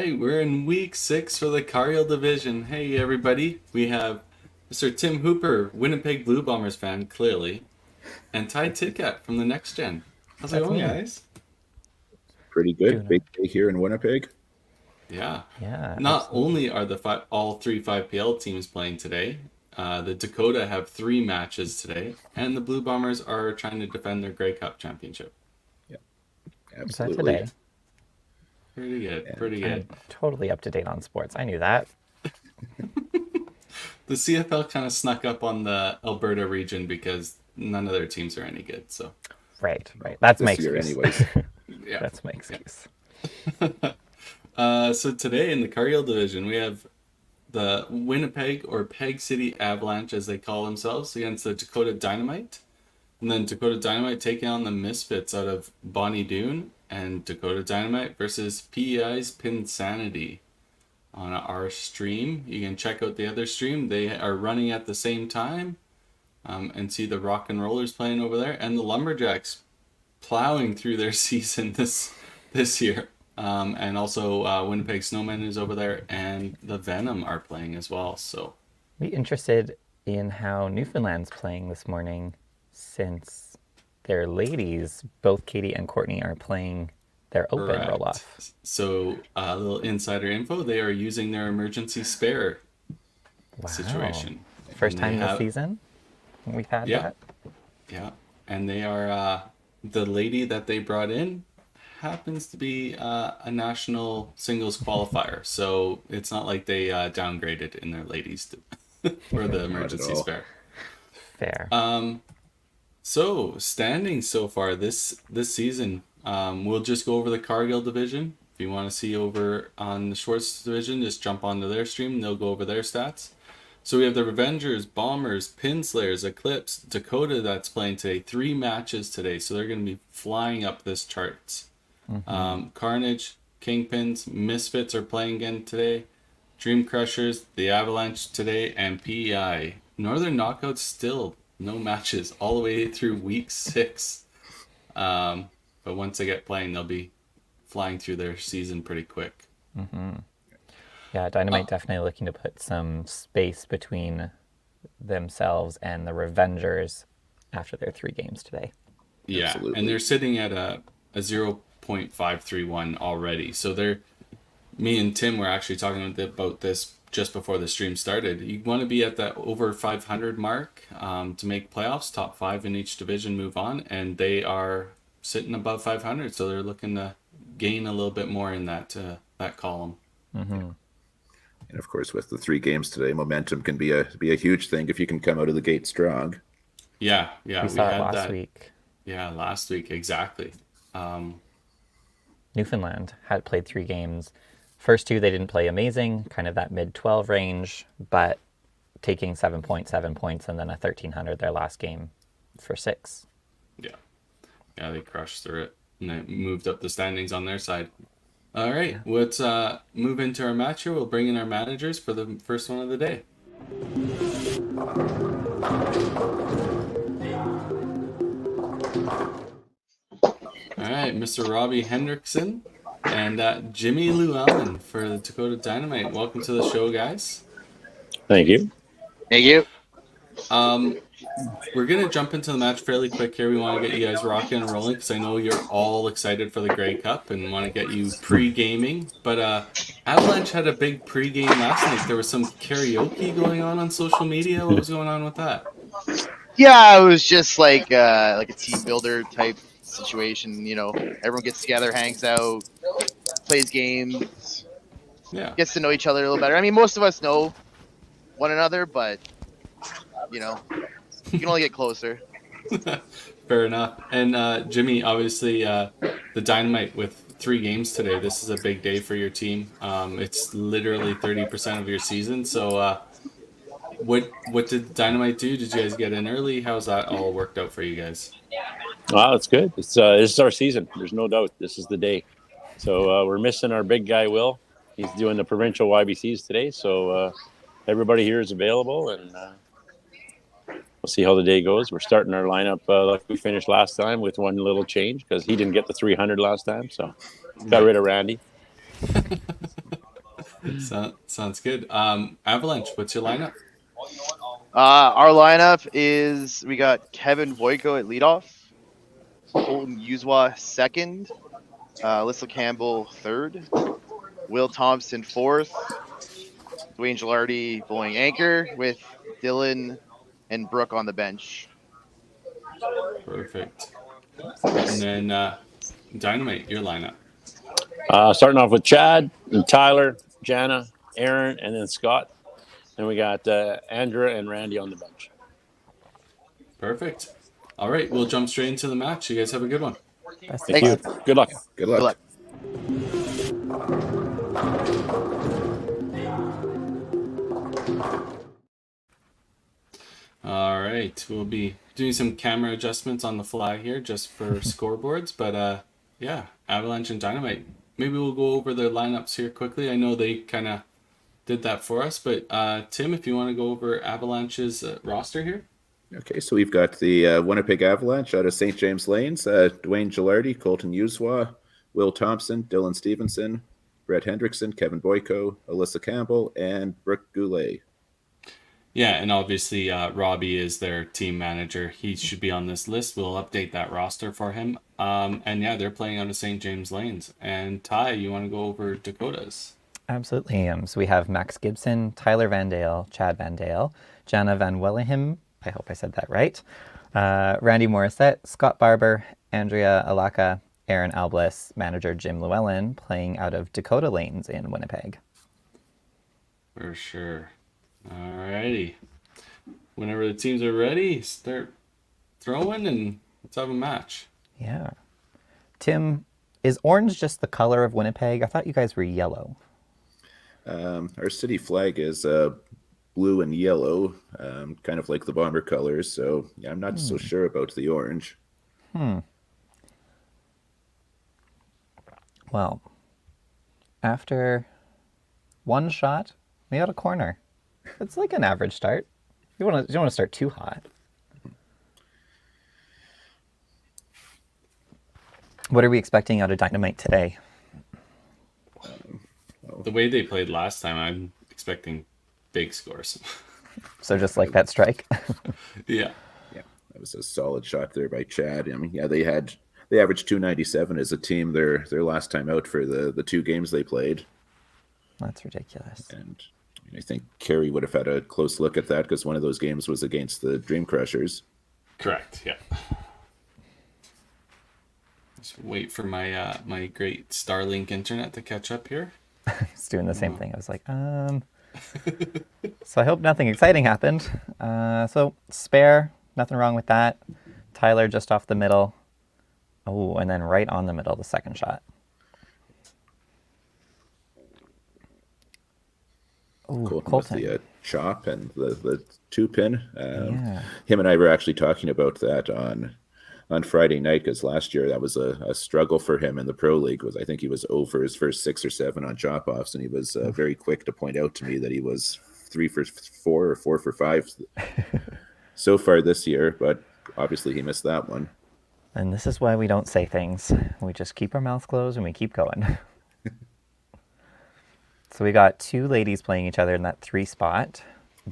right, we're in week 6 for the Cargill division. Hey, everybody. We have Mr. Tim Hooper, Winnipeg Blue Bombers fan, clearly, and Ty Tidcat from the Next Gen. How's it That's going, me. guys? Pretty good. Doing Big day here in Winnipeg. Yeah. Yeah. Not Absolutely. only are all three 5PL teams playing today, the Dakota have 3 matches today, and the Blue Bombers are trying to defend their Grey Cup championship. Is that Absolutely. today? Pretty good, Yeah, pretty good. I'm totally up to date on sports. I knew that. The CFL kind of snuck up on the Alberta region because none of their teams are any good, so... Right. That's my This year excuse. anyways. Yeah. That's my excuse. So today in the Cargill division, we have the Winnipeg or Peg City Avalanche, as they call themselves, against the Dakota Dynamite. And then Dakota Dynamite taking on the Misfits out of Bonnie Doon, and Dakota Dynamite versus PEI's Pin Sanity on our stream. You can check out the other stream. They are running at the same time, and see the Rock and Rollers playing over there, and the Lumberjacks plowing through their season this year. And also Winnipeg Snowmen is over there, and the Venom are playing as well. So Be interested in how Newfoundland's playing this morning, since their ladies, both Katie and Courtney, are playing their open correct. roll-off. So a little insider info: they are using their emergency spare Wow. situation. First And they time this have- season we've had Yeah. that. Yeah, and they are the lady that they brought in happens to be a national singles qualifier, so it's not like they downgraded in their ladies for the emergency all. spare. Fair. So standings so far this season, we'll just go over the Cargill division. If you want to see over on the Schwartz division, just jump onto their stream and they'll go over their stats. So we have the Revengers, Bombers, Pinslayers, Eclipse, Dakota that's playing today. 3 matches today, so they're going to be flying up this charts. Carnage, Kingpins, Misfits are playing again today. Dream Crushers, the Avalanche today, and PEI. Northern Knockouts still no matches all the way through week 6. But once they get playing, they'll be flying through their season pretty quick. Yeah, Dynamite definitely looking to put some space between themselves and the Revengers after their 3 games today. Yeah, Absolutely. and they're sitting at a 0.531 already. So me and Tim were actually talking about this just before the stream started. You want to be at that over 500 mark to make playoffs. Top 5 in each division move on, and they are sitting above 500. So they're looking to gain a little bit more in that column. And of course, with the 3 games today, momentum can be a huge thing if you can come out of the gate strong. Yeah, We saw it last week. Yeah, last week exactly. Newfoundland had played 3 games. First 2 they didn't play amazing, kind of that mid-12 range, but taking 7.7 points and then a 1,300 their last game for 6. Yeah, they crushed through it and they moved up the standings on their side. All right, let's move into our match here. We'll bring in our managers for the first one of the day. All right, Mr. Robbie Hendrickson and Jimmy Llewellyn for the Dakota Dynamite. Welcome to the show, guys. Thank you. Thank you. We're going to jump into the match fairly quick here. We want to get you guys rocking and rolling because I know you're all excited for the Grey Cup and want to get you pre-gaming. But Avalanche had a big pre-game last night. There was some karaoke going on social media. What was going on with that? Yeah, it was just like a team builder type situation. You know, everyone gets together, hangs out, plays games, Yeah. gets to know each other a little better. I mean, most of us know one another, but you know, you can only get closer. Fair enough. And Jimmy, obviously, the Dynamite with 3 games today. This is a big day for your team. It's literally 30% of your season. So, what did Dynamite do? Did you guys get in early? How's that all worked out for you guys? Wow, it's good. This is our season. There's no doubt. This is the day. So we're missing our big guy, Will. He's doing the provincial YBCs today. So everybody here is available, and we'll see how the day goes. We're starting our lineup like we finished last time with one little change because he didn't get the 300 last time. So got rid of Randy. Sounds good. Avalanche, what's your lineup? Our lineup is we got Kevin Boyko at leadoff, Colton Yuzwa second, Alyssa Campbell third, Will Thompson fourth, Dwayne Gilardi bowling anchor with Dylan and Brooke on the bench. Perfect. And then Dynamite, your lineup. Starting off with Chad and Tyler, Jana, Aaron, and then Scott. And we got Andrea and Randy on the bench. Perfect. All right, we'll jump straight into the match. You guys have a good one. Best of Thank you. luck. Good luck. Good Good luck. luck. All right, we'll be doing some camera adjustments on the fly here just for scoreboards, but yeah, Avalanche and Dynamite. Maybe we'll go over their lineups here quickly. I know they kind of did that for us, but Tim, if you want to go over Avalanche's roster here. Okay, so we've got the Winnipeg Avalanche out of St. James Lanes, Dwayne Gilardi, Colton Yuzwa, Will Thompson, Dylan Stevenson, Brett Hendrickson, Kevin Boyko, Alyssa Campbell, and Brooke Goulet. Yeah, and obviously Robbie is their team manager. He should be on this list. We'll update that roster for him. And yeah, they're playing out of St. James Lanes. And Ty, you want to go over Dakota's? Absolutely. So we have Max Gibson, Tyler Van Dale, Chad Van Dale, Jana Van Wellehim, I hope I said that right, Randy Morissette, Scott Barber, Andrea Alaka, Aaron Albliss, manager Jim Llewellyn, playing out of Dakota Lanes in Winnipeg. For sure. Alrighty. Whenever the teams are ready, start throwing and let's have a match. Yeah. Tim, is orange just the color of Winnipeg? I thought you guys were yellow. Our city flag is blue and yellow, kind of like the Bomber colors. So yeah, I'm not so sure about the orange. Well, after one shot, we got a corner. It's like an average start. You don't want to start too hot. What are we expecting out of Dynamite today? The way they played last time, I'm expecting big scores. So just like that strike. Yeah. Yeah, that was a solid shot there by Chad. I mean, yeah, they averaged 297 as a team their last time out for the two games they played. That's ridiculous. And I think Kerry would have had a close look at that because one of those games was against the Dream Crushers. Correct. Yeah. Just wait for my my great Starlink internet to catch up here. It's doing the same thing. I was like, So I hope nothing exciting happened. So spare, nothing wrong with that. Tyler just off the middle. Oh, and then right on the middle, the second shot. Ooh, Colton with the chop and the two pin. Yeah. Him and I were actually talking about that on Friday night because last year that was a struggle for him in the pro league. I think he was over his first 6 or 7 on chop offs, and he was very quick to point out to me that he was 3 for 4 or 4 for 5 so far this year. But obviously he missed that one. And this is why we don't say things. We just keep our mouth closed and we keep going. So we got two ladies playing each other in that 3 spot.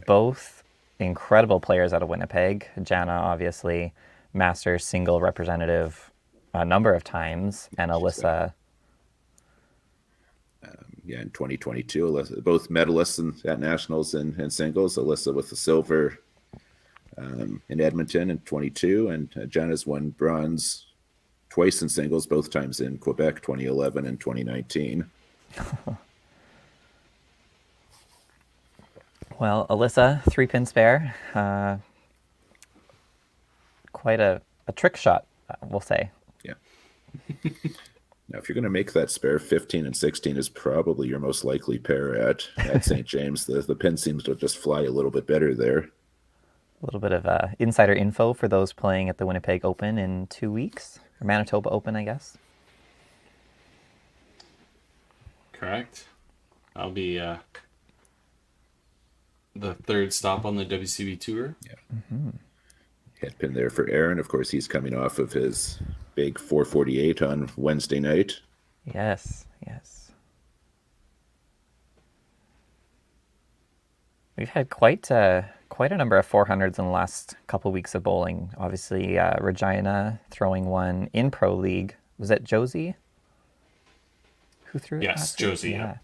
Both incredible players out of Winnipeg. Jana, obviously, Masters single representative a number of times, and Alyssa. Yeah, in 2022, Alyssa, both medalists at nationals and singles. Alyssa with the silver in Edmonton in 22, and Jana's won bronze twice in singles, both times in Quebec, 2011 and 2019. Well, Alyssa, 3-pin spare. Quite a trick shot, we'll say. Yeah. Now, if you're going to make that spare, 15 and 16 is probably your most likely pair at St. James. The pin seems to just fly a little bit better there. A little bit of insider info for those playing at the Winnipeg Open in 2 weeks, or Manitoba Open, I guess. Correct. I'll be the third stop on the WCB tour. Yeah. Mm-hmm. Head pin there for Aaron. Of course, he's coming off of his big 448 on Wednesday night. Yes, yes. We've had quite a number of 400s in the last couple weeks of bowling. Obviously, Regina throwing one in Pro League. Was it Josie who threw it Yes, last week? Josie. Yeah.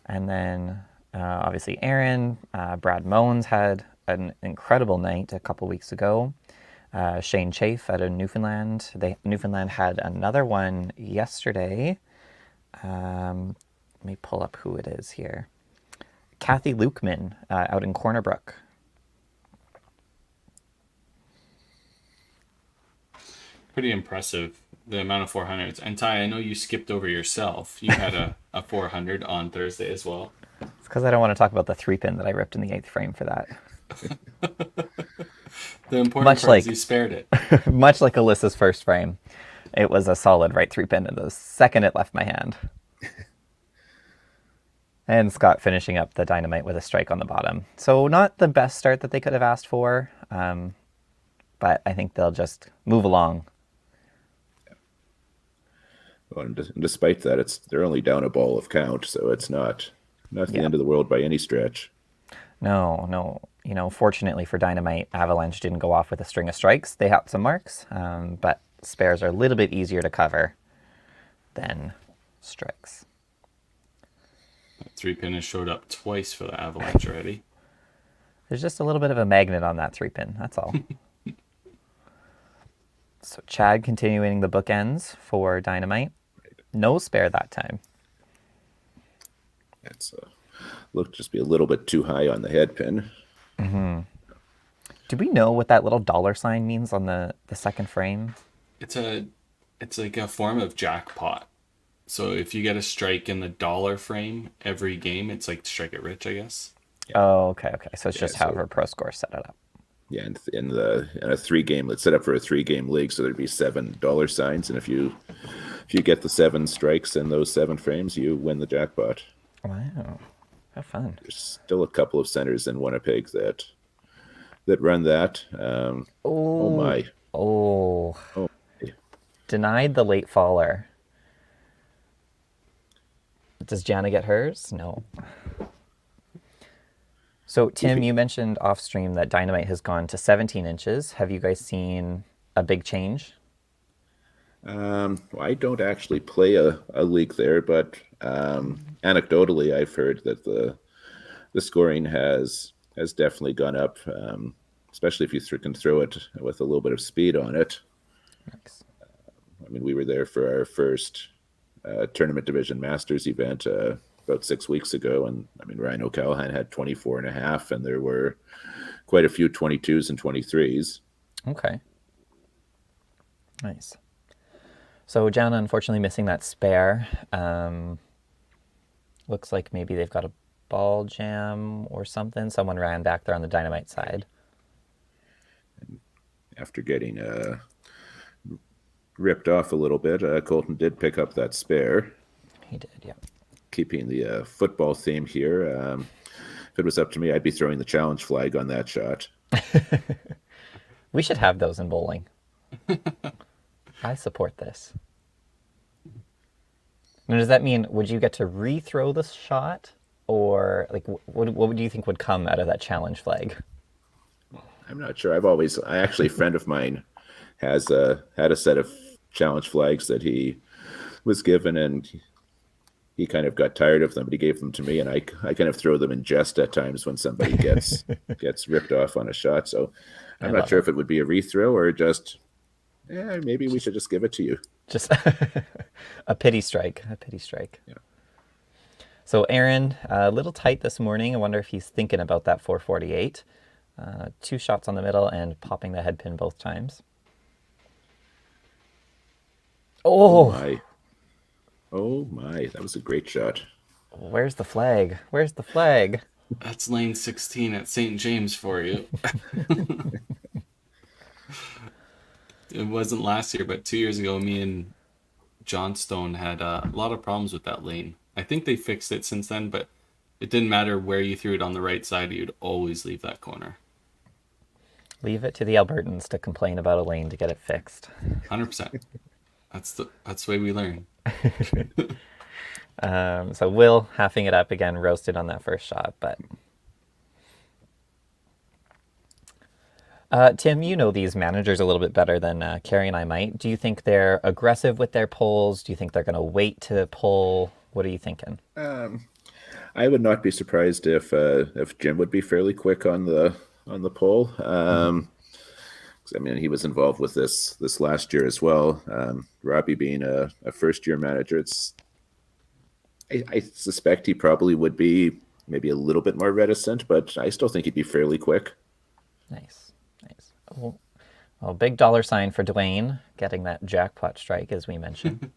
And then obviously Aaron, Brad Mones had an incredible night a couple weeks ago. Shane Chafe out of Newfoundland. Newfoundland had another one yesterday. Let me pull up who it is here. Kathy Lukeman out in Corner Brook. Pretty impressive, the amount of 400s. And Ty, I know you skipped over yourself. You had a 400 on Thursday as well. It's because I don't want to talk about the 3-pin that I ripped in the 8th frame for that. The important Much part like- is you spared it. Much like Alyssa's first frame, it was a solid right 3-pin, and the second it left my hand. And Scott finishing up the Dynamite with a strike on the bottom. So not the best start that they could have asked for, but I think they'll just move along. Well, and despite that, they're only down a ball of count, so it's not the end of the world by any stretch. No. Fortunately for Dynamite, Avalanche didn't go off with a string of strikes. They had some marks, but spares are a little bit easier to cover than strikes. That 3-pin has showed up twice for the Avalanche already. There's just a little bit of a magnet on that 3-pin, that's all. So Chad continuing the bookends for Dynamite. No spare that time. It's looked just be a little bit too high on the head pin. Mm-hmm. Do we know what that little dollar sign means on the second frame? It's like a form of jackpot. So if you get a strike in the dollar frame every game, it's like strike it rich, I guess. Yeah. Oh, okay. So it's just however Pro Score set it up. Yeah, and in a 3-game, let's set up for a 3-game league, so there'd be $7 signs, and if you get the 7 strikes in those 7 frames, you win the jackpot. Wow, how fun! There's still a couple of centers in Winnipeg that run that. Oh my! Oh, Oh, denied the late faller. Does Jana get hers? No. So, Tim, you mentioned off stream that Dynamite has gone to 17 inches. Have you guys seen a big change? I don't actually play a league there, but anecdotally, I've heard that the scoring has definitely gone up, especially if you can throw it with a little bit of speed on it. Nice. I mean, we were there for our first tournament division masters event about 6 weeks ago, and I mean, Ryan O'Callahan had 24.5, and there were quite a few 22s and 23s. Okay. Nice. So Jana, unfortunately, missing that spare. Looks like maybe they've got a ball jam or something. Someone ran back there on the Dynamite side. After getting ripped off a little bit, Colton did pick up that spare. He did, yeah. Keeping the football theme here. If it was up to me, I'd be throwing the challenge flag on that shot. We should have those in bowling. I support this. Now, does that mean, would you get to rethrow the shot? Or like, what do you think would come out of that challenge flag? I'm not sure. A friend of mine has had a set of challenge flags that he was given, and he kind of got tired of them, but he gave them to me, and I kind of throw them in jest at times when somebody gets ripped off on a shot. So I'm not sure if it would be a rethrow or just, maybe we should just give it to you. Just a pity strike. Yeah. So Aaron, a little tight this morning. I wonder if he's thinking about that 448. 2 shots on the middle and popping the head pin both times. Oh my. Oh my, that was a great shot. Where's the flag? That's lane 16 at St. James for you. It wasn't last year, but 2 years ago, me and John Stone had a lot of problems with that lane. I think they fixed it since then, but it didn't matter where you threw it on the right side, you'd always leave that corner. Leave it to the Albertans to complain about a lane to get it fixed. 100%. That's the way we learn. So Will halving it up again, roasted on that first shot, but Tim, you know these managers a little bit better than Carrie and I might. Do you think they're aggressive with their polls? Do you think they're going to wait to poll? What are you thinking? I would not be surprised if Jim would be fairly quick on the poll. 'Cause, I mean, he was involved with this last year as well. Robbie being a first year manager, I suspect he probably would be maybe a little bit more reticent, but I still think he'd be fairly quick. Nice, nice. Well, big dollar sign for Dwayne getting that jackpot strike, as we mentioned.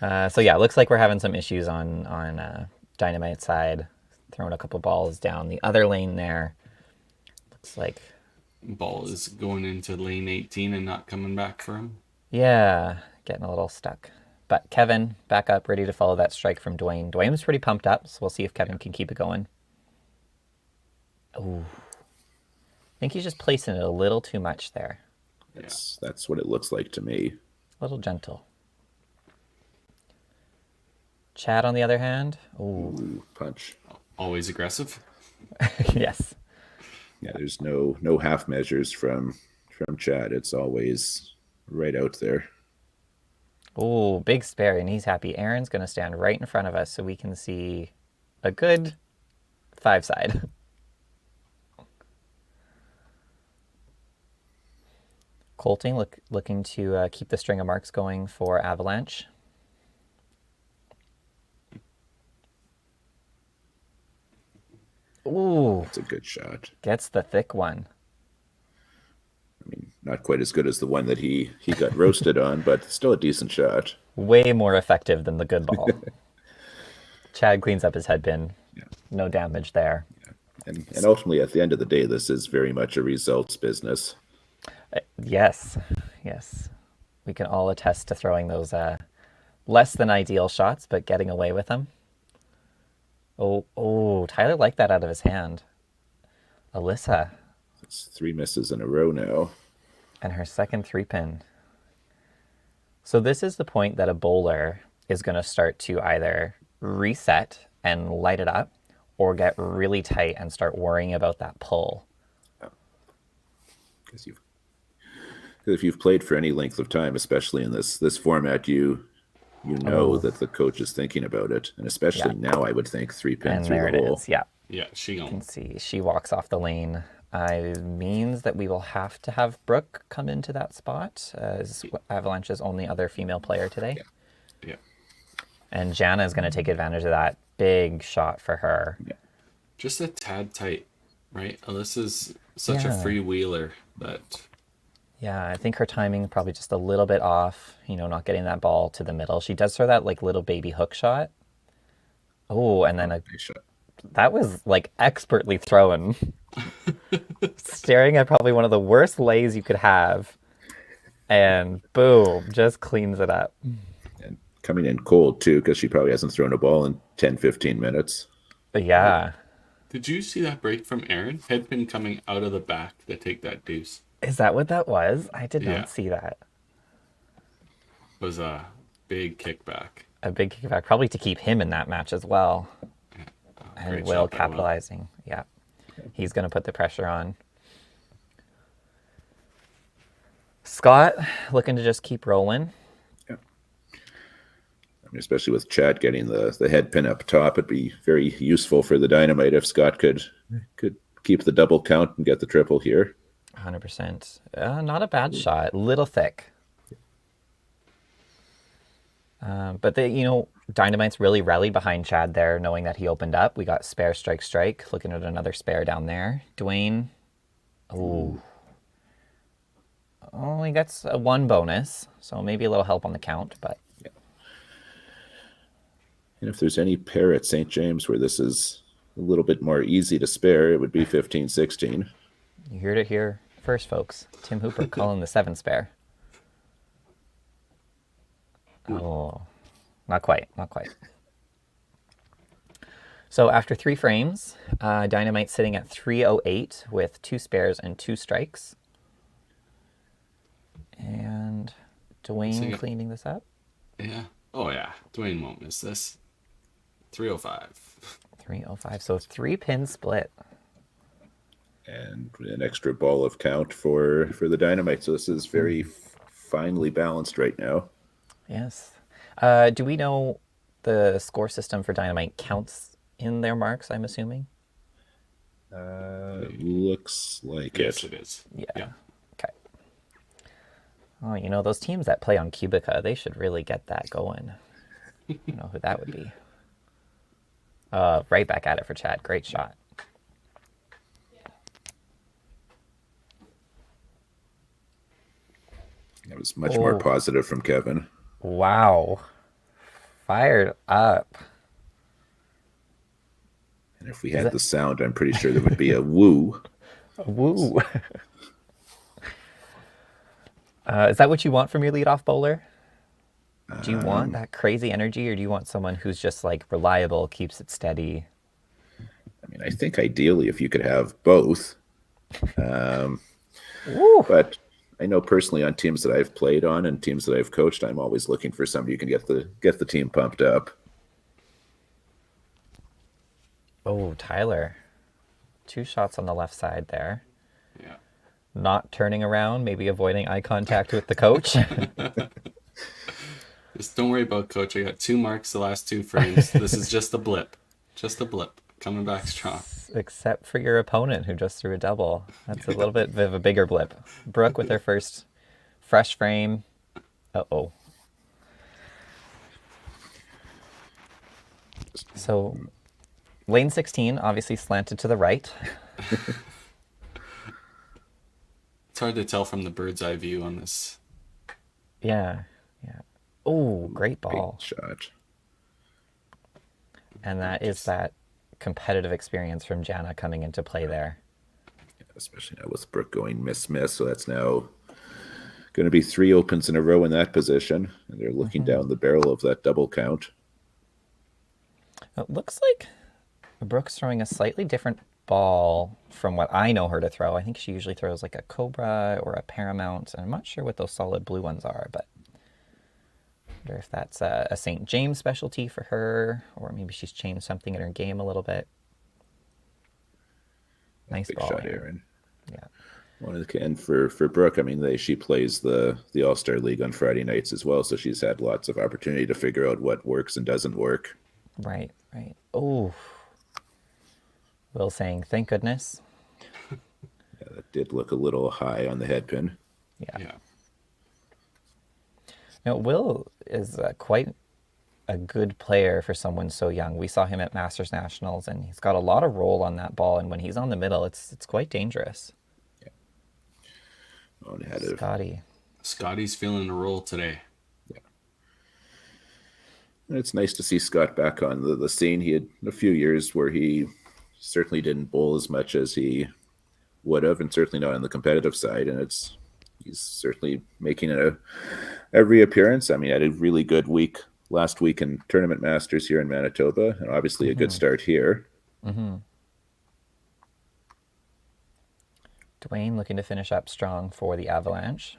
So yeah, it looks like we're having some issues on Dynamite's side, throwing a couple balls down the other lane there. Looks like, Ball is going into lane 18 and not coming back for him. yeah, getting a little stuck. But Kevin back up, ready to follow that strike from Dwayne. Dwayne was pretty pumped up, so we'll see if Kevin can keep it going. Oh, I think he's just placing it a little too much there. That's what it looks like to me. A little gentle. Chad, on the other hand, Ooh, punch. Always aggressive. yes. Yeah, there's no half measures from Chad. It's always right out there. Oh, big spare, and he's happy. Aaron's going to stand right in front of us so we can see a good 5-side. Colting looking to keep the string of marks going for Avalanche. Ooh, That's a good shot. gets the thick one. I mean, not quite as good as the one that he got roasted on, but still a decent shot. Way more effective than the good ball. Chad cleans up his head pin. Yeah. No damage there. And ultimately, at the end of the day, this is very much a results business. Yes, yes. We can all attest to throwing those less than ideal shots, but getting away with them. Oh, Tyler liked that out of his hand. Alyssa, It's 3 misses in a row now. and her second 3-pin. So this is the point that a bowler is going to start to either reset and light it up or get really tight and start worrying about that pull. Because if you've played for any length of time, especially in this format, you know that the coach is thinking about it, and especially now, I would think 3-pin And through there the it hole. is. Yeah, Yeah, she you gone. can see she walks off the lane. Means that we will have to have Brooke come into that spot as Avalanche's only other female player today. Yeah. And Jana is going to take advantage of that big shot for her. Just a tad tight, right? Alyssa's such a Yeah. freewheeler that Yeah, I think her timing probably just a little bit off, not getting that ball to the middle. She does throw that like little baby hook shot. Oh, and then Nice shot. that was like expertly thrown. Staring at probably one of the worst lays you could have. And boom, just cleans it up. And coming in cold, too, because she probably hasn't thrown a ball in 10, 15 minutes. But yeah. Did you see that break from Aaron? Headpin coming out of the back to take that deuce. Is that what that was? I did Yeah. not see that. Was a big kickback. A big kickback, probably to keep him in that match as well. And Great Will shot by Will. capitalizing. Yeah. He's going to put the pressure on. Scott looking to just keep rolling. I mean, especially with Chad getting the head pin up top, it'd be very useful for the Dynamite if Scott could keep the double count and get the triple here. 100%. Not a bad shot. Little thick. But Dynamite's really rallied behind Chad there, knowing that he opened up. We got spare, strike. Looking at another spare down there. Dwayne. Oh, he gets a 1 bonus, so maybe a little help on the count, but And if there's any pair at St. James where this is a little bit more easy to spare, it would be 15-16. you heard it here first, folks. Tim Hooper calling the 7 spare. Oh, not quite. So after 3 frames, Dynamite sitting at 308 with 2 spares and 2 strikes. And Dwayne cleaning this up. Yeah. Oh, yeah. Dwayne won't miss this. 305. 305. So 3-pin split. and an extra ball of count for the Dynamite. So this is very finely balanced right now. Yes. Do we know the score system for Dynamite counts in their marks, I'm assuming? Looks like Yes, it. it is. Yeah. Yeah. Okay. Oh, you know, those teams that play on Cubica, they should really get that going. I don't know who that would be. Right back at it for Chad. Great shot. It was much more positive from Kevin. Wow. Fired up. And if we had the sound, I'm pretty sure there would be a woo. Woo. Is that what you want from your leadoff bowler? Do you want that crazy energy, or do you want someone who's just like reliable, keeps it steady? I mean, I think ideally if you could have both. Woo. But I know personally on teams that I've played on and teams that I've coached, I'm always looking for somebody who can get the team pumped up. Oh, Tyler. 2 shots on the left side there. Yeah. Not turning around, maybe avoiding eye contact with the coach. Just don't worry about coach. I got 2 marks the last 2 frames. This is just a blip. Just a blip. Coming back strong. Except for your opponent who just threw a double. That's a little bit of a bigger blip. Brooke with her first fresh frame. Uh-oh. So lane 16 obviously slanted to the right. It's hard to tell from the bird's eye view on this. Yeah. Oh, great ball. Great shot. And that is that competitive experience from Jana coming into play there. Especially now with Brooke going miss. So that's now going to be 3 opens in a row in that position. And they're looking down the barrel of that double count. It looks like Brooke's throwing a slightly different ball from what I know her to throw. I think she usually throws like a Cobra or a Paramount. And I'm not sure what those solid blue ones are, but I wonder if that's a St. James specialty for her, or maybe she's changed something in her game a little bit. Nice Big ball, shot, Aaron. Aaron. Yeah. And for Brooke, I mean, she plays the All-Star League on Friday nights as well, so she's had lots of opportunity to figure out what works and doesn't work. Right. Oh. Will saying, thank goodness. Yeah, that did look a little high on the head pin. Yeah. Now, Will is quite a good player for someone so young. We saw him at Masters Nationals, and he's got a lot of roll on that ball, and when he's on the middle, it's quite dangerous. Yeah. Oh, and Scotty's feeling a roll today. Yeah. And it's nice to see Scott back on the scene. He had a few years where he certainly didn't bowl as much as he would have, and certainly not on the competitive side, and he's certainly making a reappearance. I mean, I had a really good week last week in Tournament Masters here in Manitoba, and obviously a good start here. Dwayne looking to finish up strong for the Avalanche.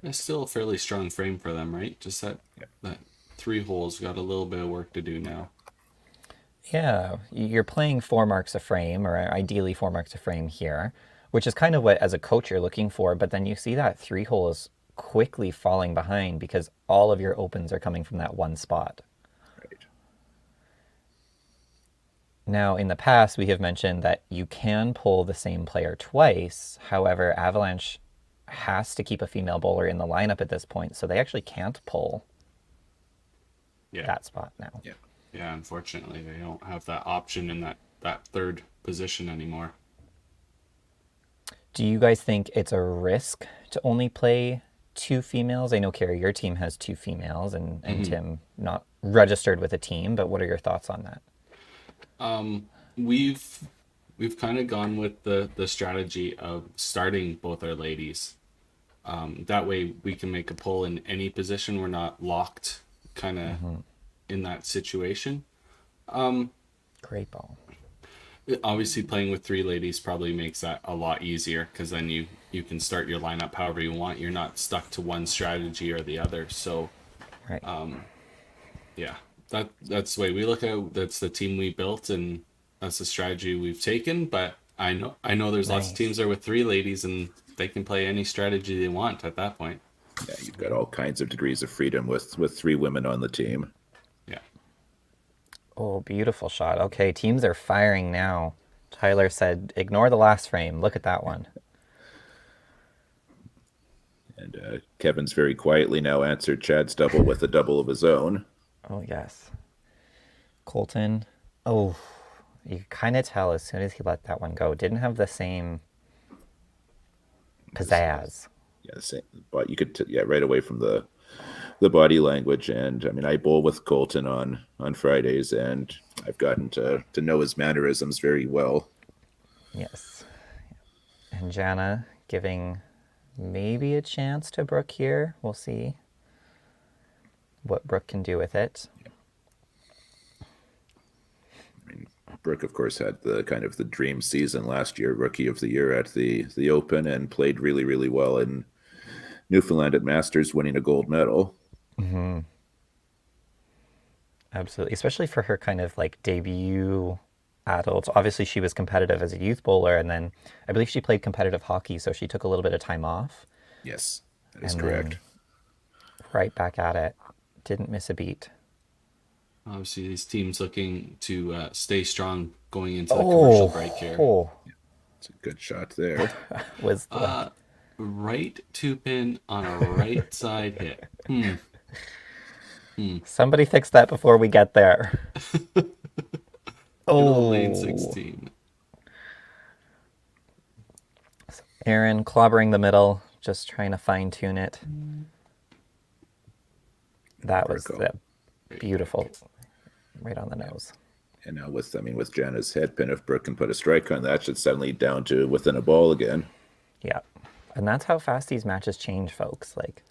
It's still a fairly strong frame for them, right? Just that 3 holes got a little bit of work to do now. Yeah, you're playing 4 marks a frame, or ideally 4 marks a frame here, which is kind of what, as a coach, you're looking for. But then you see that 3 hole is quickly falling behind because all of your opens are coming from that one spot. Right. Now, in the past, we have mentioned that you can pull the same player twice. However, Avalanche has to keep a female bowler in the lineup at this point, so they actually can't pull that spot now. Yeah, unfortunately, they don't have that option in that 3rd position anymore. Do you guys think it's a risk to only play 2 females? I know, Carrie, your team has 2 females, and Tim not registered with a team, but what are your thoughts on that? We've kind of gone with the strategy of starting both our ladies. That way we can make a pull in any position. We're not locked kind of in that situation. Great ball. Obviously playing with 3 ladies probably makes that a lot easier, because then you can start your lineup however you want. You're not stuck to one strategy or the other. So Right. yeah, that's the way we look at it. That's the team we built, and that's the strategy we've taken. But I know there's lots of Nice. teams there with 3 ladies, and they can play any strategy they want at that point. Yeah, you've got all kinds of degrees of freedom with 3 women on the team. Yeah. Oh, beautiful shot. Okay, teams are firing now. Tyler said, ignore the last frame. Look at that one. And Kevin's very quietly now answered Chad's double with a double of his own. Oh, yes. Colton. Oh, you could kind of tell as soon as he let that one go. Didn't have the same pizzazz. Yeah, the same. But you could, right away from the body language. And I mean, I bowl with Colton on Fridays, and I've gotten to know his mannerisms very well. Yes. And Jana giving maybe a chance to Brooke here. We'll see what Brooke can do with it. I mean, Brooke, of course, had the kind of the dream season last year, Rookie of the Year at the Open, and played really, really well in Newfoundland at Masters, winning a gold medal. Mm-hmm. Absolutely, especially for her kind of like debut adult. Obviously, she was competitive as a youth bowler, and then I believe she played competitive hockey, so she took a little bit of time off. Yes, that is And correct. then right back at it. Didn't miss a beat. Obviously, these teams looking to stay strong going into the commercial break here. Oh, It's a good shot there. was like, Right 2 pin on a right side hit. somebody fix that before we get there. Lane 16. Aaron clobbering the middle, just trying to fine tune it. That was beautiful, right on the nose. And now with Jana's head pin, if Brooke can put a strike on that, should suddenly down to within a ball again. Yeah, and that's how fast these matches change, folks. Like,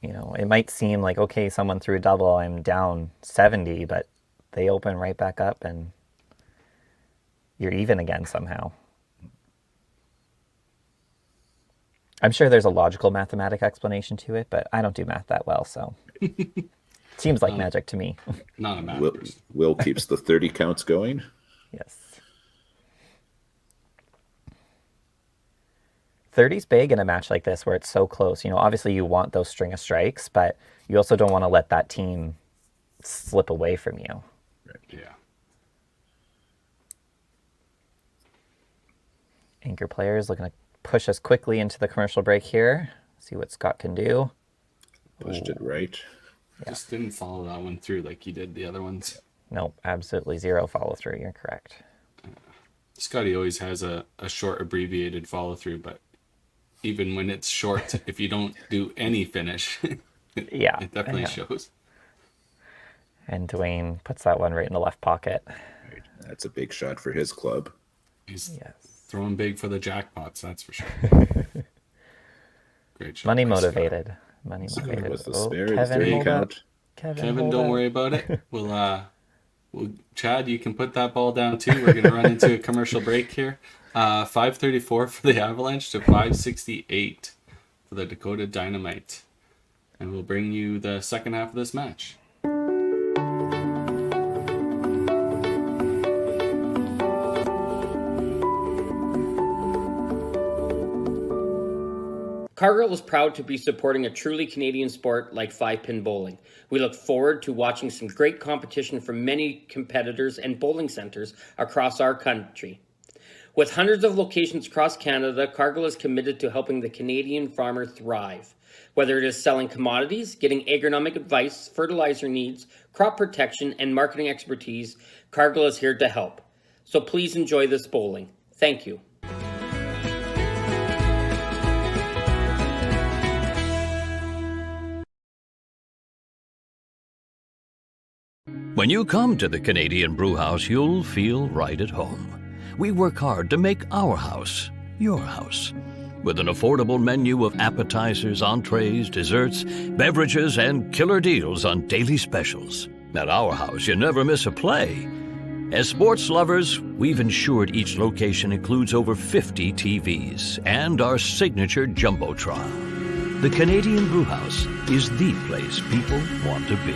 it might seem like, okay, someone threw a double, I'm down 70, but they open right back up and you're even again somehow. I'm sure there's a logical mathematic explanation to it, but I don't do math that well, so seems like magic to me. Not a math Will, person. Will keeps the 30 counts going. Yes. 30's big in a match like this where it's so close. Obviously you want those string of strikes, but you also don't want to let that team slip away from you. Right. Yeah. Anchor players looking to push us quickly into the commercial break here. See what Scott can do. Pushed it right. Just didn't follow that one through like he did the other ones. Nope, absolutely zero follow through. You're correct. Scotty always has a short abbreviated follow through, but even when it's short, if you don't do any finish, Yeah, it definitely shows. And Dwayne puts that one right in the left pocket. Right. That's a big shot for his club. He's Yes. throwing big for the jackpots, that's for sure. Great shot. Money by Scott. motivated. Money motivated. With the spare, the Kevin, 30 hold count. up. Kevin, hold don't up. worry about it. We'll Chad, you can put that ball down too. We're gonna run into a commercial break here. 534 for the Avalanche to 568 for the Dakota Dynamite. And we'll bring you the second half of this match. Cargill is proud to be supporting a truly Canadian sport like 5-pin bowling. We look forward to watching some great competition from many competitors and bowling centers across our country. With hundreds of locations across Canada, Cargill is committed to helping the Canadian farmer thrive. Whether it is selling commodities, getting agronomic advice, fertilizer needs, crop protection, and marketing expertise, Cargill is here to help. So please enjoy this bowling. Thank you. When you come to the Canadian Brewhouse, you'll feel right at home. We work hard to make our house your house. With an affordable menu of appetizers, entrees, desserts, beverages, and killer deals on daily specials. At our house, you never miss a play. As sports lovers, we've ensured each location includes over 50 TVs and our signature Jumbotron. The Canadian Brewhouse is the place people want to be.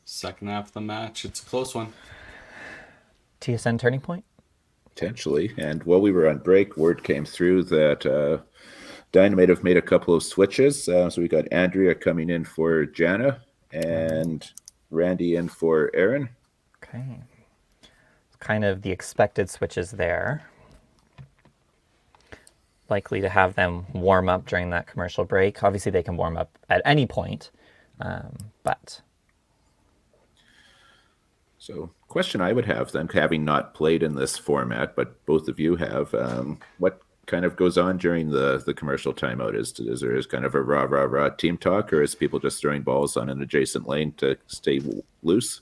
second half of the match. It's a close one. TSN turning point? Potentially. And while we were on break, word came through that Dynamite have made a couple of switches. So we got Andrea coming in for Jana and Randy in for Aaron. Okay. Kind of the expected switches there. Likely to have them warm up during that commercial break. Obviously, they can warm up at any point, but... So, question I would have then, having not played in this format, but both of you have, what kind of goes on during the commercial timeout? Is there kind of a rah team talk, or is people just throwing balls on an adjacent lane to stay loose?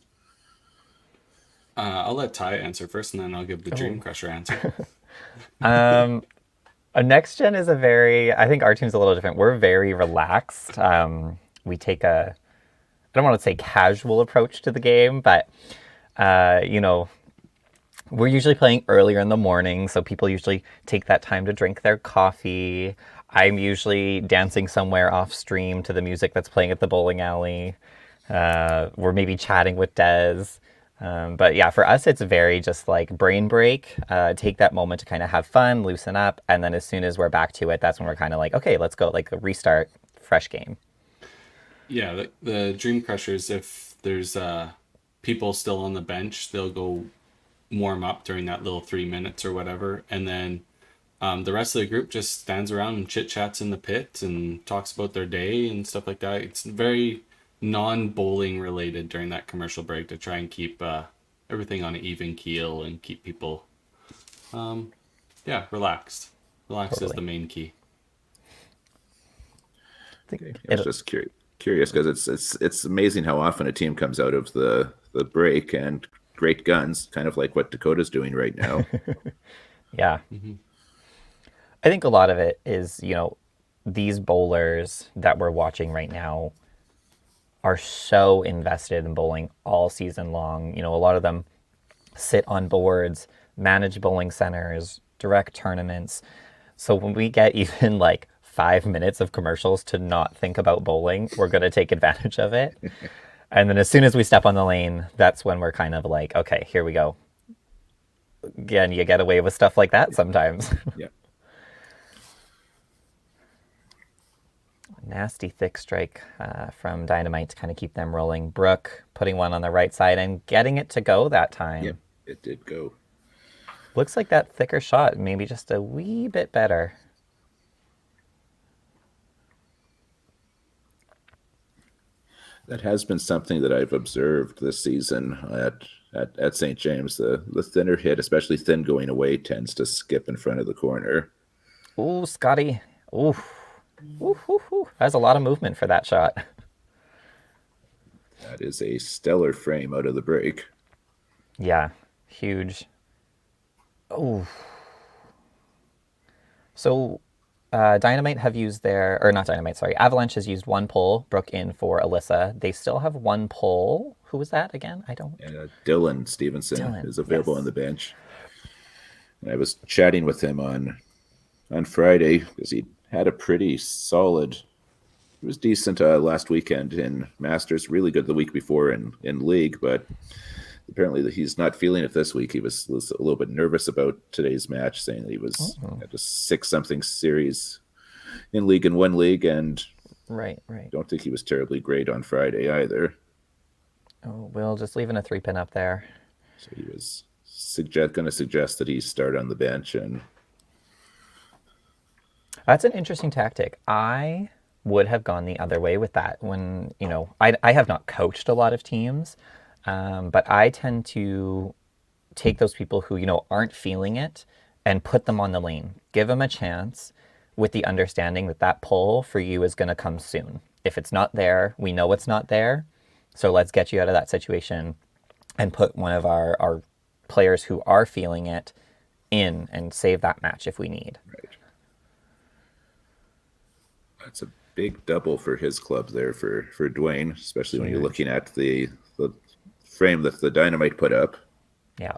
I'll let Ty answer first, and then I'll give the Dream Crusher answer. A next gen is I think our team's a little different. We're very relaxed. We take I don't want to say casual approach to the game, but, we're usually playing earlier in the morning, so people usually take that time to drink their coffee. I'm usually dancing somewhere off stream to the music that's playing at the bowling alley. We're maybe chatting with Des. But yeah, for us, it's very just like brain break, take that moment to kind of have fun, loosen up. And then as soon as we're back to it, that's when we're kind of like, okay, let's go, like restart, fresh game. Yeah, the Dream Crushers, if there's people still on the bench, they'll go warm up during that little 3 minutes or whatever. And then the rest of the group just stands around and chit-chats in the pit and talks about their day and stuff like that. It's very non-bowling related during that commercial break to try and keep everything on an even keel and keep people relaxed. Relaxed is the main key. Okay. I was just curious because it's amazing how often a team comes out of the break and great guns, kind of like what Dakota's doing right now. Yeah. Mm-hmm. I think a lot of it is, these bowlers that we're watching right now are so invested in bowling all season long. A lot of them sit on boards, manage bowling centers, direct tournaments. So when we get even like 5 minutes of commercials to not think about bowling, we're going to take advantage of it. And then as soon as we step on the lane, that's when we're kind of like, okay, here we go. Again, you get away with stuff like that sometimes. Yeah. Nasty thick strike from Dynamite to kind of keep them rolling. Brooke putting one on the right side and getting it to go that time. Yeah, it did go. Looks like that thicker shot, maybe just a wee bit better. That has been something that I've observed this season at St. James. The thinner hit, especially thin going away, tends to skip in front of the corner. Ooh, Scotty. Ooh. Ooh, ooh, ooh. That's a lot of movement for that shot. That is a stellar frame out of the break. Yeah, huge. Oh. So Dynamite have used Avalanche has used one pull, Brooke in for Alyssa. They still have one pull. Who was that again? I don't... Dylan Stevenson is available on the bench. And I was chatting with him on Friday because he had a pretty solid... It was decent last weekend in Masters, really good the week before in League, but apparently he's not feeling it this week. He was a little bit nervous about today's match, saying that he was at a 6-something series in League and 1 league, and right. Don't think he was terribly great on Friday either. Oh, Will just leaving a 3-pin up there. So he was going to suggest that he start on the bench, and that's an interesting tactic. I would have gone the other way with that. When I have not coached a lot of teams. But I tend to take those people who, aren't feeling it and put them on the lane. Give them a chance with the understanding that pull for you is going to come soon. If it's not there, we know it's not there. So let's get you out of that situation and put one of our players who are feeling it in and save that match if we need. Right. That's a big double for his club there for Dwayne, especially when you're looking at the frame that the Dynamite put up. Yeah.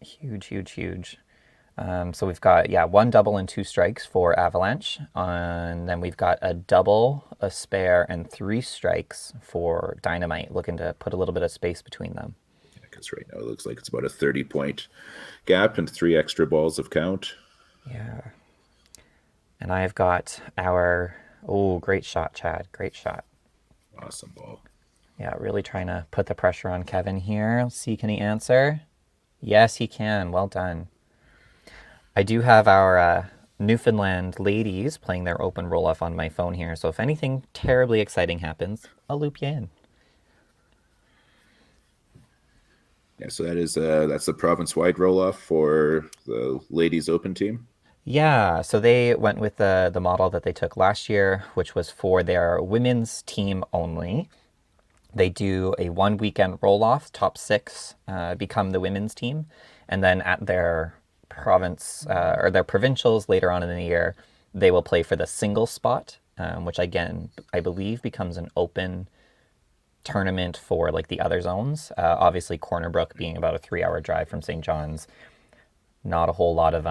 Huge. So we've got, one double and 2 strikes for Avalanche. And then we've got a double, a spare, and 3 strikes for Dynamite, looking to put a little bit of space between them. Because right now it looks like it's about a 30-point gap and 3 extra balls of count. Yeah. And I've got our, great shot, Chad. Great shot. Awesome ball. Yeah, really trying to put the pressure on Kevin here. Let's see, can he answer? Yes, he can. Well done. I do have our Newfoundland ladies playing their open roll-off on my phone here, so if anything terribly exciting happens, I'll loop you in. Yeah, so that's the province-wide roll-off for the ladies open team. Yeah, so they went with the model that they took last year, which was for their women's team only. They do a 1 weekend roll-off, top 6 become the women's team, and then at their province or their provincials later on in the year, they will play for the single spot, which again, I believe becomes an open tournament for like the other zones. Obviously, Corner Brook being about a 3-hour drive from St. John's, not a whole lot of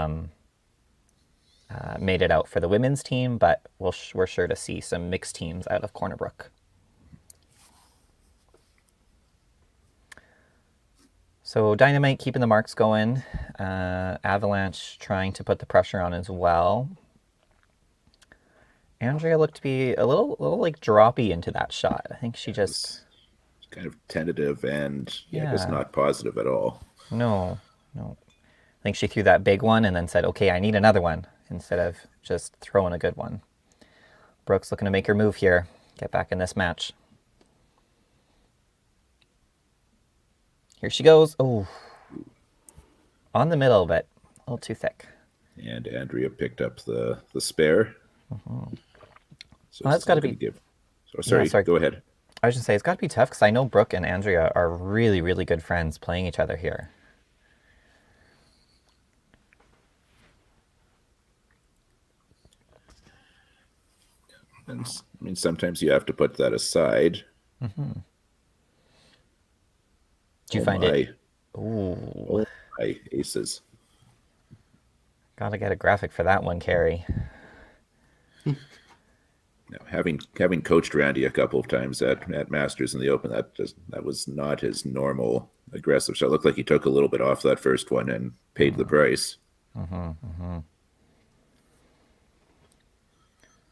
made it out for the women's team, but we're sure to see some mixed teams out of Corner Brook. So Dynamite keeping the marks going. Avalanche trying to put the pressure on as well. Andrea looked to be a little like droppy into that shot. I think she just kind of tentative and just Yeah. not positive at all. no. I think she threw that big one and then said, "Okay, I need another one," instead of just throwing a good one. Brooks looking to make her move here, get back in this match. Here she goes. Oh, on the middle, but a little too thick. And Andrea picked up the spare. So Well, that's gotta be- sorry, go ahead. I was just say it's got to be tough because I know Brooke and Andrea are really, really good friends playing each other here. And I mean, sometimes you have to put that aside. Do you find it? Ooh, Oh my aces. gotta get a graphic for that one, Carrie. Now, having coached Randy a couple of times at Masters in the Open, that was not his normal aggressive shot. It looked like he took a little bit off that first one and paid the price.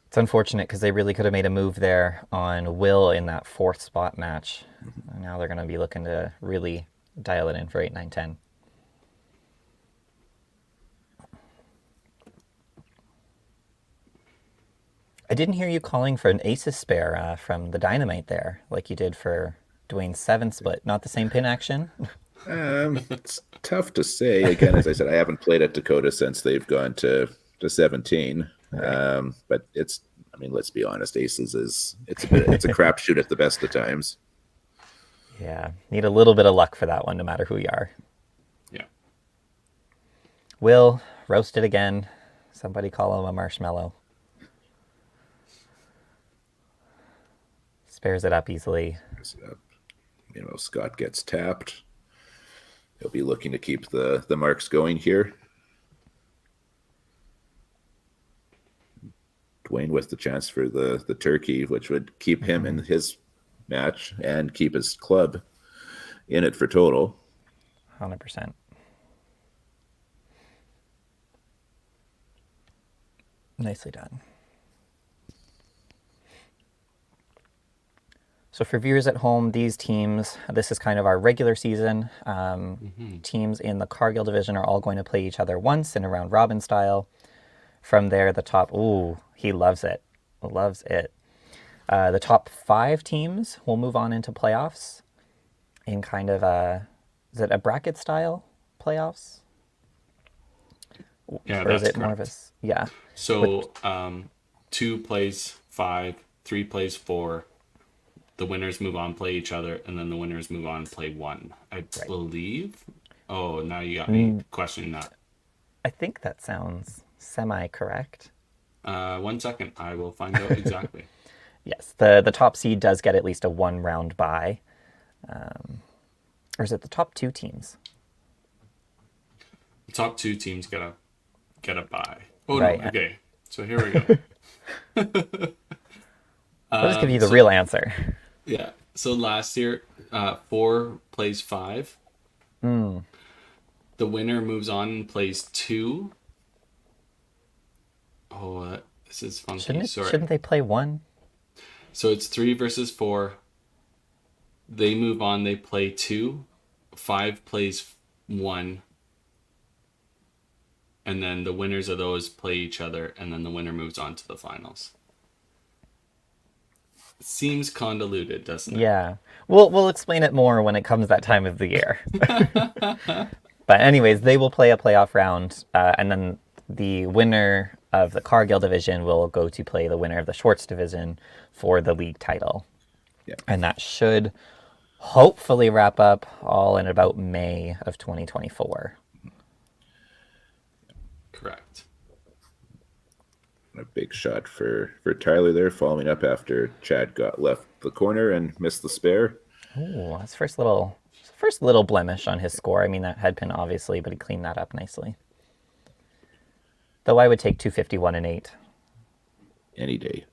It's unfortunate because they really could have made a move there on Will in that 4th spot match. Now they're going to be looking to really dial it in for 8, 9, 10. I didn't hear you calling for an aces spare from the Dynamite there, like you did for Dwayne's 7 split. Not the same pin action? It's tough to say. Again, as I said, I haven't played at Dakota since they've gone to 17. But it's, I mean, let's be honest, aces it's a crapshoot at the best of times. Yeah, need a little bit of luck for that one, no matter who you are. Yeah. Will, roasted again. Somebody call him a marshmallow. Spares it up easily. Scott gets tapped. He'll be looking to keep the marks going here. Dwayne with the chance for the turkey, which would keep him in his match and keep his club in it for total. 100%. Nicely done. So for viewers at home, these teams, this is kind of our regular season. Teams in the Cargill division are all going to play each other once in a round robin style. From there, the top, he loves it. Loves it. The top 5 teams will move on into playoffs in kind of is it a bracket style playoffs? Yeah, or is that's it more of a, correct. yeah. So 2 plays 5, 3 plays 4. The winners move on, play each other, and then the winners move on, play 1. I believe. Oh, now you got me questioning that. I think that sounds semi-correct. 1 second, I will find out exactly. Yes, the top seed does get at least a 1 round bye. Or is it the top 2 teams? The top 2 teams get a bye. Oh Right. no, okay. So here we go. I'll just give you the real answer. Yeah. So last year, 4 plays 5. Mm. The winner moves on and plays 2. Oh, this is funky. Shouldn't they play 1? So it's 3 versus 4. They move on. They play 2. 5 plays 1. And then the winners of those play each other, and then the winner moves on to the finals. It seems convoluted, doesn't it? Yeah. We'll explain it more when it comes that time of the year. But anyways, they will play a playoff round, and then the winner of the Cargill division will go to play the winner of the Schwartz division for the league title. Yeah. And that should hopefully wrap up all in about May of 2024. Correct. A big shot for Tyler there, following up after Chad got left the corner and missed the spare. Ooh, that's first little blemish on his score. I mean, that head pin obviously, but he cleaned that up nicely. Though I would take 251 and 8. Any day.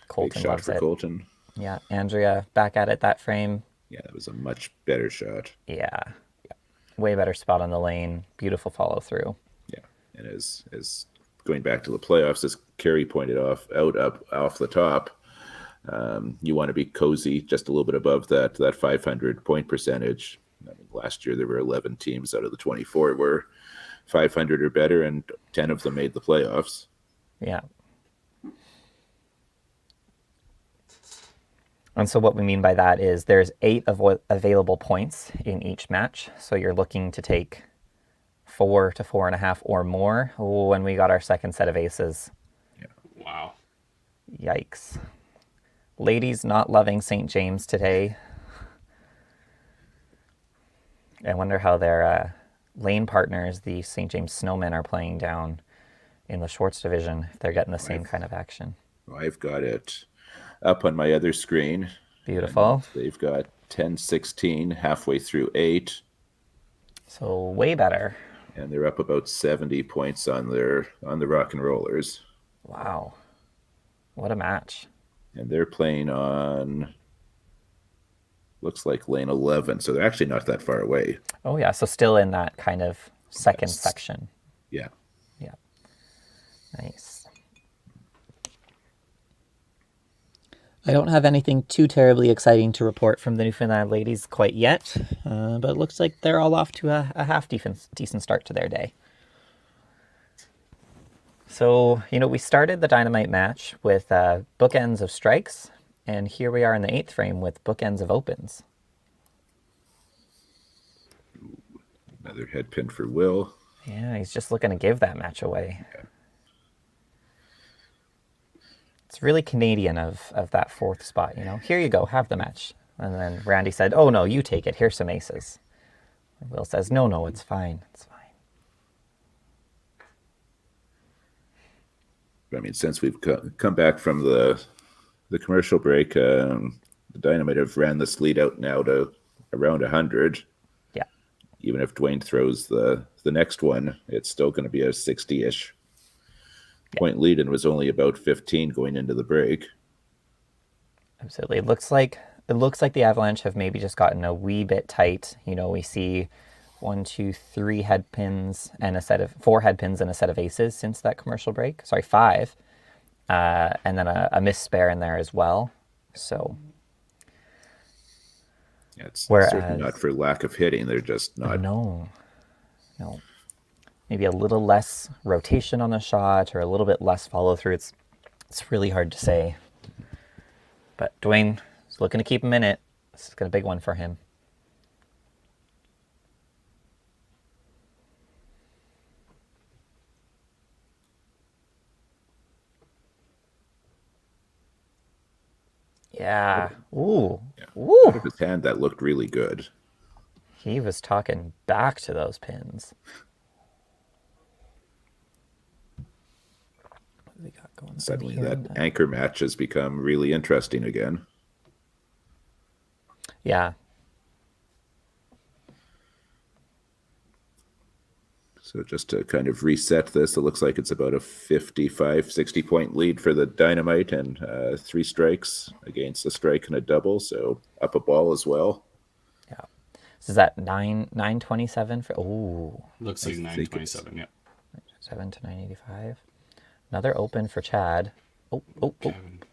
Colton big shot loves for it. Colton. Yeah, Andrea back at it that frame. Yeah, that was a much better shot. Yeah. Way better spot on the lane. Beautiful follow through. Yeah, and as going back to the playoffs, as Kerry pointed off the top, you want to be cozy, just a little bit above that 500 point percentage. I mean, last year there were 11 teams out of the 24 were 500 or better, and 10 of them made the playoffs. Yeah. And so what we mean by that is there's 8 available points in each match. So you're looking to take 4 to 4.5 or more when we got our second set of aces. Yeah. Wow. Yikes. Ladies not loving St. James today. I wonder how their lane partners, the St. James Snowmen, are playing down in the Schwartz division, if they're getting the same kind of action. I've got it up on my other screen. Beautiful. They've got 10-16 halfway through 8. So way better. And they're up about 70 points on the Rock and Rollers. Wow. What a match. And they're playing on, looks like lane 11, so they're actually not that far away. Oh yeah, so still in that kind of second section. Yeah. Yeah. Nice. I don't have anything too terribly exciting to report from the Newfoundland ladies quite yet, but it looks like they're all off to a half decent start to their day. So, we started the Dynamite match with bookends of strikes, and here we are in the 8th frame with bookends of opens. Another head pin for Will. Yeah, he's just looking to give that match away. Yeah. It's really Canadian of that 4th spot, Here you go, have the match. And then Randy said, oh no, you take it, here's some aces. And Will says, no, it's fine, it's fine. I mean, since we've come back from the commercial break, the Dynamite have ran this lead out now to around 100. Yeah. Even if Dwayne throws the next one, it's still going to be a 60-ish point lead, and was only about 15 going into the break. Absolutely. It looks like the Avalanche have maybe just gotten a wee bit tight. We see 1, 2, 3 head pins and 4 head pins and a set of aces since that commercial break. Sorry, 5. And then a missed spare in there as well. So yeah, it's certainly not for lack of hitting. They're just not. No. Maybe a little less rotation on the shot or a little bit less follow through. It's really hard to say. But Dwayne is looking to keep him in it. This is a big one for him. Yeah. Ooh. Yeah. Ooh. Out of his hand, that looked really good. He was talking back to those pins. What do we got going on Suddenly, here? that anchor match has become really interesting again. Yeah. So just to kind of reset this, it looks like it's about a 55, 60-point lead for the Dynamite and 3 strikes against a strike and a double. So up a ball as well. Yeah. So is that 927 for? Ooh. Looks like 927. Yeah. 7 to 985. Another open for Chad. Oh. Kevin.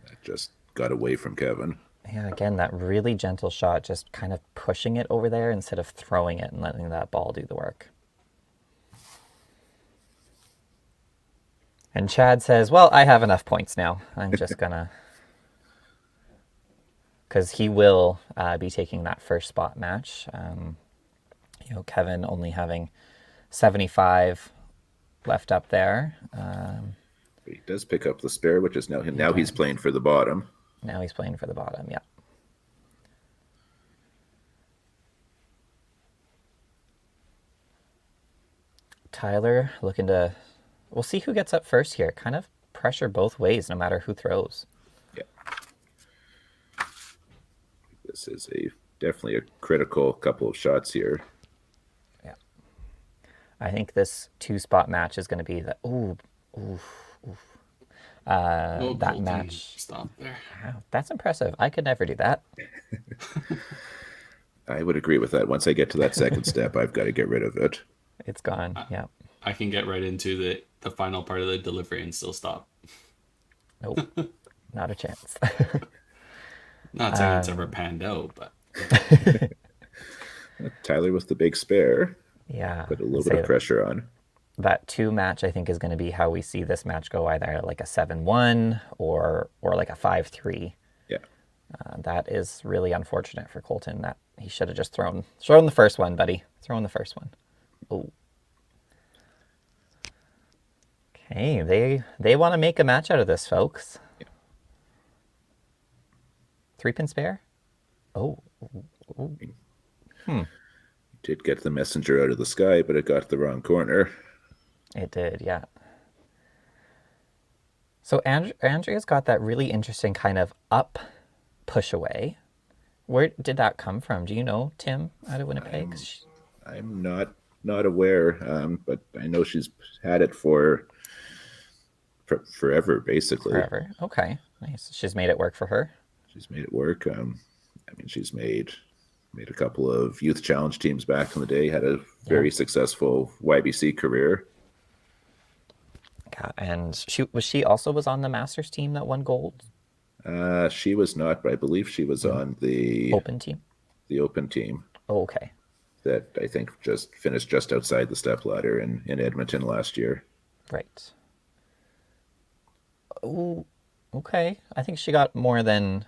That just got away from Kevin. Yeah, again, that really gentle shot, just kind of pushing it over there instead of throwing it and letting that ball do the work. And Chad says, well, I have enough points now. I'm just gonna... Because he will be taking that first spot match. Kevin only having 75 left up there. He does pick up the spare, which is now he's playing for the bottom. Now he's playing for the bottom, yeah. Tyler looking to... We'll see who gets up first here. Kind of pressure both ways, no matter who throws. Yeah. This is definitely a critical couple of shots here. Yeah. I think this 2-spot match is going to be the... that Colton, match. Stop there. Wow, that's impressive. I could never do that. I would agree with that. Once I get to that second step, I've got to get rid of it. It's gone. Yeah. I can get right into the final part of the delivery and still stop. Nope. Not a chance. Not saying it's ever panned out, but Tyler with the big spare. Yeah. Put a little bit of pressure on. That 2 match, I think, is going to be how we see this match go, either like a 7-1 or like a 5-3. Yeah. That is really unfortunate for Colton. That he should have just thrown the first one, buddy. Thrown the first one. Oh. Okay, they want to make a match out of this, folks. Yeah. 3-pin spare? Oh. Did get the messenger out of the sky, but it got the wrong corner. It did, yeah. So Andrea's got that really interesting kind of up push away. Where did that come from? Do you know, Tim, out of Winnipeg? I'm not aware, but I know she's had it for forever, basically. Forever. Okay, nice. She's made it work for her. She's made it work. She's made a couple of youth challenge teams back in the day. Had a very successful YBC career. Yeah, and she also was on the Masters team that won gold. She was not, but I believe she was on the Open team. The open team. Oh, okay. That I think just finished just outside the stepladder in Edmonton last year. Right. Oh, okay. I think she got more than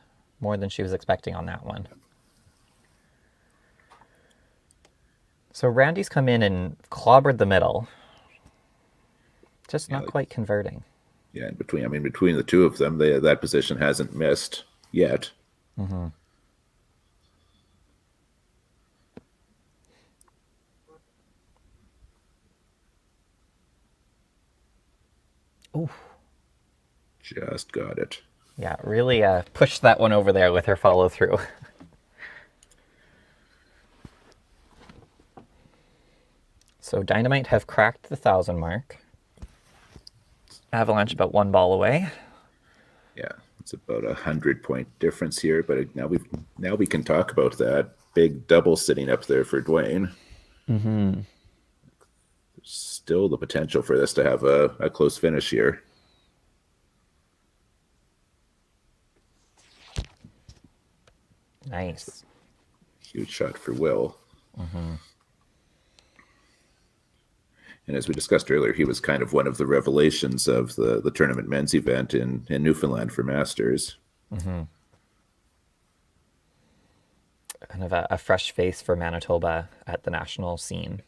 she was expecting on that one. So Randy's come in and clobbered the middle. Just not quite converting. Yeah, and between the two of them, that position hasn't missed yet. Mm-hmm. Ooh. Just got it. Yeah, really pushed that one over there with her follow through. So Dynamite have cracked the 1,000 mark. Avalanche about 1 ball away. Yeah, it's about 100-point difference here, but now we can talk about that big double sitting up there for Dwayne. Mm-hmm. There's still the potential for this to have a close finish here. Nice. Huge shot for Will. Mm-hmm. And as we discussed earlier, he was kind of one of the revelations of the tournament men's event in Newfoundland for Masters. Mm-hmm. Kind of a fresh face for Manitoba at the national scene.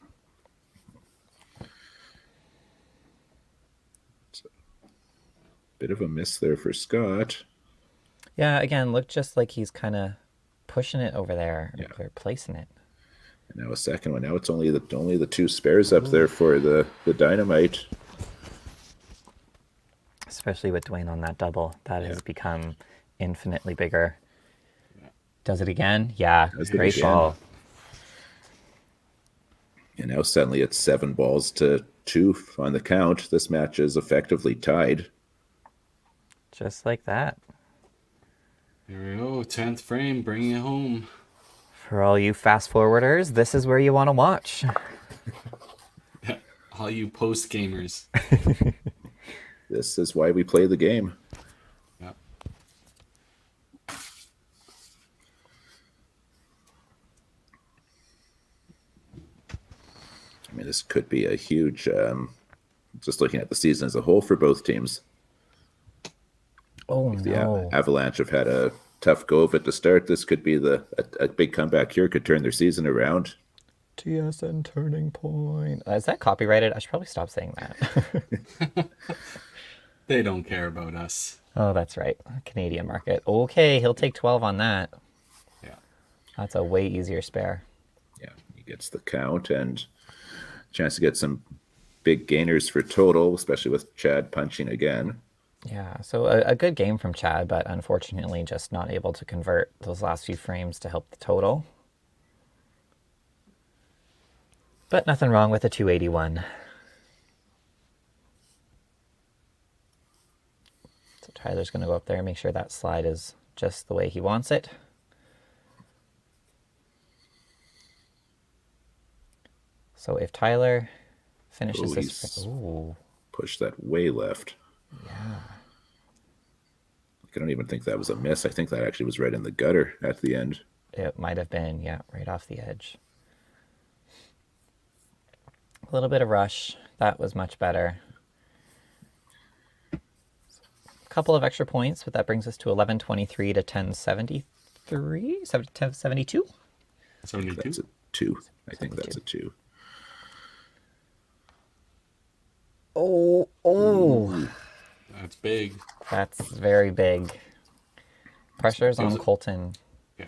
Bit of a miss there for Scott. Yeah, again, looked just like he's kind of pushing it over there, or placing it. And now a second one. Now it's only the 2 spares up there for the Dynamite. Especially with Dwayne on that double. That has become infinitely bigger. Does it again? Yeah, great ball. And now suddenly it's 7-2 on the count. This match is effectively tied. Just like that. Here we go, 10th frame, bringing it home. For all you fast forwarders, this is where you want to watch. All you post gamers. This is why we play the game. Yeah. I mean, this could be a huge, just looking at the season as a whole for both teams. Oh, If the no. Avalanche have had a tough go of it to start, this could be a big comeback here, could turn their season around. TSN turning point. Is that copyrighted? I should probably stop saying that. They don't care about us. Oh, that's right. Canadian market. Okay, he'll take 12 on that. Yeah. That's a way easier spare. Yeah, he gets the count and chance to get some big gainers for total, especially with Chad punching again. Yeah, so a good game from Chad, but unfortunately just not able to convert those last few frames to help the total. But nothing wrong with a 281. So Tyler's going to go up there and make sure that slide is just the way he wants it. So if Tyler finishes this... Ooh. Pushed that way left. Yeah. I don't even think that was a miss. I think that actually was right in the gutter at the end. It might have been, yeah, right off the edge. A little bit of rush. That was much better. A couple of extra points, but that brings us to 1123 to 1073? 1072? 72? That's a 2. I think that's a 2. Oh. That's big. That's very big. Pressure's on Colton. Yeah.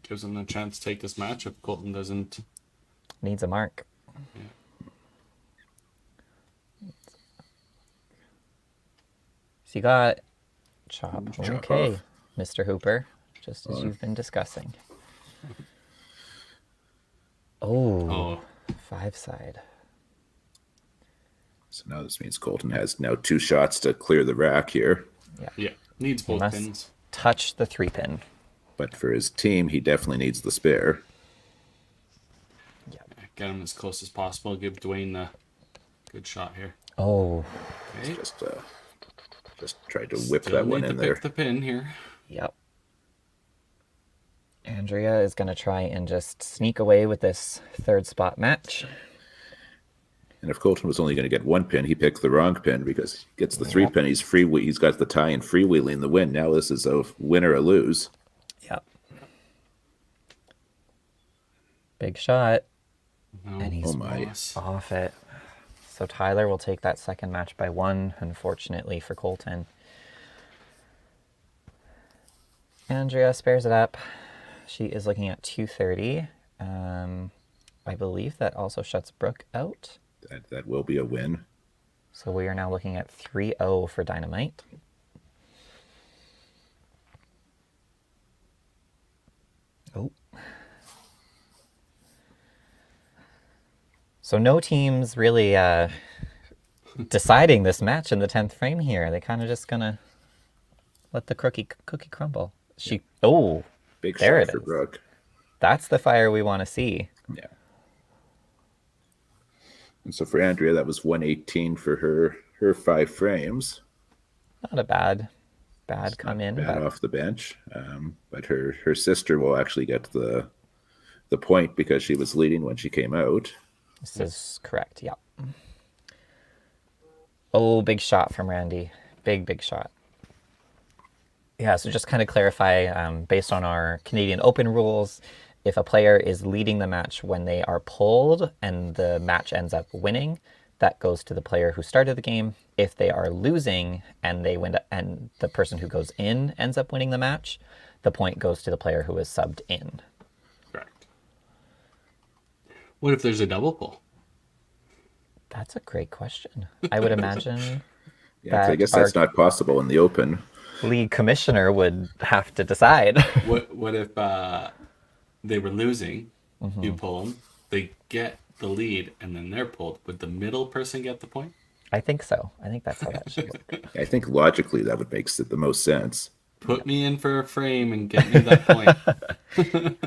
Gives him a chance to take this match if Colton doesn't. Needs a mark. Yeah. So you got chop. Chop Okay, off. Mr. Hooper, just as you've been discussing. Oh, 5 side. So now this means Colton has now 2 shots to clear the rack here. Yeah. Needs He both must pins. touch the 3-pin. But for his team, he definitely needs the spare. Yeah, get him as close as possible. Give Dwayne the good shot here. Oh, Okay. Just tried to whip Still that one need in to there. pick the pin here. yep. Andrea is going to try and just sneak away with this 3rd spot match. And if Colton was only going to get 1 pin, he picked the wrong pin because he gets the 3 pin. He's got the tie and freewheeling the win. Now this is a win or a lose. Yep. Big shot. No. And he's Oh my. off it. So Tyler will take that 2nd match by 1, unfortunately for Colton. Andrea spares it up. She is looking at 230. I believe that also shuts Brooke out. That will be a win. So we are now looking at 3-0 for Dynamite. Oh. So no teams really deciding this match in the 10th frame here. They kind of just gonna let the cookie crumble. Oh, Big there shot it for is. Brooke. That's the fire we want to see. Yeah. And so for Andrea, that was 118 for her 5 frames. Not a bad come in. Bad But off the bench. But her sister will actually get the point because she was leading when she came out. this is correct. Yep. Oh, big shot from Randy. Big shot. Yeah, so just kind of clarify, based on our Canadian Open rules, if a player is leading the match when they are pulled and the match ends up winning, that goes to the player who started the game. If they are losing and they win, and the person who goes in ends up winning the match, the point goes to the player who is subbed in. Correct. What if there's a double pull? That's a great question. I would imagine Yeah, 'cause I guess that's not possible in the Open. league commissioner would have to decide. What if they were losing? You pull them. They get the lead and then they're pulled, would the middle person get the point? I think so. I think that's how that should work. I think logically that would make the most sense. Put me in for a frame and get me that point.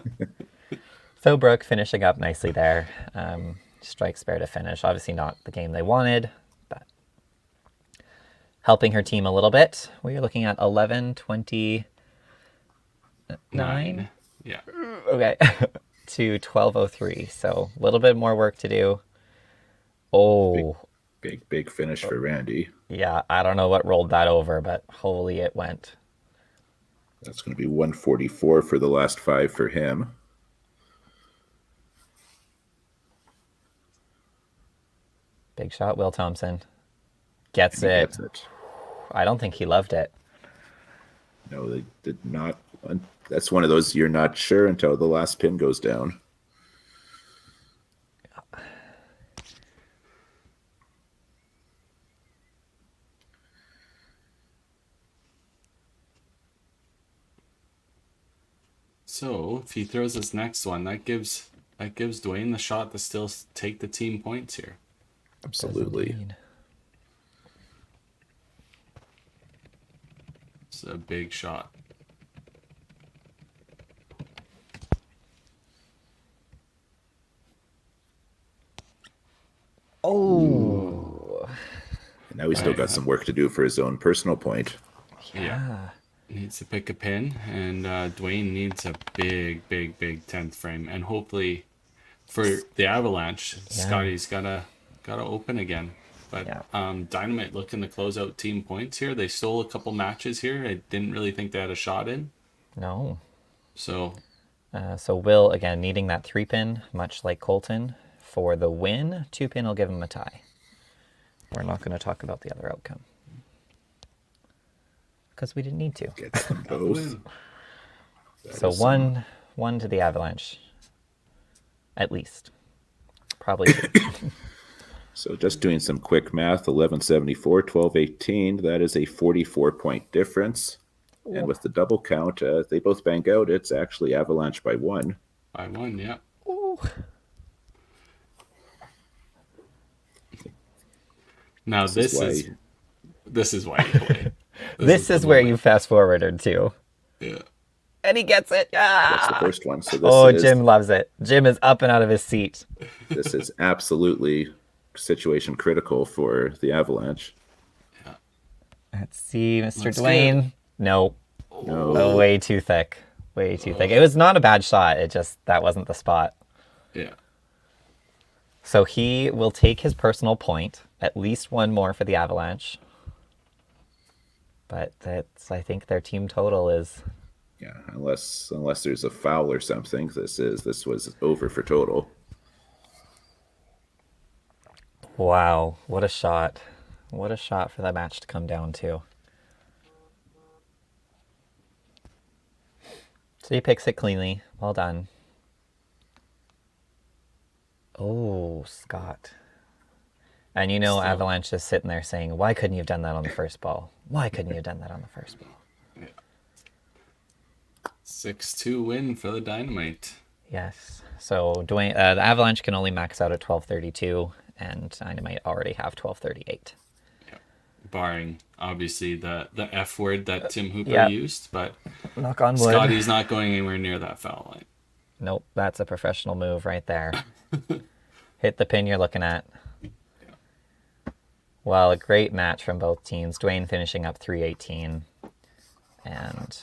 So Brooke finishing up nicely there. Strike spare to finish. Obviously not the game they wanted, but helping her team a little bit. We are looking at 11-29. Yeah. Okay. To 12:03. So a little bit more work to do. Oh, Big finish for Randy. yeah. I don't know what rolled that over, but holy, it went. That's going to be 144 for the last 5 for him. Big shot, Will Thompson. Gets And he it. gets it. I don't think he loved it. No, they did not. That's one of those you're not sure until the last pin goes down. So if he throws his next one, that gives Dwayne the shot to still take the team points here. Absolutely. Indeed. It's a big shot. Oh. And now he's still got some work to do for his own personal point. Yeah. Needs to pick a pin, and Dwayne needs a big 10th frame, and hopefully for the Avalanche, Scotty's gotta open again. But Dynamite looking to close out team points here. They stole a couple matches here. I didn't really think they had a shot in. No. So So Will, again, needing that 3-pin, much like Colton. For the win, 2-pin will give him a tie. We're not going to talk about the other outcome. Because we didn't need to. Gets them both. So one to the Avalanche. At least. Probably two. So just doing some quick math, 1174, 1218, that is a 44-point difference. And with the double count, they both bang out. It's actually Avalanche by 1. by 1, yeah. Ooh. Now this is why you play. This is where you fast forwarded to. Yeah. And he gets it. That's Ah! the first one. So Jim loves it. Jim is up and out of his seat. This is absolutely situation critical for the Avalanche. Let's see, Mr. Let's Dwayne. go. No. No. Oh, way too thick. Way too thick. It was not a bad shot. It just, that wasn't the spot. Yeah. So he will take his personal point. At least one more for the Avalanche. But that's, I think their team total is... Yeah, unless there's a foul or something, this was over for total. Wow, what a shot. What a shot for that match to come down to. So he picks it cleanly. Well done. Oh, Scott. And you know Avalanche is sitting there saying, why couldn't you have done that on the first ball? Why couldn't you have done that on the first ball? Yeah. 6-2 win for the Dynamite. Yes. So Dwayne, the Avalanche can only max out at 1232, and Dynamite already have 1238. Yeah. Barring, obviously, the F word that Tim Hooper used, but Knock on wood. Scotty's not going anywhere near that foul line. Nope, that's a professional move right there. Hit the pin you're looking at. Well, a great match from both teams. Dwayne finishing up 318. And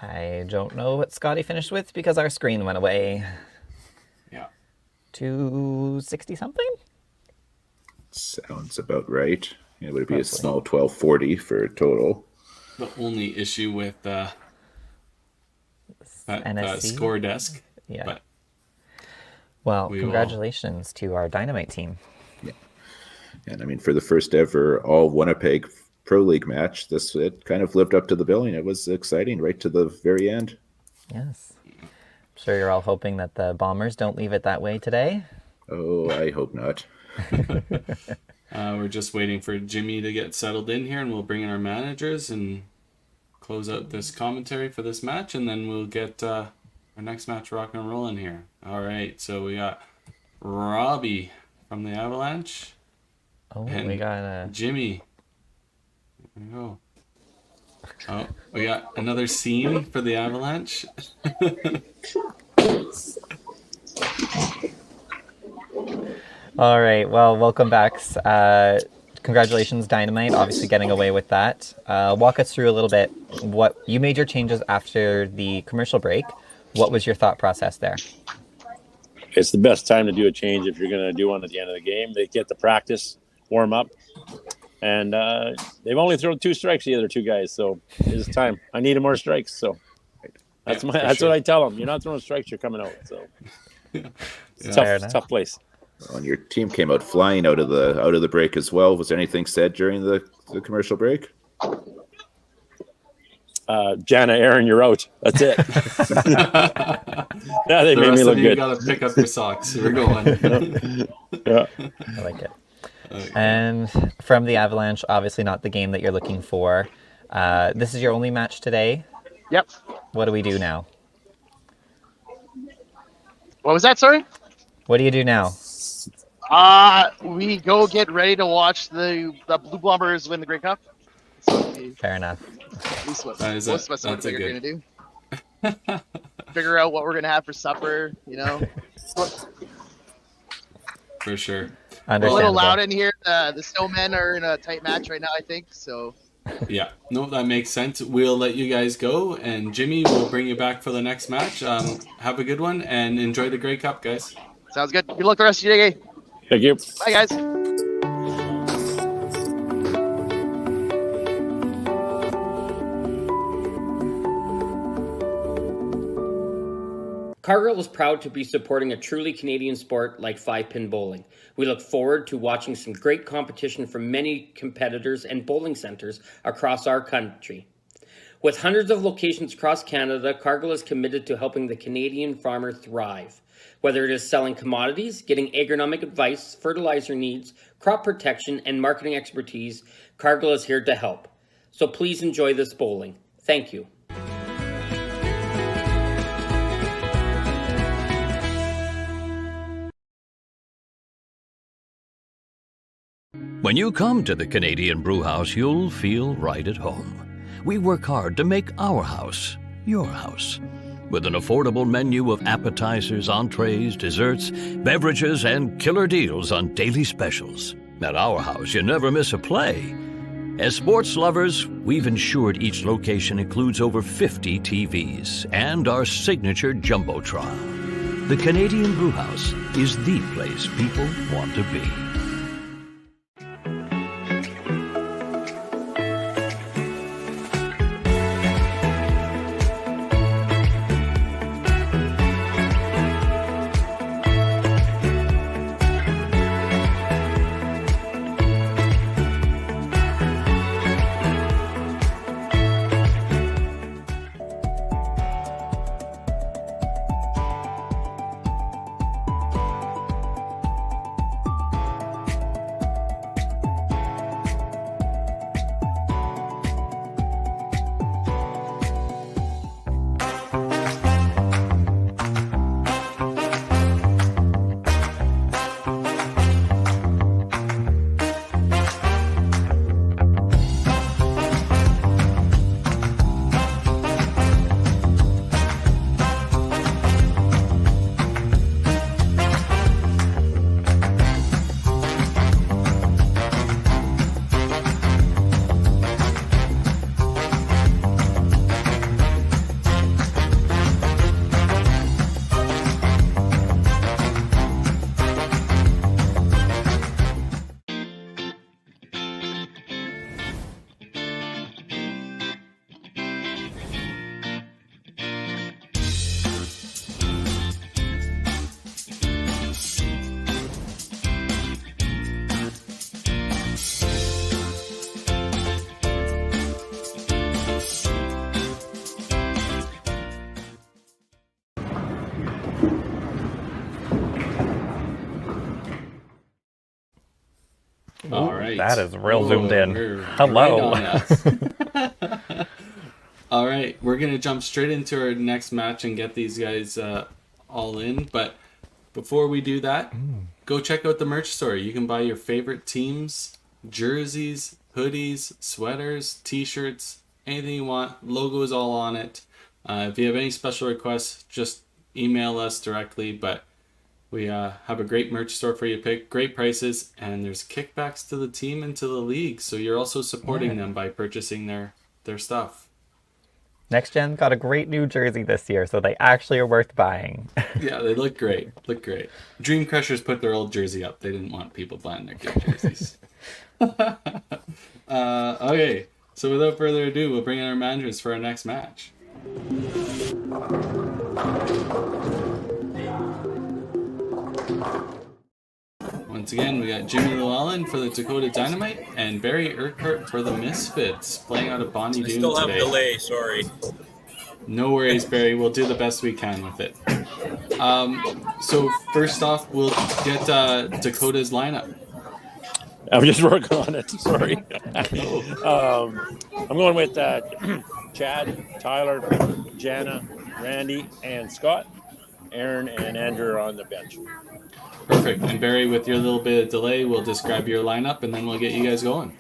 I don't know what Scotty finished with because our screen went away. Yeah. 260 something? Sounds about right. It would be a small 1240 for total. The only issue with that NSC? score desk. Yeah. But Well, we congratulations to our Dynamite team. Yeah. And I mean, for the first ever all Winnipeg Pro League match, it kind of lived up to the billing. It was exciting right to the very end. Yes. I'm sure you're all hoping that the Bombers don't leave it that way today. Oh, I hope not. We're just waiting for Jimmy to get settled in here, and we'll bring in our managers and close out this commentary for this match, and then we'll get our next match rock and rolling here. All right, so we got Robbie from the Avalanche. Oh, And we got a... Jimmy. There we go. Oh, we got another scene for the Avalanche. All right. Well, welcome back. Congratulations, Dynamite, obviously getting away with that. Walk us through a little bit what you made your changes after the commercial break. What was your thought process there? It's the best time to do a change if you're going to do one at the end of the game. They get to practice, warm up, and they've only thrown 2 strikes, the other 2 guys. So it's time. I needed more strikes. So that's what I tell them. You're not throwing strikes, you're coming out. So it's a tough place. Well, and your team came out flying out of the break as well. Was anything said during the commercial break? Jana, Aaron, you're out. That's it. Yeah, they made me look good. You got to pick up your socks. We're going. Yeah. I like it. Okay. And from the Avalanche, obviously not the game that you're looking for. This is your only match today. Yep. What do we do now? What was that, sorry? What do you do now? We go get ready to watch the Blue Bombers win the Grey Cup. Fair enough. At least what That is most of us that's a are good. going to do. Figure out what we're going to have for supper, you know. For sure. A little Understandable. loud in here. The snowmen are in a tight match right now, I think. So Yeah, no, that makes sense. We'll let you guys go, and Jimmy will bring you back for the next match. Have a good one, and enjoy the Grey Cup, guys. sounds good. Good luck the rest of your day. Thank you. Bye, guys. Cargill is proud to be supporting a truly Canadian sport like 5-pin bowling. We look forward to watching some great competition from many competitors and bowling centers across our country. With hundreds of locations across Canada, Cargill is committed to helping the Canadian farmer thrive. Whether it is selling commodities, getting agronomic advice, fertilizer needs, crop protection, and marketing expertise, Cargill is here to help. So please enjoy this bowling. Thank you. When you come to the Canadian Brewhouse, you'll feel right at home. We work hard to make our house your house. With an affordable menu of appetizers, entrees, desserts, beverages, and killer deals on daily specials. At our house, you never miss a play. As sports lovers, we've ensured each location includes over 50 TVs and our signature Jumbotron. The Canadian Brewhouse is the place people want to be. All right. That is real zoomed in. We're Hello. right on us. All right, we're gonna jump straight into our next match and get these guys all in. But before we do that, go check out the merch store. You can buy your favorite teams, jerseys, hoodies, sweaters, t-shirts, anything you want. Logos all on it. If you have any special requests, just email us directly. But we have a great merch store for you to pick, great prices, and there's kickbacks to the team and to the league. So you're also supporting them by purchasing their stuff. Next Gen got a great new jersey this year, so they actually are worth buying. Yeah, they look great. Dream Crushers put their old jersey up. They didn't want people buying their good jerseys. Okay, so without further ado, we'll bring in our managers for our next match. Once again, we got Jimmy Llewellyn for the Dakota Dynamite and Barry Urquhart for the Misfits, playing out of Bonnie Doon Still have today. delay, sorry. No worries, Barry. We'll do the best we can with it. So first off, we'll get Dakota's lineup. I'm just working on it. Sorry. I'm going with Chad, Tyler, Jana, Randy, and Scott. Aaron and Andrew are on the bench. Perfect. And Barry, with your little bit of delay, we'll describe your lineup and then we'll get you guys going.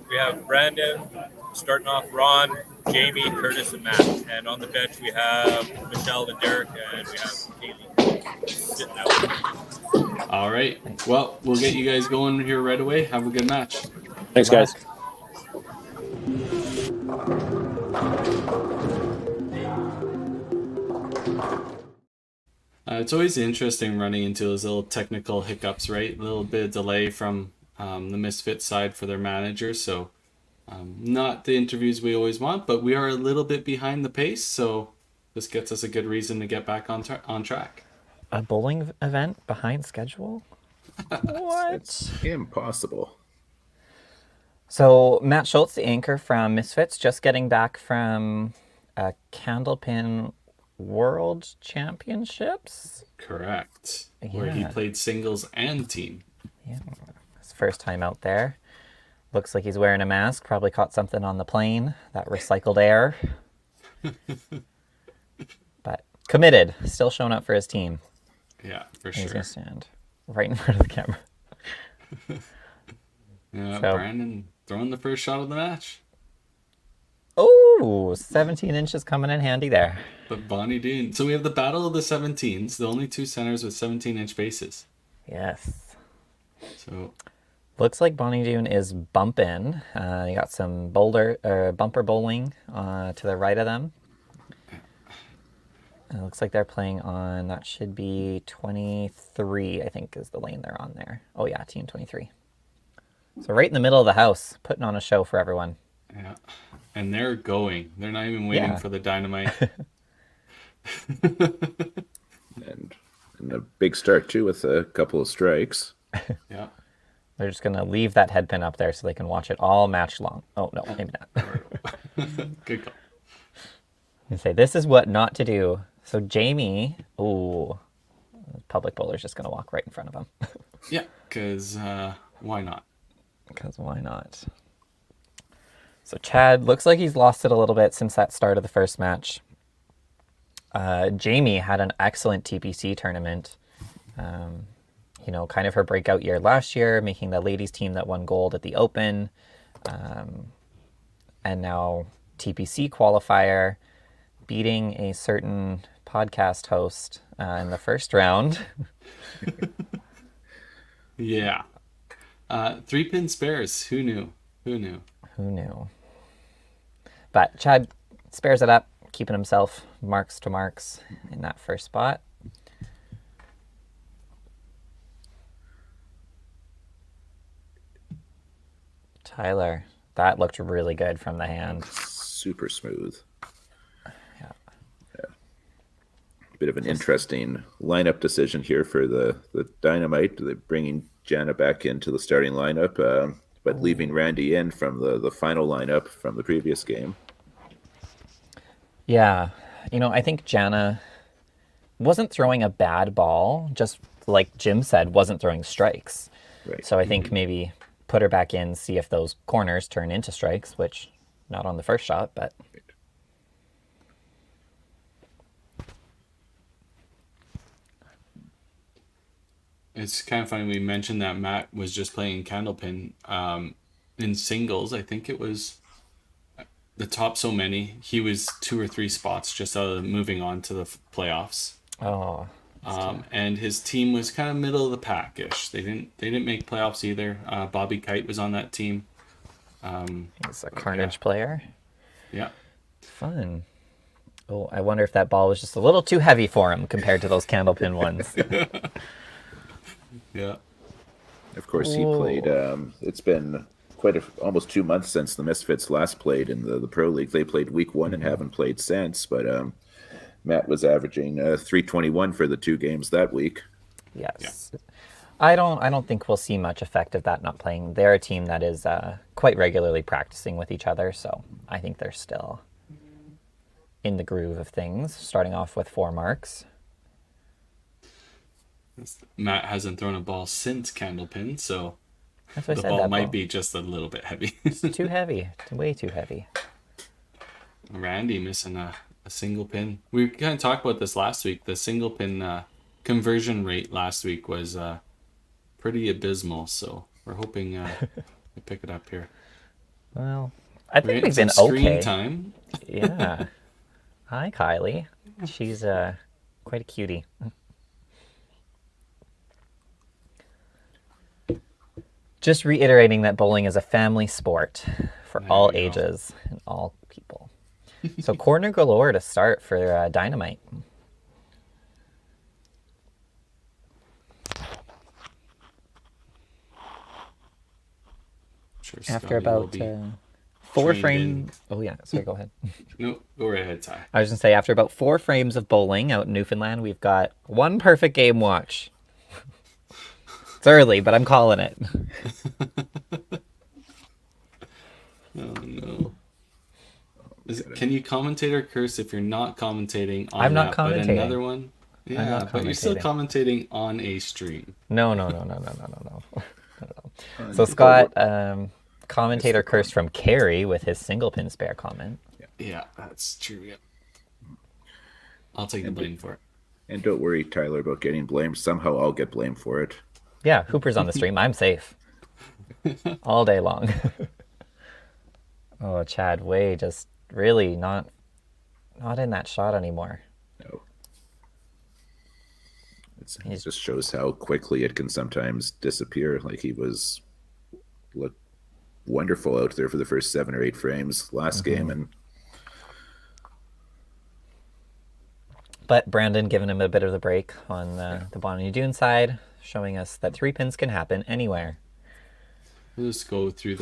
We have Brandon, starting off Ron, Jamie, Curtis, and Matt. And on the bench, we have Michelle and Derek, and we have Kaylee sitting out. All right. Well, we'll get you guys going here right away. Have a good match. Thanks, guys. It's always interesting running into those little technical hiccups, right? A little bit of delay from the Misfits side for their managers. So not the interviews we always want, but we are a little bit behind the pace. So this gets us a good reason to get back on track. A bowling event behind schedule? What? It's impossible. So Matt Schultz, the anchor from Misfits, just getting back from a Candlepin World Championships? Correct. Where he Yeah. played singles and team. Yeah, his first time out there. Looks like he's wearing a mask. Probably caught something on the plane. That recycled air. But committed. Still showing up for his team. Yeah, for He's sure. going to stand right in front of the camera. Yeah, So- Brandon throwing the first shot of the match. Oh, 17 inches coming in handy there. But Bonnie Doon. So we have the battle of the 17s, the only two centers with 17-inch bases. Yes. So Looks like Bonnie Doon is bumping. You got some bumper bowling to the right of them. And it looks like they're playing on, that should be 23, I think is the lane they're on there. Oh yeah, team 23. So right in the middle of the house, putting on a show for everyone. yeah. And they're going. They're not even waiting Yeah. for the dynamite. And a big start, too, with a couple of strikes. Yeah. They're just going to leave that head pin up there so they can watch it all match long. Oh, no, maybe not. Good call. And say, this is what not to do. So Jamie, ooh, public bowler's just going to walk right in front of him. Yeah, because why not? Because why not? So Chad looks like he's lost it a little bit since that start of the first match. Jamie had an excellent TPC tournament. You know, kind of her breakout year last year, making the ladies team that won gold at the Open. And now TPC qualifier, beating a certain podcast host in the first round. Yeah. 3-pin spares. Who knew? Who knew? Who knew? But Chad spares it up, keeping himself marks to marks in that first spot. Tyler, that looked really good from the hand. Super smooth. Yeah. Bit of an interesting lineup decision here for the Dynamite. They're bringing Jana back into the starting lineup, but leaving Randy in from the final lineup from the previous game. Yeah. You know, I think Jana wasn't throwing a bad ball, just like Jim said, wasn't throwing strikes. Right. So I think maybe put her back in, see if those corners turn into strikes, which Not on the first shot, but It's kind of funny we mentioned that Matt was just playing Candlepin in singles. I think it was the top so many. He was 2 or 3 spots just out of moving on to the playoffs. oh, And his team was kind of middle of the pack-ish. They didn't make playoffs either. Bobby Kite was on that team. he's a Carnage player. Yeah. Fun. Oh, I wonder if that ball was just a little too heavy for him compared to those Candlepin ones. Yeah. Of course, he played. It's been almost 2 months since the Misfits last played in the Pro League. They played week 1 and haven't played since. But Matt was averaging 321 for the 2 games that week. Yes. Yeah. I don't think we'll see much effect of that not playing. They're a team that is quite regularly practicing with each other, so I think they're still in the groove of things, starting off with 4 marks. Matt hasn't thrown a ball since Candlepin, so the ball might be just a little bit heavy. It's too heavy. It's way too heavy. Randy missing a single pin. We kind of talked about this last week. The single pin conversion rate last week was pretty abysmal, so we're hoping we pick it up here. Well, I think we've been screen okay. Time. Yeah. Hi, Kylie. She's quite a cutie. Just reiterating that bowling is a family sport for all ages and all people. So corner galore to start for Dynamite. Sure, after about 4 frames. Oh yeah, sorry, go ahead. No, go right ahead, Ty. I was going to say, after about 4 frames of bowling out in Newfoundland, we've got 1 perfect game watch. It's early, but I'm calling it. Oh no. Can you commentate or curse if you're not commentating on I'm not that, commentating. But another one? Yeah, but you're still commentating on a stream. No. So Scott, commentator curse from Carey with his single pin spare comment. Yeah, that's true. Yeah. I'll take the blame for it. And don't worry, Tyler, about getting blamed. Somehow I'll get blamed for it. Yeah, Hooper's on the stream. I'm safe. All day long. Oh, Chad, Way just really not in that shot anymore. No. It just shows how quickly it can sometimes disappear. Like he looked wonderful out there for the first 7 or 8 frames last game, and but Brandon giving him a bit of the break on the Bonnie Doon side, showing us that 3 pins can happen anywhere. We'll just go through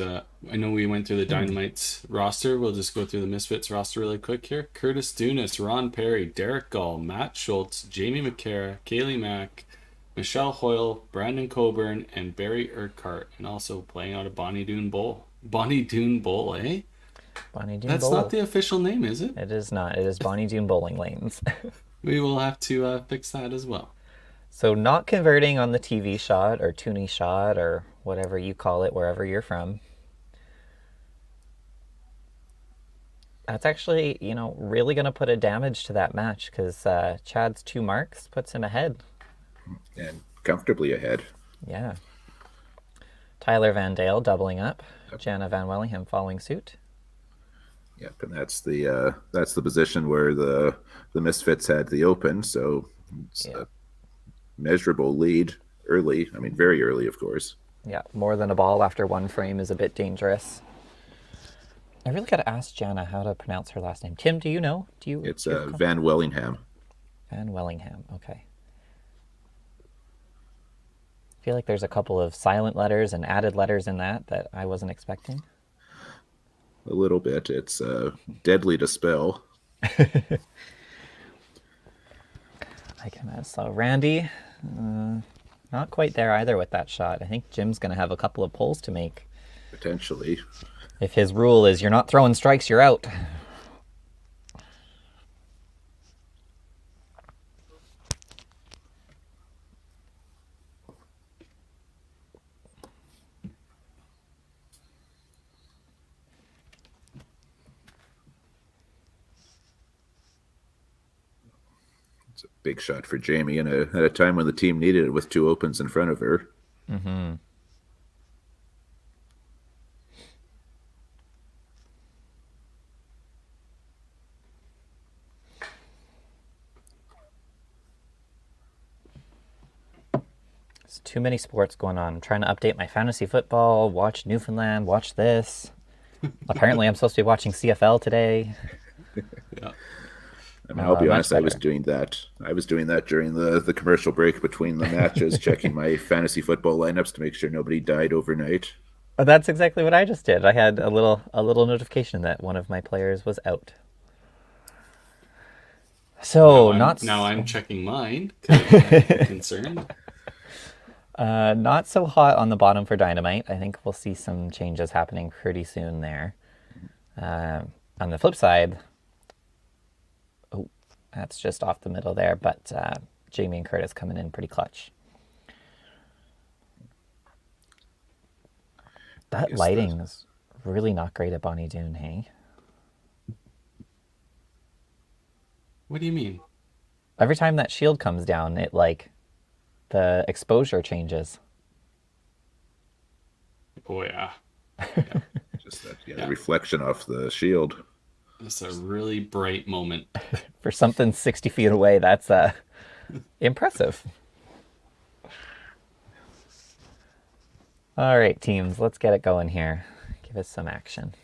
I know we went through the Dynamite's roster. We'll just go through the Misfits roster really quick here. Curtis Dunas, Ron Perry, Derek Gall, Matt Schultz, Jamie McCara, Kaylee Mack, Michelle Hoyle, Brandon Coburn, and Barry Urquhart. And also playing out of Bonnie Doon Bowl. Bonnie Doon Bowl, eh? Bonnie Doon That's Bowl. not the official name, is it? It is not. It is Bonnie Doon Bowling Lanes. We will have to fix that as well. So not converting on the TV shot or toonie shot or whatever you call it wherever you're from. That's actually, really going to put a damage to that match because Chad's 2 marks puts him ahead. And comfortably ahead. Yeah. Tyler Van Dale doubling up. Jana Van Wellingham following suit. Yep, and that's the position where the Misfits had the open, so it's a measurable lead early. I mean, very early, of course. Yeah, more than a ball after 1 frame is a bit dangerous. I really got to ask Jana how to pronounce her last name. Tim, do you know? It's Van Wellingham. Van Wellingham, okay. I feel like there's a couple of silent letters and added letters in that I wasn't expecting. A little bit. It's deadly to spell. I can imagine. So Randy, not quite there either with that shot. I think Jim's going to have a couple of pulls to make. Potentially. If his rule is you're not throwing strikes, you're out. It's a big shot for Jamie at a time when the team needed it with 2 opens in front of her. Mm-hmm. There's too many sports going on. I'm trying to update my fantasy football, watch Newfoundland, watch this. Apparently, I'm supposed to be watching CFL today. Yeah. I mean, I'll be honest, I was better. doing that. I was doing that during the commercial break between the matches, checking my fantasy football lineups to make sure nobody died overnight. Oh, that's exactly what I just did. I had a little notification that one of my players was out. So now I'm checking mine because I'm concerned. Not so hot on the bottom for Dynamite. I think we'll see some changes happening pretty soon there. On the flip side, oh, that's just off the middle there, but Jamie and Curtis coming in pretty clutch. That lighting is really not great at Bonnie Doon, hey? What do you mean? Every time that shield comes down, it the exposure changes. Oh yeah. Just that the reflection off the shield. It's a really bright moment. For something 60 feet away, that's impressive. All right, teams, let's get it going here. Give us some action.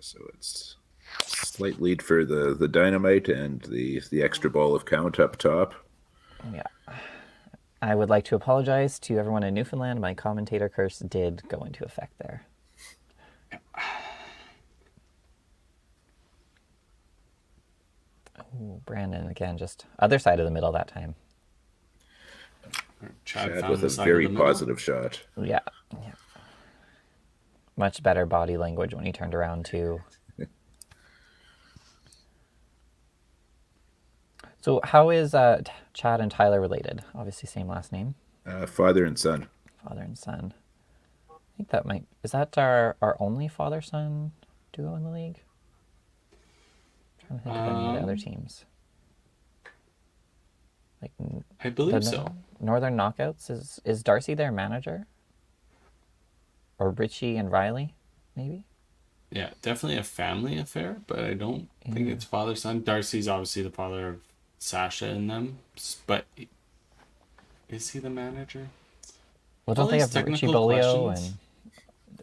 So it's slight lead for the Dynamite and the extra ball of count up top. Yeah. I would like to apologize to everyone in Newfoundland. My commentator curse did go into effect there. Oh, Brandon again, just other side of the middle that time. Chad with a very positive shot. Yeah. Much better body language when he turned around too. So how is Chad and Tyler related? Obviously same last name. Father and son. Father and son. I think that is that our only father-son duo in the league? I'm trying to think of any of the other teams. I believe so. Northern Knockouts, is Darcy their manager? Or Richie and Riley, maybe? Yeah, definitely a family affair, but I don't think it's father-son. Darcy's obviously the father of Sasha and them, but is he the manager? Well, don't they have Richie Bolio?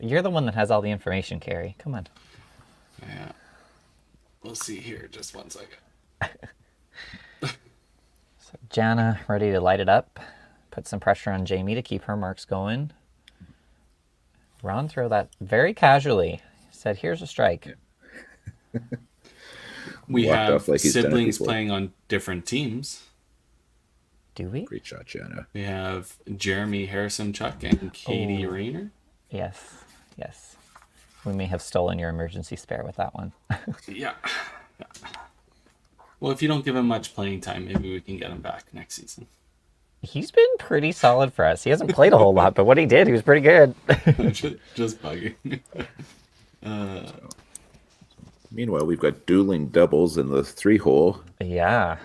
And you're the one that has all the information, Carrie. Come on. Yeah. We'll see here. Just one second. So Jana ready to light it up. Put some pressure on Jamie to keep her marks going. Ron throw that very casually. Said, here's a strike. We have siblings playing on different teams. Do we? Great shot, Jana. We have Jeremy Harrison-Chuck and Katie Rayner. Yes. We may have stolen your emergency spare with that one. Yeah. Well, if you don't give him much playing time, maybe we can get him back next season. He's been pretty solid for us. He hasn't played a whole lot, but what he did, he was pretty good. Just bugging. Meanwhile, we've got dueling doubles in the 3-hole. Yeah.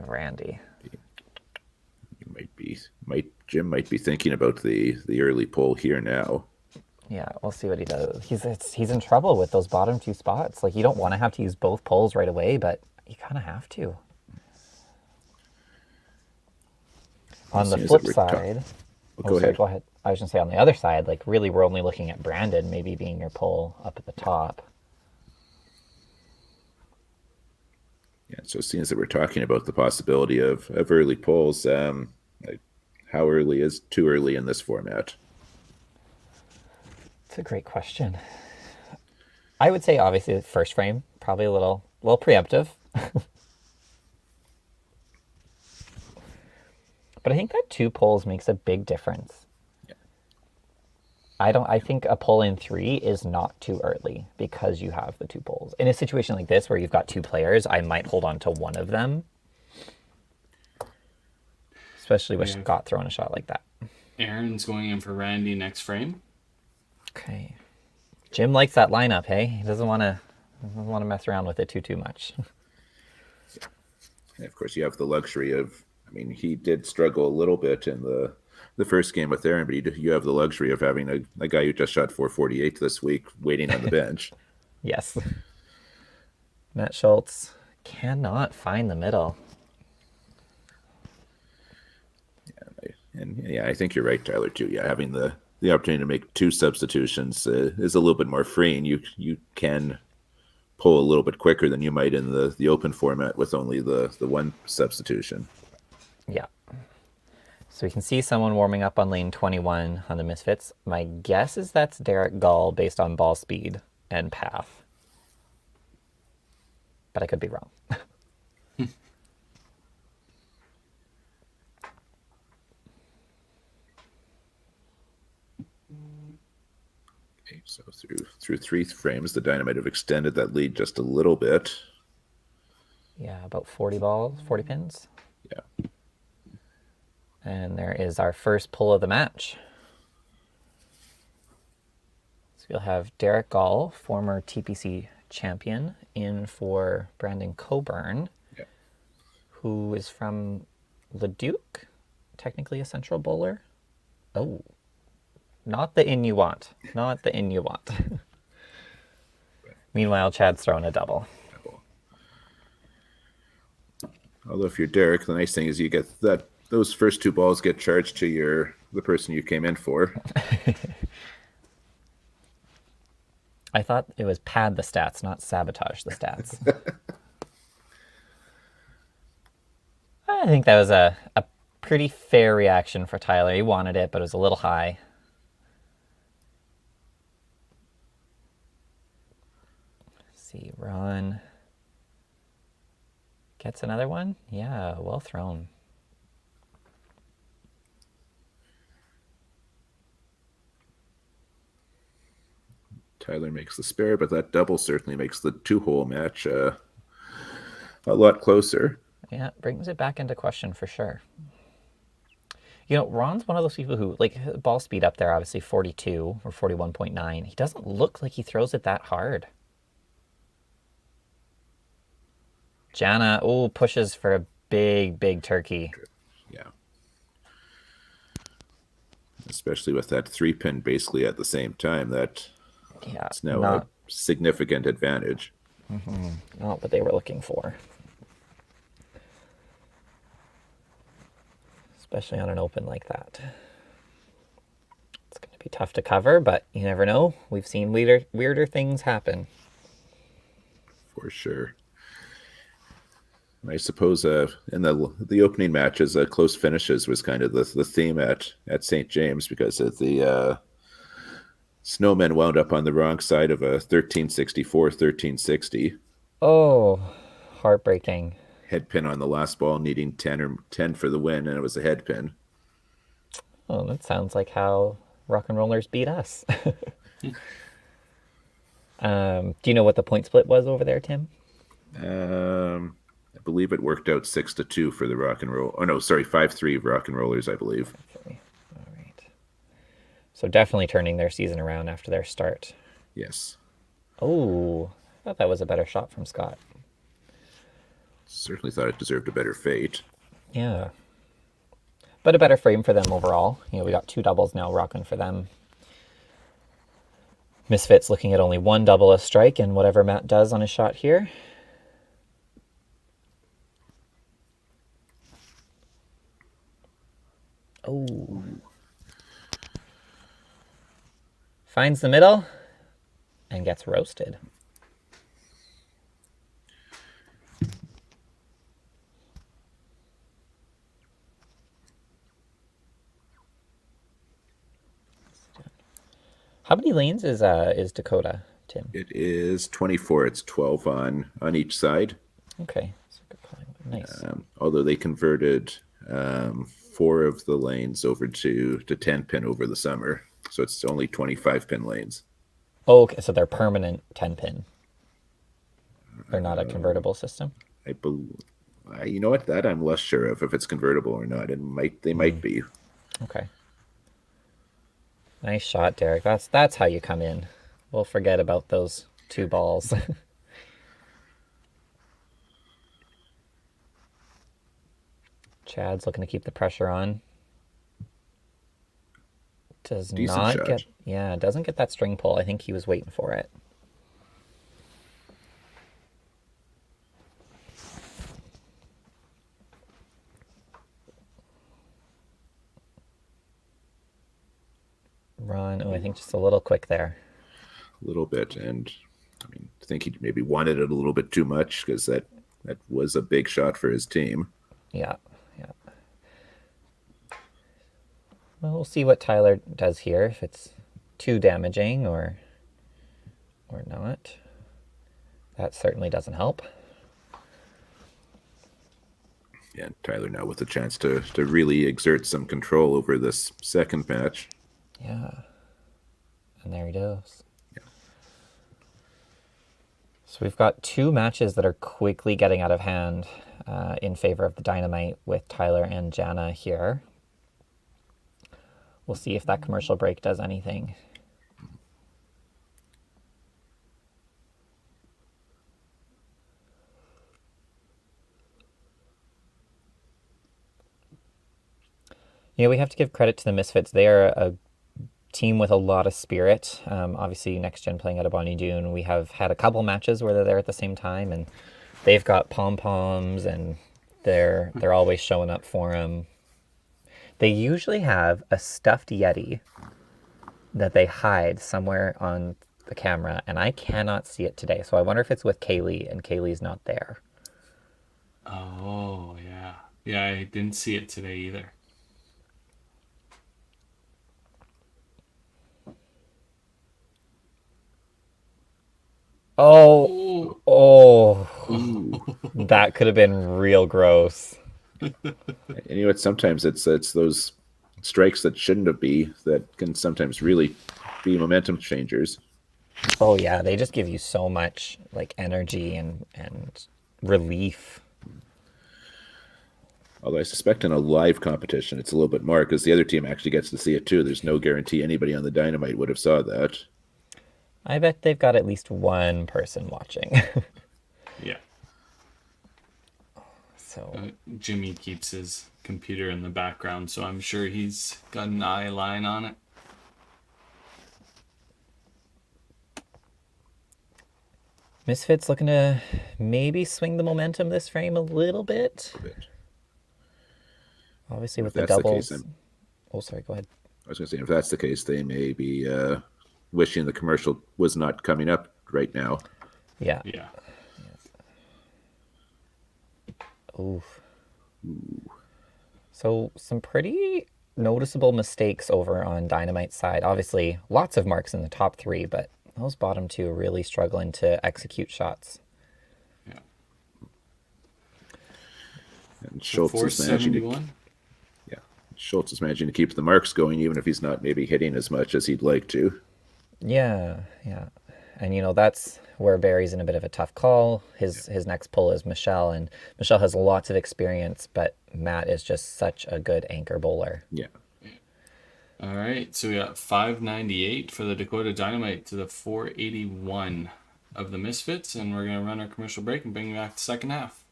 Randy. Jim might be thinking about the early pull here now. Yeah, we'll see what he does. He's in trouble with those bottom 2 spots. You don't want to have to use both pulls right away, but you kind of have to. On the flip side, go ahead. I was going to say on the other side, really we're only looking at Brandon maybe being your pull up at the top. Yeah, so seeing as that we're talking about the possibility of early pulls, how early is too early in this format? It's a great question. I would say obviously the first frame, probably a little preemptive. But I think that 2 pulls makes a big difference. Yeah. I think a pull in 3 is not too early because you have the 2 pulls. In a situation like this where you've got 2 players, I might hold on to one of them. Especially with Scott throwing a shot like that. Aaron's going in for Randy next frame. Okay. Jim likes that lineup, hey? He doesn't want to I don't want to mess around with it too much. And of course, you have the luxury of, I mean, he did struggle a little bit in the first game with Aaron, but you have the luxury of having a guy who just shot 448 this week waiting on the bench. Yes. Matt Schultz cannot find the middle. And yeah, I think you're right, Tyler, too. Yeah, having the opportunity to make two substitutions is a little bit more freeing. You can pull a little bit quicker than you might in the open format with only the one substitution. Yeah. So we can see someone warming up on lane 21 on the Misfits. My guess is that's Derek Gall based on ball speed and path. But I could be wrong. Okay, so through 3 frames, the Dynamite have extended that lead just a little bit. Yeah, about 40 pins. Yeah. And there is our first pull of the match. So you'll have Derek Gall, former TPC champion, in for Brandon Coburn, Yeah. who is from Leduc, technically a central bowler. Oh, not the in you want. Not the in you want. Meanwhile, Chad's throwing a double. Although if you're Derek, the nice thing is you get those first 2 balls get charged to the person you came in for. I thought it was pad the stats, not sabotage the stats. I think that was a pretty fair reaction for Tyler. He wanted it, but it was a little high. Let's see, Ron gets another one. Yeah, well thrown. Tyler makes the spare, but that double certainly makes the 2-hole match a lot closer. Yeah, brings it back into question for sure. You know, Ron's one of those people who, like, ball speed up there, obviously 42 or 41.9. He doesn't look like he throws it that hard. Jana, pushes for a big turkey. Yeah. Especially with that 3-pin basically at the same time. It's now a significant advantage. Not what they were looking for. Especially on an open like that. It's going to be tough to cover, but you never know. We've seen weirder things happen. For sure. I suppose in the opening matches, close finishes was kind of the theme at St. James because of the Snowmen wound up on the wrong side of a 1364, 1360. Oh, heartbreaking. Head pin on the last ball, needing 10 for the win, and it was a head pin. Oh, that sounds like how rock and rollers beat us. Do you know what the point split was over there, Tim? I believe it worked out 6-2 for the rock and roll. Oh no, sorry, 5-3 rock and rollers, I believe. Okay. All right. So definitely turning their season around after their start. Yes. Oh, I thought that was a better shot from Scott. Certainly thought it deserved a better fate. Yeah. But a better frame for them overall. You know, we got 2 doubles now rocking for them. Misfits looking at only 1 double a strike, and whatever Matt does on his shot here. Oh. Finds the middle and gets roasted. How many lanes is Dakota, Tim? It is 24. It's 12 on each side. Okay, so good calling. Nice. Although they converted 4 of the lanes over to 10 pin over the summer, so it's only 25 pin lanes. Oh, okay, so they're permanent 10 pin. They're not a convertible system. I believe. You know what? That I'm less sure of if it's convertible or not. They might be. Okay. Nice shot, Derek. That's how you come in. We'll forget about those 2 balls. Chad's looking to keep the pressure on. Does Decent not shot. doesn't get that string pull. I think he was waiting for it. Ron, I think just a little quick there. A little bit, and I mean, I think he maybe wanted it a little bit too much because that was a big shot for his team. Yeah. Well, we'll see what Tyler does here, if it's too damaging or not. That certainly doesn't help. Yeah, Tyler now with a chance to really exert some control over this second match. Yeah. And there he goes. Yeah. So we've got 2 matches that are quickly getting out of hand in favor of the Dynamite with Tyler and Jana here. We'll see if that commercial break does anything. We have to give credit to the Misfits. They are a team with a lot of spirit. Obviously, Next Gen playing out of Bonnie Doon. We have had a couple matches where they're there at the same time, and they've got pom-poms, and they're always showing up for them. They usually have a stuffed Yeti that they hide somewhere on the camera, and I cannot see it today. So I wonder if it's with Kaylee, and Kaylee's not there. Oh, yeah. Yeah, I didn't see it today either. Oh, that could have been real gross. And you know what? Sometimes it's those strikes that shouldn't have be that can sometimes really be momentum changers. Oh yeah, they just give you so much like energy and relief. Although I suspect in a live competition, it's a little bit more because the other team actually gets to see it too. There's no guarantee anybody on the Dynamite would have saw that. I bet they've got at least one person watching. Yeah. So Jimmy keeps his computer in the background, so I'm sure he's got an eye line on it. Misfits looking to maybe swing the momentum this frame a little bit. Obviously with the doubles. Oh, sorry, go ahead. I was going to say, if that's the case, they may be wishing the commercial was not coming up right now. Yeah. Yeah. Oof. So some pretty noticeable mistakes over on Dynamite's side. Obviously, lots of marks in the top 3, but those bottom 2 are really struggling to execute shots. Yeah. And Schultz is managing to, Schultz is managing to keep the marks going, even if he's not maybe hitting as much as he'd like to. Yeah. And, that's where Barry's in a bit of a tough call. His next pull is Michelle, and Michelle has lots of experience, but Matt is just such a good anchor bowler. Yeah. All right, so we got 598 for the Dakota Dynamite to the 481 of the Misfits, and we're going to run our commercial break and bring you back to the second half.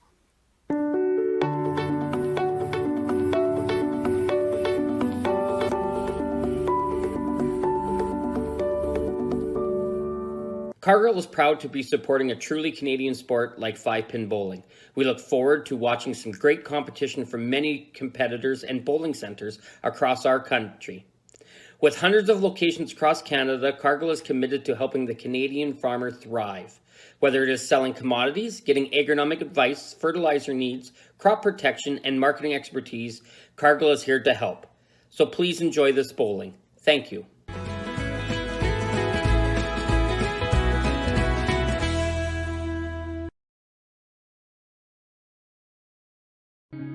Cargill is proud to be supporting a truly Canadian sport like 5-pin bowling. We look forward to watching some great competition from many competitors and bowling centers across our country. With hundreds of locations across Canada, Cargill is committed to helping the Canadian farmer thrive. Whether it is selling commodities, getting agronomic advice, fertilizer needs, crop protection, and marketing expertise, Cargill is here to help. So please enjoy this bowling. Thank you.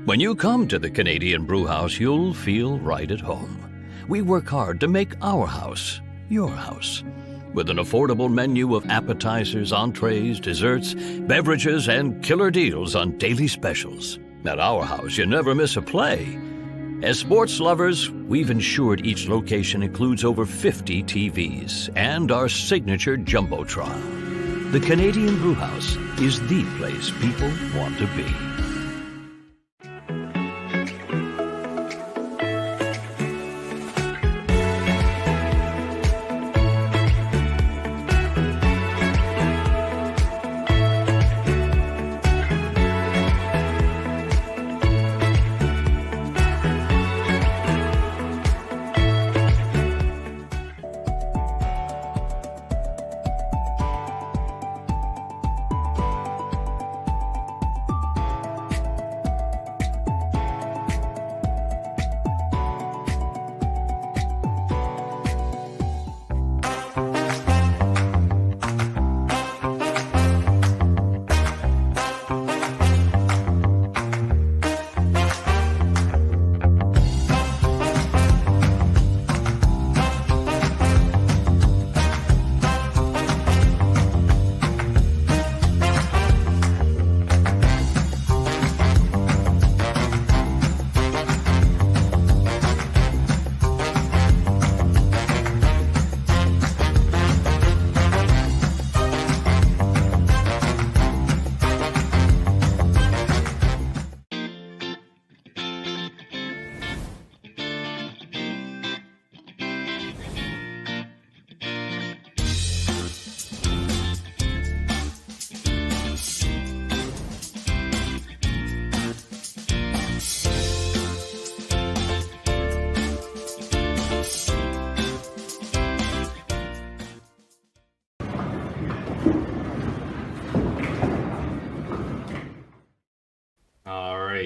When you come to the Canadian Brewhouse, you'll feel right at home. We work hard to make our house your house. With an affordable menu of appetizers, entrees, desserts, beverages, and killer deals on daily specials. At our house, you never miss a play. As sports lovers, we've ensured each location includes over 50 TVs and our signature Jumbotron. The Canadian Brewhouse is the place people want to be.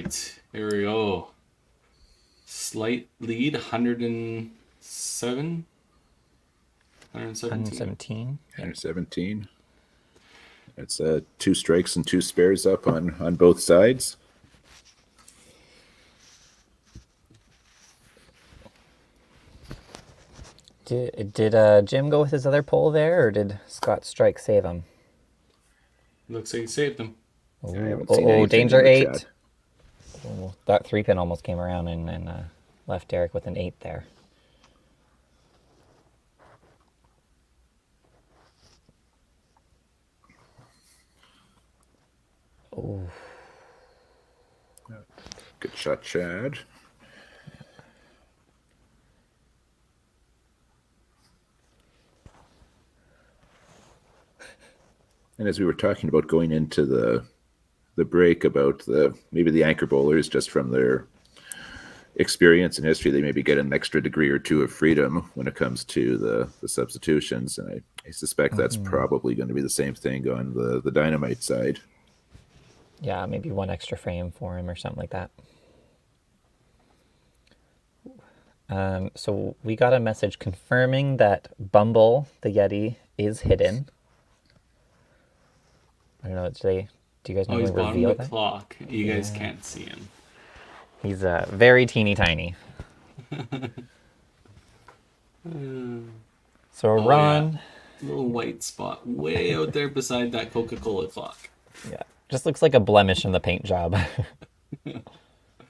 right, here we go. Slight lead, 107? 117. 117. It's 2 strikes and 2 spares up on both sides. Did Jim go with his other pole there, or did Scott's strike save him? Looks like he saved them. I haven't seen anything danger in the 8. chat. Oh, that 3-pin almost came around and left Derek with an 8 there. Oh. Good shot, Chad. And as we were talking about going into the break about maybe the anchor bowlers, just from their experience and history, they maybe get an extra degree or 2 of freedom when it comes to the substitutions. And I suspect that's probably going to be the same thing on the Dynamite side. Yeah, maybe 1 extra frame for him or something like that. So we got a message confirming that Bumble, the Yeti, is hidden. I don't know, do you guys Oh, he's normally bottom reveal of the that? clock. You guys can't see him. He's very teeny tiny. So Oh, Ron, yeah. Little white spot way out there beside that Coca-Cola clock. yeah, just looks like a blemish in the paint job.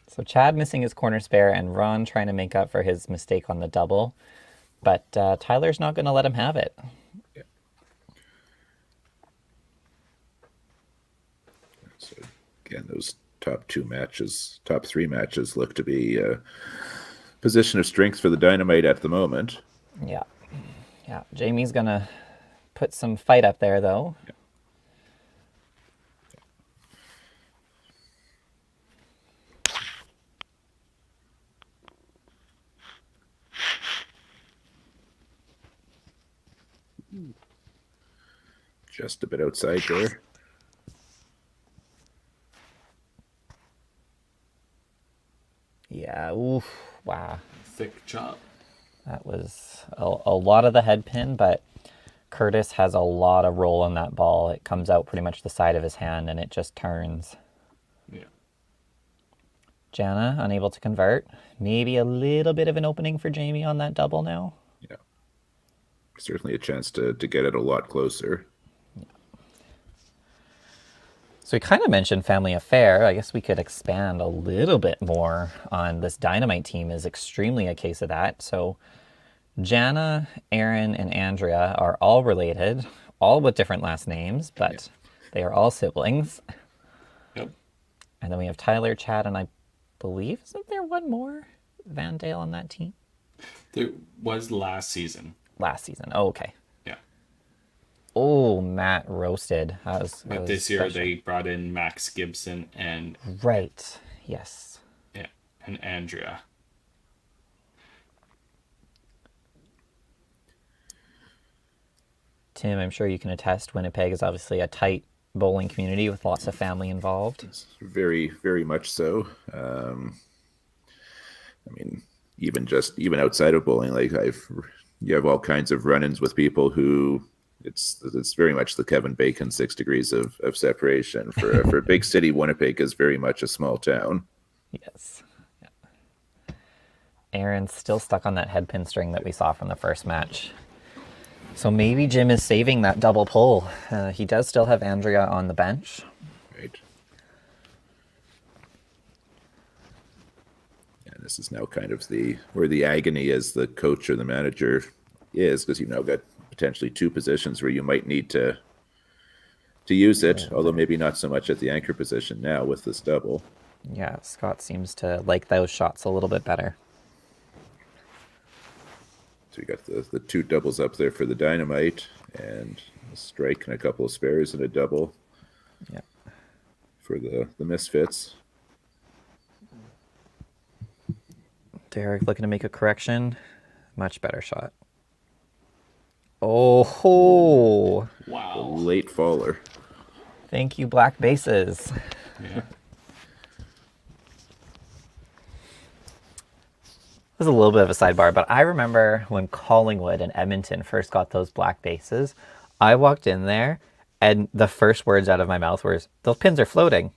So Chad missing his corner spare and Ron trying to make up for his mistake on the double. But Tyler's not going to let him have it. Yeah. So again, those top 3 matches look to be a position of strength for the Dynamite at the moment. Yeah. Yeah. Jamie's going to put some fight up there, though. Yeah. Just a bit outside there. Yeah. Oof. Wow. Thick chop. That was a lot of the head pin, but Curtis has a lot of roll in that ball. It comes out pretty much the side of his hand and it just turns. Yeah. Jana unable to convert. Maybe a little bit of an opening for Jamie on that double now. Yeah. Certainly a chance to get it a lot closer. So we kind of mentioned family affair. I guess we could expand a little bit more on this Dynamite team is extremely a case of that. So Jana, Aaron, and Andrea are all related, all with different last names, but they are all siblings. Yep. And then we have Tyler, Chad, and I believe, isn't there one more Vandale on that team? There was last season. Last season. Oh, okay. Yeah. Oh, Matt roasted. But this year they brought in Max Gibson and Right. Yes. yeah, and Andrea. Tim, I'm sure you can attest Winnipeg is obviously a tight bowling community with lots of family involved. It's very, very much so. I mean, even outside of bowling, like you have all kinds of run-ins with people who it's very much the Kevin Bacon 6 degrees of separation. For a big city, Winnipeg is very much a small town. Yes. Yeah. Aaron's still stuck on that head pin string that we saw from the first match. So maybe Jim is saving that double pull. He does still have Andrea on the bench. Right. And this is now kind of where the agony as the coach or the manager is, because you've now got potentially 2 positions where you might need to use it, although maybe not so much at the anchor position now with this double. Yeah, Scott seems to like those shots a little bit better. So you got the 2 doubles up there for the Dynamite, and a strike and a couple of spares and a double. Yeah. For the Misfits. Derek looking to make a correction. Much better shot. Oh ho! Wow. Late faller. Thank you, Black Bases. Yeah. was a little bit of a sidebar, but I remember when Collingwood and Edmonton first got those black bases, I walked in there and the first words out of my mouth were, those pins are floating.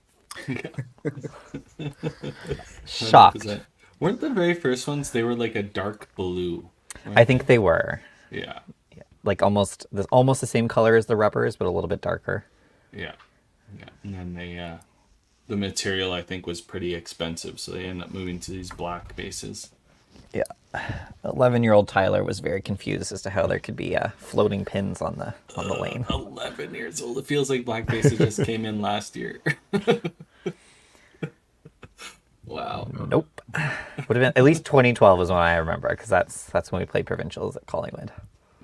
Shocked. 100%. Weren't the very first ones, they were like a dark blue? I think they were. Yeah. Like almost the same color as the rubbers, but a little bit darker. Yeah. Yeah. And then the material, I think, was pretty expensive, so they ended up moving to these black bases. Yeah. 11-year-old Tyler was very confused as to how there could be floating pins on the lane. 11 years old. It feels like black bases just came in last year. Wow. Nope. Would have been at least 2012 is when I remember, because that's when we played provincials at Collingwood.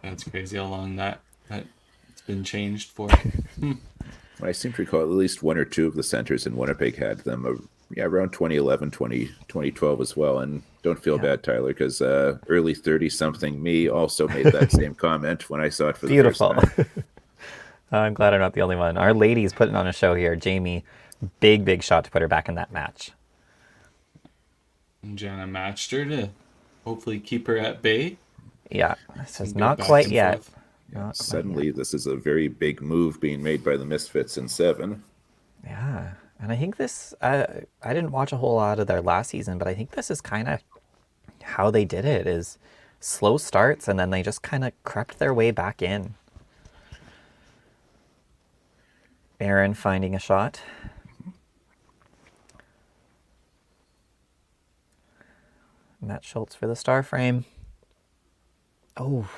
That's crazy how long that's been changed for. I seem to recall at least one or two of the centers in Winnipeg had them around 2011, 2012 as well. And don't feel bad, Tyler, because early 30-something me also made that same comment when I saw it for the first time. I'm glad I'm not the only one. Our lady's putting on a show here. Jamie, big shot to put her back in that match. And Jana matched her to hopefully keep her at bay. Yeah, it says not quite yet. Suddenly, this is a very big move being made by the Misfits in 7. Yeah, and I think this, I didn't watch a whole lot of their last season, but I think this is kind of how they did it, is slow starts, and then they just kind of crept their way back in. Aaron finding a shot. Matt Schultz for the star frame. Oh.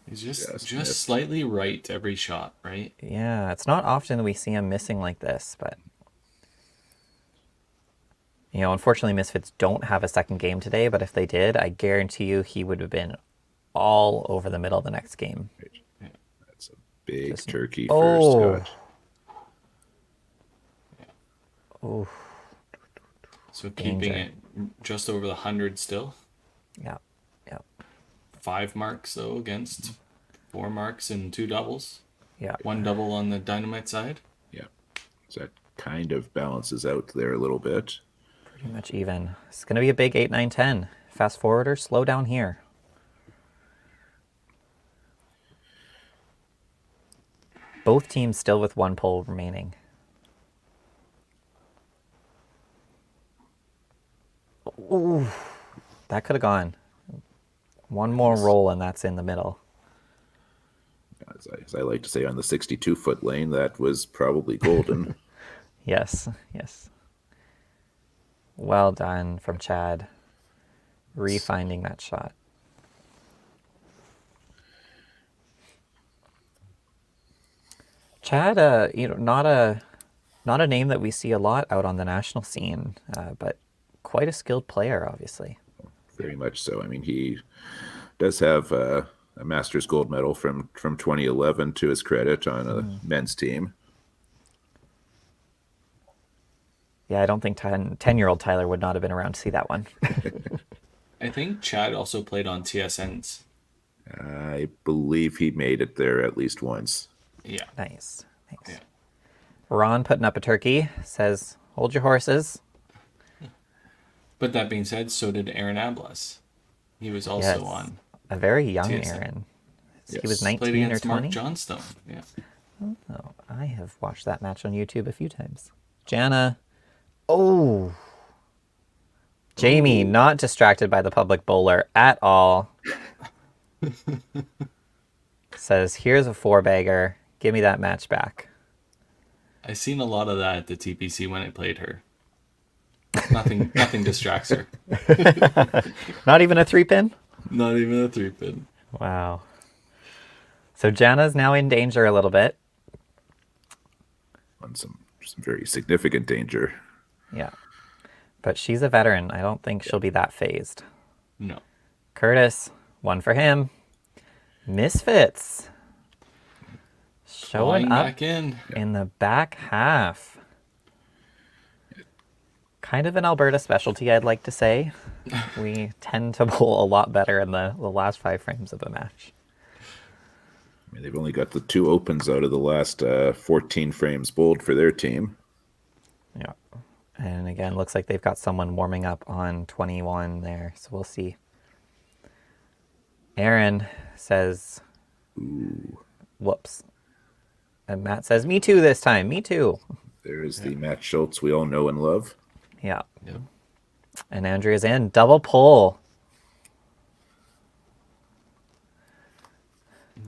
He's just slightly right every shot, right? Yeah, it's not often we see him missing like this, but unfortunately Misfits don't have a second game today, but if they did, I guarantee you he would have been all over the middle of the next game. Yeah. That's a big turkey for Scott. Oh. So keeping it just over the 100 still. Yeah. 5 marks though against 4 marks and 2 doubles. Yeah. 1 double on the Dynamite side. Yeah. So that kind of balances out there a little bit. Pretty much even. It's going to be a big 8, 9, 10. Fast forward or slow down here. Both teams still with 1 pole remaining. Ooh, that could have gone. 1 more roll and that's in the middle. As I like to say, on the 62-foot lane, that was probably golden. Yes. Well done from Chad. Refinding that shot. Chad, not a name that we see a lot out on the national scene, but quite a skilled player, obviously. Very much so. I mean, he does have a Masters gold medal from 2011 to his credit on a men's team. Yeah, I don't think 10-year-old Tyler would not have been around to see that one. I think Chad also played on TSNs. I believe he made it there at least once. Yeah. Nice. Yeah. Ron putting up a turkey, says, hold your horses. But that being said, so did Aaron Ablas. He was also on a very young TSN. Aaron. Yes. He was Played 19 or against 20. Mark Johnstone. Yeah. Oh, I have watched that match on YouTube a few times. Jana. Oh. Jamie, not distracted by the public bowler at all. Says, here's a 4-bagger. Give me that match back. I seen a lot of that at the TPC when I played her. Nothing distracts her. Not even a 3-pin? Not even a 3-pin. Wow. So Jana's now in danger a little bit. On some very significant danger. Yeah. But she's a veteran. I don't think she'll be that phased. No. Curtis, 1 for him. Misfits. Showing Flying up back in the back half. Kind of an Alberta specialty, I'd like to say. We tend to bowl a lot better in the last 5 frames of a match. I mean, they've only got the 2 opens out of the last 14 frames bowled for their team. Yeah. And again, looks like they've got someone warming up on 21 there, so we'll see. Aaron says, whoops. And Matt says, me too this time, me too. There is the Matt Schultz we all know and love. Yeah. Yep. And Andrea's in. Double pull.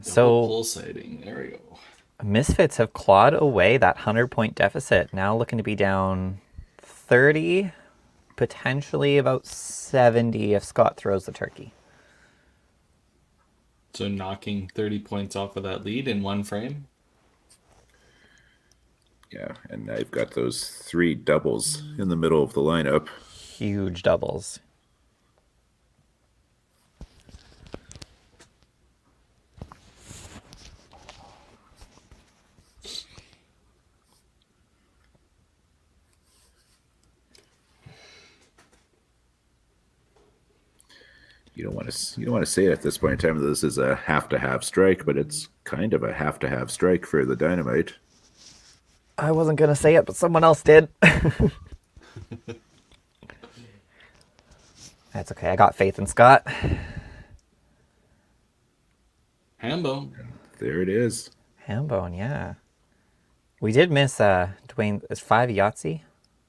Double pull sighting. There we go. Misfits have clawed away that 100-point deficit. Now looking to be down 30, potentially about 70 if Scott throws the turkey. So knocking 30 points off of that lead in one frame. Yeah, and I've got those 3 doubles in the middle of the lineup. Huge doubles. You don't want to say it at this point in time that this is a have-to-have strike, but it's kind of a have-to-have strike for the Dynamite. I wasn't going to say it, but someone else did. That's okay. I got faith in Scott. Hambone. There it is. Hambone, yeah. We did miss Dwayne. Is 5 Yahtzee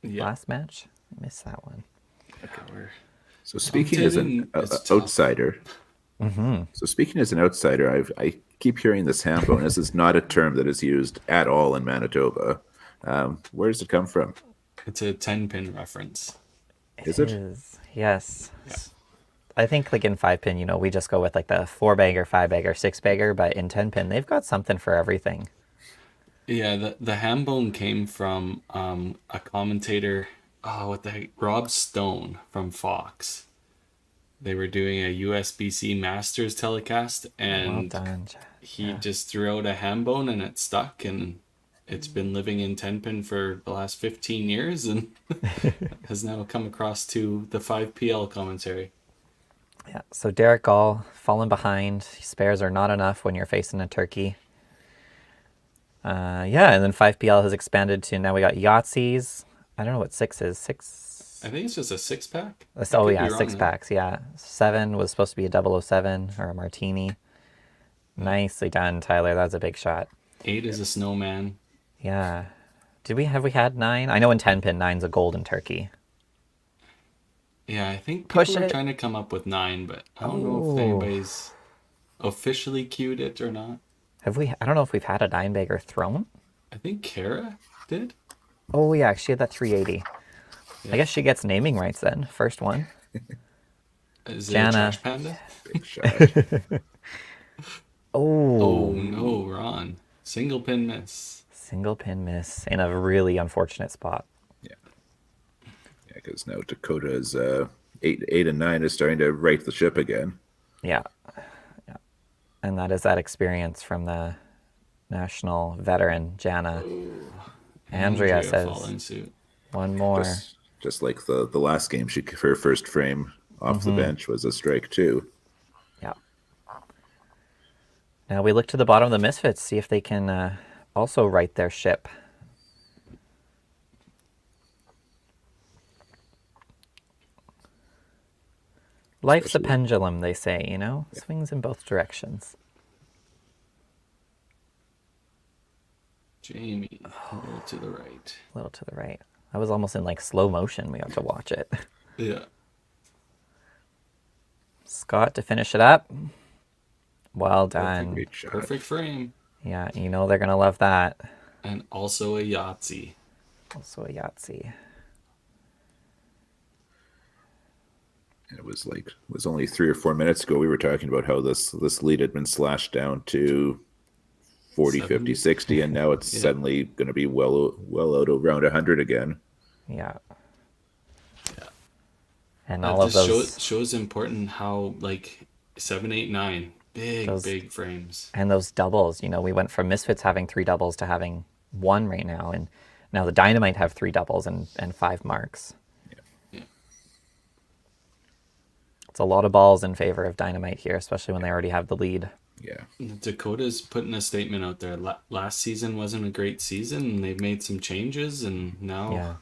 last match? I missed that one. Okay, So speaking as an outsider, so speaking as an outsider, I keep hearing this hambone. This is not a term that is used at all in Manitoba. Where does it come from? It's a 10-pin reference. Is it? Yes. Yeah. I think like in 5-pin, we just go with like the 4-bagger, 5-bagger, 6-bagger, but in 10-pin, they've got something for everything. Yeah, the hambone came from a commentator, what the heck, Rob Stone from Fox. They were doing a USBC Masters telecast, and Well done, Chad. he just threw out a hambone and it stuck, and it's been living in 10-pin for the last 15 years and has now come across to the 5PL commentary. Yeah, so Derek Gall falling behind. Spares are not enough when you're facing a turkey. And then 5PL has expanded to now we got Yahtzees. I don't know what 6 is. 6? I think it's just a 6-pack. Oh, yeah, 6-packs, yeah. 7 was supposed to be a 007 or a martini. Nicely done, Tyler. That was a big shot. 8 is a snowman. Yeah. Have we had 9? I know in 10-pin, 9's a golden turkey. Yeah, I think Push people are it. trying to come up with 9, but I don't know if anybody's officially queued it or not. I don't know if we've had a 9-bagger thrown. I think Kara did. Oh, yeah, she had that 380. I guess she gets naming rights then. First one. Is it Jana. a Trash Panda? Big shot. Oh, no, Ron. Single pin miss. Single pin miss in a really unfortunate spot. Yeah, because now Dakota's 8 and 9 is starting to right the ship again. Yeah. And that is that experience from the national veteran, Jana. Andrea says, following suit. one more. Just like the last game, her first frame off the bench was a strike too. Yeah. Now we look to the bottom of the Misfits, see if they can also right their ship. Life's a pendulum, they say, Swings in both directions. Jamie, a little to the right. A little to the right. I was almost in like slow motion. We have to watch it. Yeah. Scott to finish it up. Well done. Great shot. Perfect frame. Yeah, they're going to love that. And also a Yahtzee. Also a Yahtzee. It was only 3 or 4 minutes ago we were talking about how this lead had been slashed down to 40, 50, 60, and now it's suddenly going to be well out around 100 again. Yeah. And That all of just those shows important how 7, 8, 9 big frames. and those doubles. We went from Misfits having 3 doubles to having 1 right now, and now the Dynamite have 3 doubles and 5 marks. Yeah. It's a lot of balls in favor of Dynamite here, especially when they already have the lead. Yeah. Dakota's putting a statement out there. Last season wasn't a great season, and they've made some changes, and now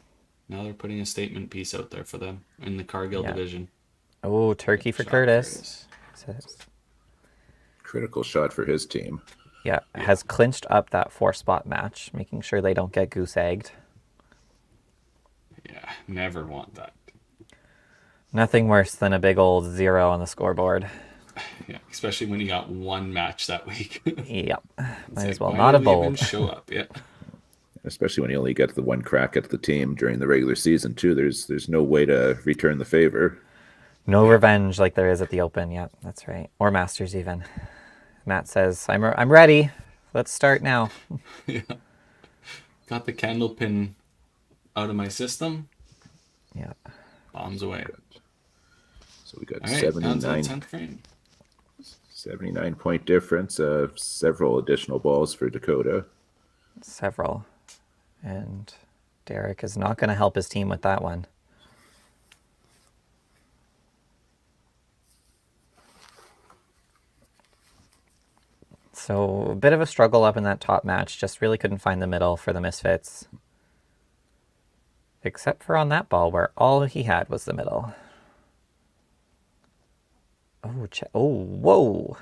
Now they're putting a statement piece out there for them in the Cargill Yeah. division. Oh, turkey for Shot Curtis. Critical shot for his team. Yeah, has clinched up that 4-spot match, making sure they don't get goose egged. Yeah, never want that. Nothing worse than a big old 0 on the scoreboard. Yeah, especially when you got one match that week. Yep. Might as like, well why not did have we even bowled. show up? Yeah. Especially when you only get the one crack at the team during the regular season too. There's no way to return the favor. No revenge like there is at the Open. Yep, that's right. Or Masters even. Matt says, I'm ready. Let's start now. Yeah. Got the candle pin out of my system. Yeah. Bombs away. So we got All right, down to the 79, 10th frame. 79-point difference. Several additional balls for Dakota. Several. And Derek is not going to help his team with that one. So a bit of a struggle up in that top match. Just really couldn't find the middle for the Misfits. Except for on that ball where all he had was the middle. Oh, whoa.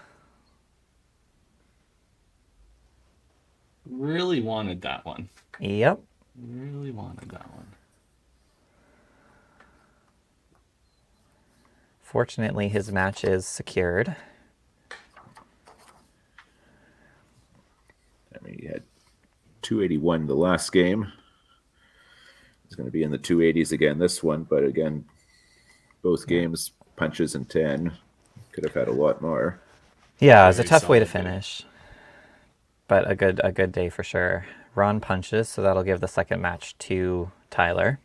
Really wanted that one. Yep. Really wanted that one. Fortunately, his match is secured. I mean, he had 281 the last game. He's going to be in the 280s again this one, but again, both games punches and 10. Could have had a lot more. Yeah, it was a Very tough way to solid day. finish. But a good day for sure. Ron punches, so that'll give the second match to Tyler.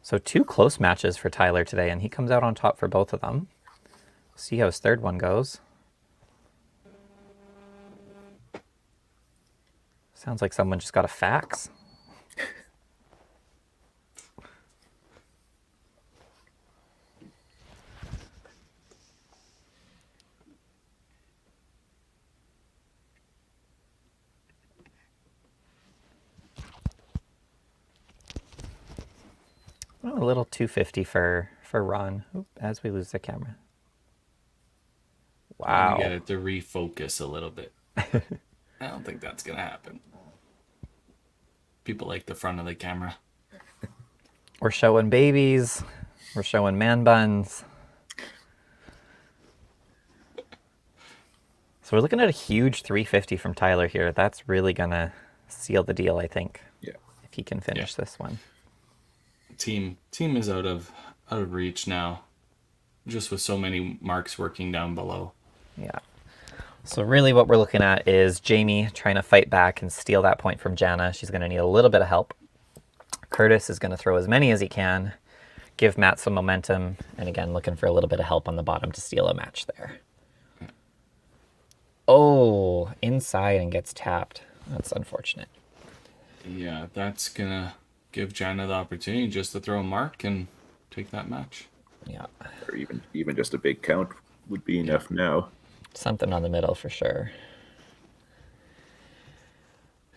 So 2 close matches for Tyler today, and he comes out on top for both of them. See how his third one goes. Sounds like someone just got a fax. Oh, a little 250 for Ron. Oop, as we lose the camera. Trying to get Wow. it to refocus a little bit. I don't think that's going to happen. People like the front of the camera. We're showing babies. We're showing man buns. So we're looking at a huge 350 from Tyler here. That's really going to seal the deal, I think. Yeah. If he can finish this one. Team is out of reach now. Just with so many marks working down below. Yeah. So really what we're looking at is Jamie trying to fight back and steal that point from Jana. She's going to need a little bit of help. Curtis is going to throw as many as he can, give Matt some momentum, and again, looking for a little bit of help on the bottom to steal a match there. Oh, inside and gets tapped. That's unfortunate. Yeah, that's going to give Jana the opportunity just to throw a mark and take that match. Yeah. Or even just a big count would be enough now. Something on the middle for sure.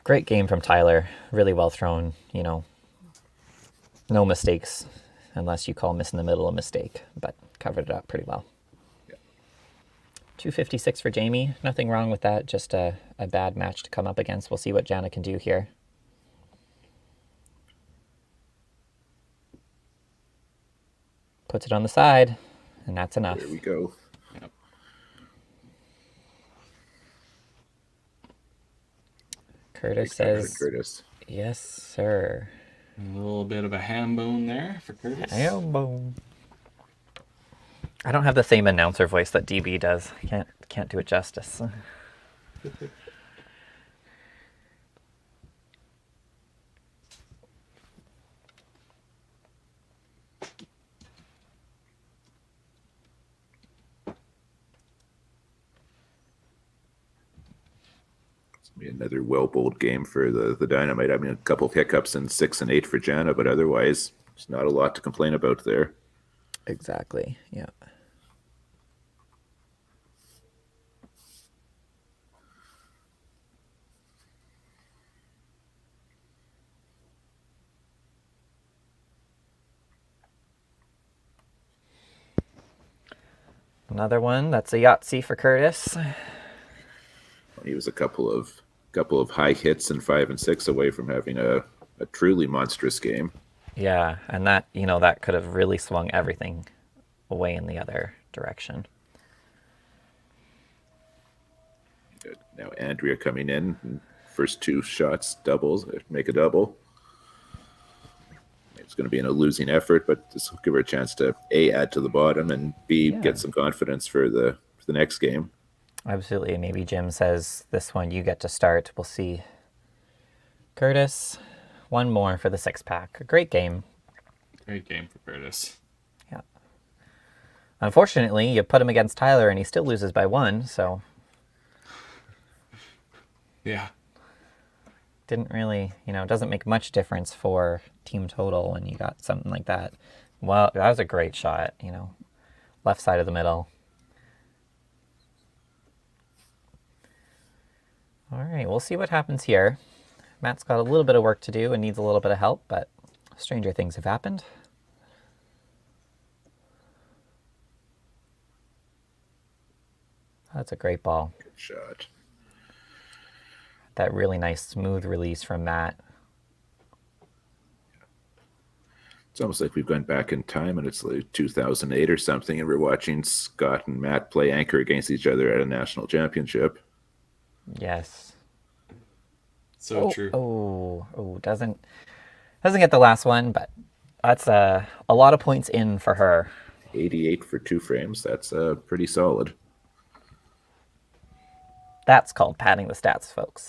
Great game from Tyler. Really well thrown, you know. No mistakes, unless you call missing the middle a mistake, but covered it up pretty well. Yeah. 256 for Jamie. Nothing wrong with that. Just a bad match to come up against. We'll see what Jana can do here. Puts it on the side, and that's enough. There we go. Yep. Curtis Big match for says, Curtis. yes, sir. A little bit of a ham bone there for Curtis. Elbow. I don't have the same announcer voice that DB does. Can't do it justice. Be another well bowled game for the Dynamite. I mean, a couple of hiccups in 6 and 8 for Jana, but otherwise, there's not a lot to complain about there. Exactly. Yeah. Another one. That's a Yahtzee for Curtis. He was a couple of high hits and 5 and 6 away from having a truly monstrous game. Yeah, and that, that could have really swung everything away in the other direction. Now Andrea coming in, first 2 shots, doubles, make a double. It's going to be in a losing effort, but this will give her a chance to A, add to the bottom, and B, get some confidence for the next game. Absolutely. Maybe Jim says this one you get to start. We'll see. Curtis, one more for the 6-pack. A great game. Great game for Curtis. Yeah. Unfortunately, you put him against Tyler and he still loses by 1, so... Yeah. Didn't really, doesn't make much difference for team total when you got something like that. Well, that was a great shot, left side of the middle. All right, we'll see what happens here. Matt's got a little bit of work to do and needs a little bit of help, but stranger things have happened. That's a great ball. Good shot. That really nice smooth release from Matt. It's almost like we've gone back in time and it's like 2008 or something, and we're watching Scott and Matt play anchor against each other at a national championship. Yes. So true. Doesn't get the last one, but that's a lot of points in for her. 88 for 2 frames. That's pretty solid. That's called padding the stats, folks.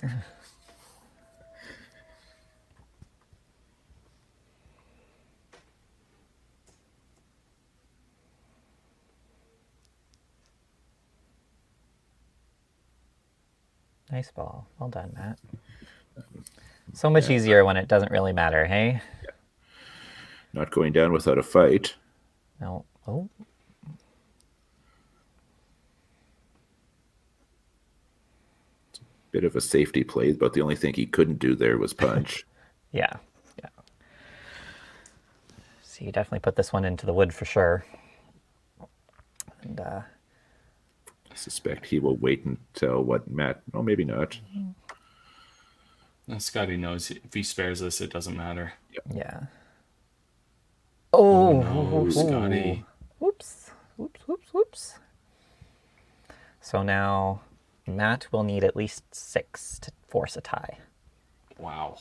Nice ball. Well done, Matt. So much easier when it doesn't really matter, hey? Yeah. Not going down without a fight. No. Oh. Bit of a safety play, but the only thing he couldn't do there was punch. Yeah. So you definitely put this one into the wood for sure. And I suspect he will wait until Matt... Oh, maybe not. Scotty knows if he spares us, it doesn't matter. yeah. Oh no, Scotty. Whoops. So now Matt will need at least 6 to force a tie. Wow.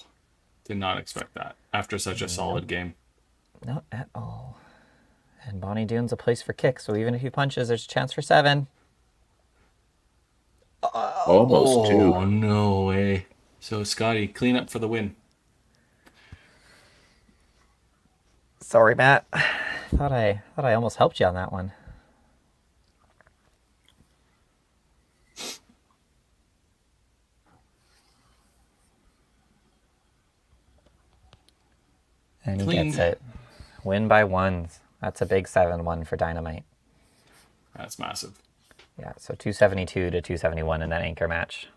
Did not expect that after such a solid game. Not at all. And Bonnie Doon's a place for kicks, so even if he punches, there's a chance for 7. Almost 2. Oh, no way. So, Scotty, clean up for the win. Sorry, Matt. Thought I almost helped you on that one. And he gets it. Win by 1s. That's a big 7-1 for Dynamite. That's massive. Yeah, so 272 to 271 in that anchor match.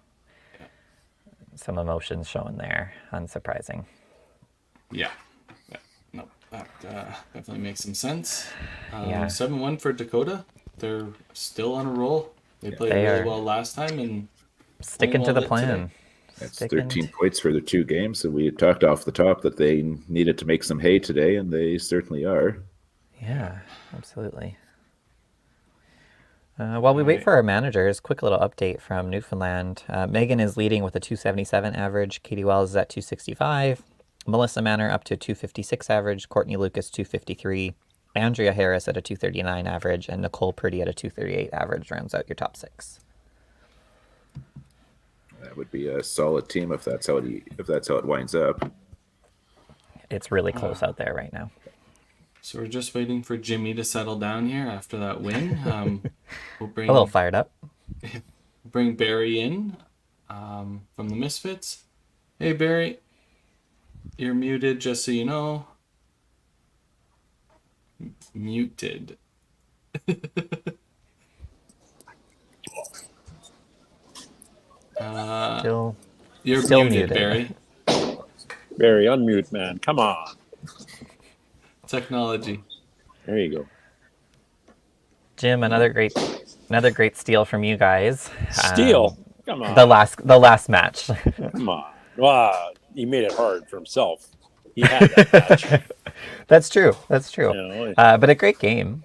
Some emotions shown there. Unsurprising. Yeah. No, that definitely makes some sense. Yeah. 7-1 for Dakota. They're still on a roll. They played They really are. well last time and Sticking to the well plan. today. That's Sticking 13 points for the 2 games. So we had talked off the top that they needed to make some hay today, and they certainly are. Yeah, absolutely. While we wait for our managers, quick little update from Newfoundland. Megan is leading with a 277 average. Katie Wells is at 265. Melissa Manor up to 256 average. Courtney Lucas 253. Andrea Harris at a 239 average. And Nicole Purdy at a 238 average rounds out your top 6. That would be a solid team if that's how it winds up. It's really close out there right now. So we're just waiting for Jimmy to settle down here after that win. We'll bring A little fired up. bring Barry in from the Misfits. Hey Barry, you're muted. Just so you know, muted. You're Still muted, muted. Barry. Barry, unmute, man. Come on. Technology. There you go. Jim, another great Another great steal from you guys. Steal. Come on. The last match. Come on. Wow. He made it hard for himself. He had that match. That's true. That's true. You know, But a great game.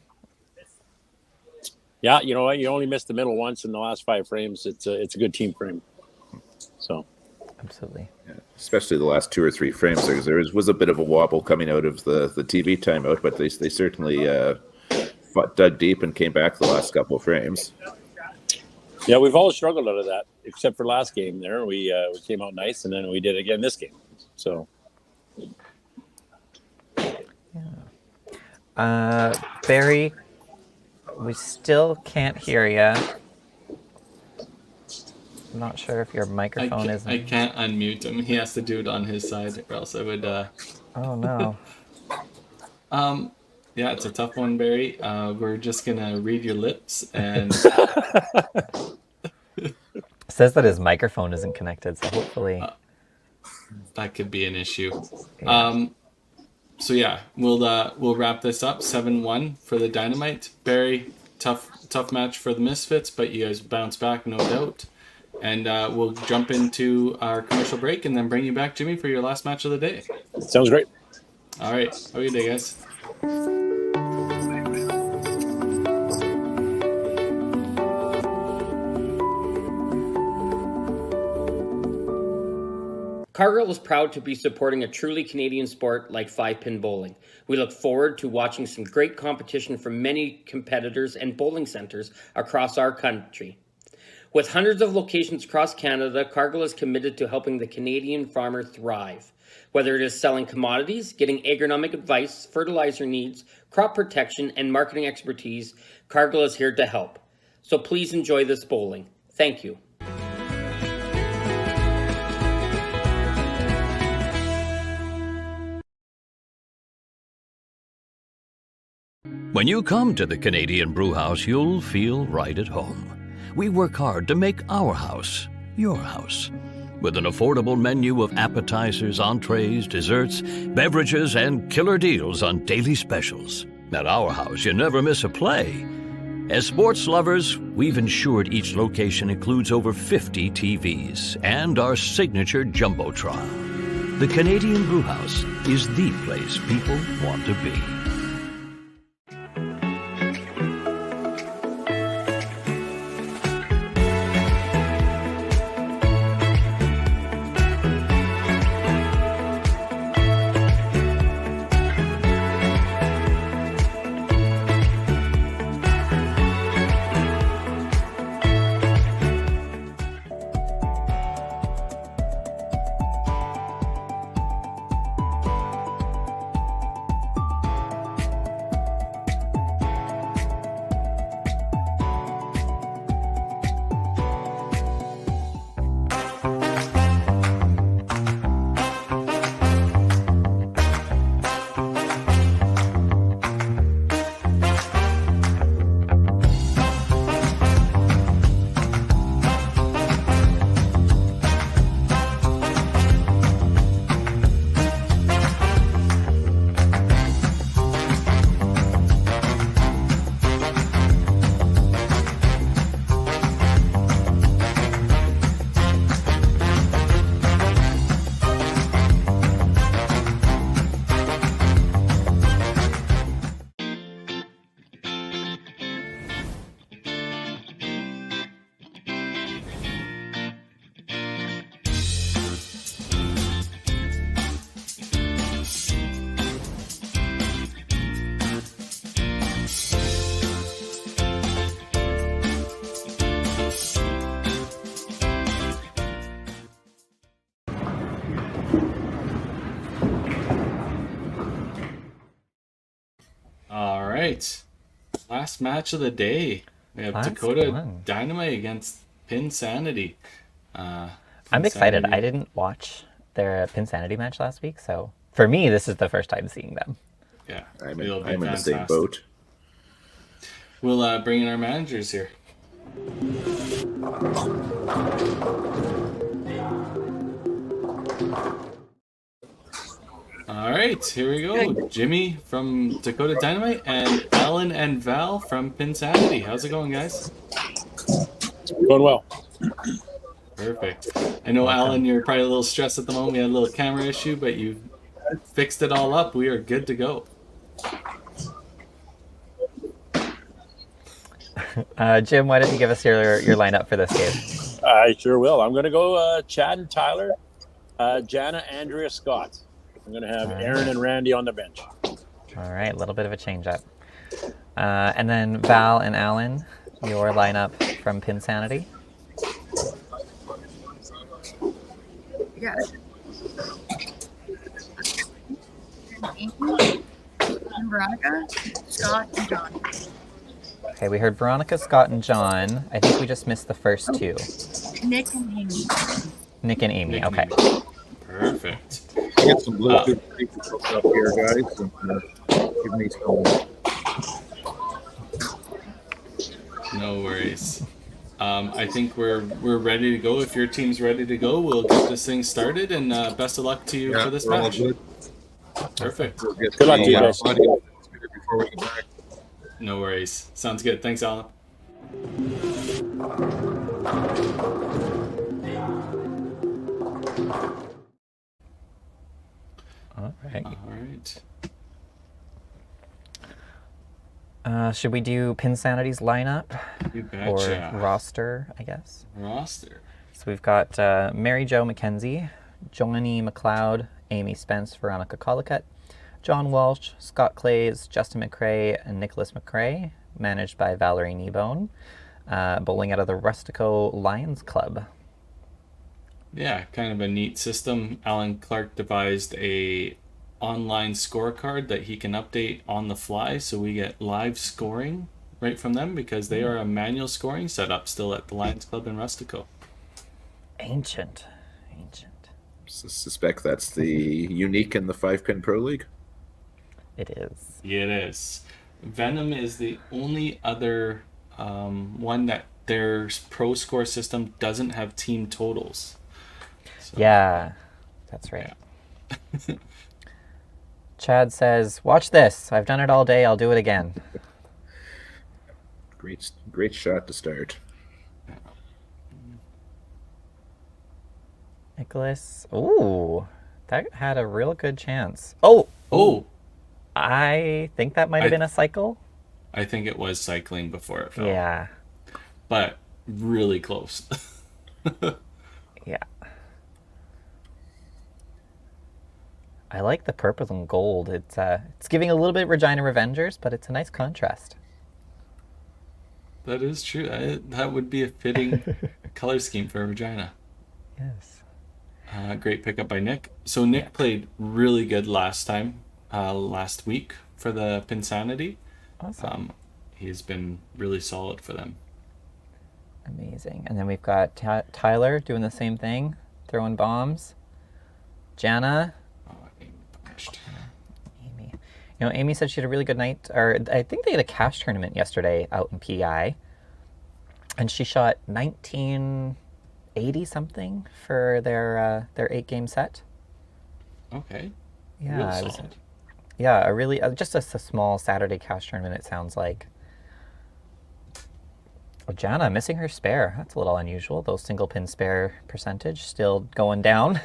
yeah, you know what? You only missed the middle once in the last 5 frames. It's a good team frame. So Absolutely. Especially the last 2 or 3 frames. There was a bit of a wobble coming out of the TV timeout, but they certainly dug deep and came back the last couple of frames. yeah, we've all struggled out of that, except for last game. There, we came out nice, and then we did again this game. So Barry, we still can't hear you. I'm not sure if your microphone is. I can't unmute him. He has to do it on his side, or else I would. Oh no. Yeah, it's a tough one, Barry. We're just gonna read your lips, and Says that his microphone isn't connected, so hopefully. that could be an issue. Yeah. So yeah, we'll wrap this up 7-1 for the Dynamite. Barry, tough match for the Misfits, but you guys bounce back, no doubt. And we'll jump into our commercial break and then bring you back, Jimmy, for your last match of the day. sounds great. All right, have a good day, guys. Cargill is proud to be supporting a truly Canadian sport like 5-pin bowling. We look forward to watching some great competition from many competitors and bowling centers across our country. With hundreds of locations across Canada, Cargill is committed to helping the Canadian farmer thrive. Whether it is selling commodities, getting agronomic advice, fertilizer needs, crop protection, and marketing expertise, Cargill is here to help. So please enjoy this bowling. Thank you. When you come to the Canadian Brewhouse, you'll feel right at home. We work hard to make our house your house. With an affordable menu of appetizers, entrees, desserts, beverages, and killer deals on daily specials. At our house, you never miss a play. As sports lovers, we've ensured each location includes over 50 TVs and our signature Jumbotron. The Canadian Brewhouse is the place people want to be. All right, last match of the day. We have That's Dakota fun. Dynamite against Pin Sanity. I'm excited. I didn't watch their PinSanity match last week, so for me, this is the first time seeing them. Yeah, I'm it'll be in the same fantastic. boat. We'll bring in our managers here. All right, here we go. Jimmy from Dakota Dynamite and Ellen and Val from PinSanity. How's it going, guys? Going well. Perfect. I know, Alan, you're probably a little stressed at the moment. We had a little camera issue, but you fixed it all up. We are good to go. Jim, why don't you give us your lineup for this game? I sure will. I'm going to go Chad and Tyler, Jana, Andrea, Scott. I'm going to have Aaron and Randy on the bench. All right, a little bit of a change up. And then Val and Alan, your lineup from PinSanity. Yeah. Amy, and Veronica, Scott, and John. Okay, we heard Veronica, Scott, and John. I think we just missed the first two. Nick and Amy. Nick and Amy, Nick and okay. Amy. Perfect. Get some Bluetooth speakers hooked up here, guys, and give me some. No worries. I think we're ready to go. If your team's ready to go, we'll get this thing started, and best of luck to you for this we're all match. good. Perfect. We'll get Good luck to you the, guys. audio before we go back. No worries. Sounds good. Thanks, Alan. All right. All right. Should we do PinSanity's lineup? You Or betcha. roster, I guess? Roster. So we've got Mary Jo McKenzie, Johnny McLeod, Amy Spence, Veronica Collicutt, John Walsh, Scott Clays, Justin McCrae, and Nicholas McCrae, managed by Valerie Kneebone, bowling out of the Rustico Lions Club. Yeah, kind of a neat system. Alan Clark devised a online scorecard that he can update on the fly, so we get live scoring right from them because they are a manual scoring setup still at the Lions Club in Rustico. Ancient. Suspect that's the unique in the 5-pin Pro League. It is. Yeah, it is. Venom is the only other one that their pro score system doesn't have team totals. So, Yeah, that's right. Yeah. Chad says, watch this. I've done it all day. I'll do it again. Great shot to start. Nicholas. Ooh, that had a real good chance. Oh, I think that might have been a cycle. I think it was cycling before it fell. Yeah. But really close. Yeah. I like the purple and gold. It's giving a little bit Regina Revengers, but it's a nice contrast. That is true. That would be a fitting color scheme for Regina. Yes. Great pickup by Nick. So Nick played really good last week for the PinSanity. Awesome. He's been really solid for them. Amazing. And then we've got Tyler doing the same thing, throwing bombs. Jana. Amy punished. Amy. You know, Amy said she had a really good night, or I think they had a cash tournament yesterday out in PI. And she shot 1980 something for their 8-game set. Okay. Yeah, Real it was, solid. yeah, a really just a small Saturday cash tournament. It sounds like. Oh, Jana missing her spare. That's a little unusual. Those single pin spare percentage still going down.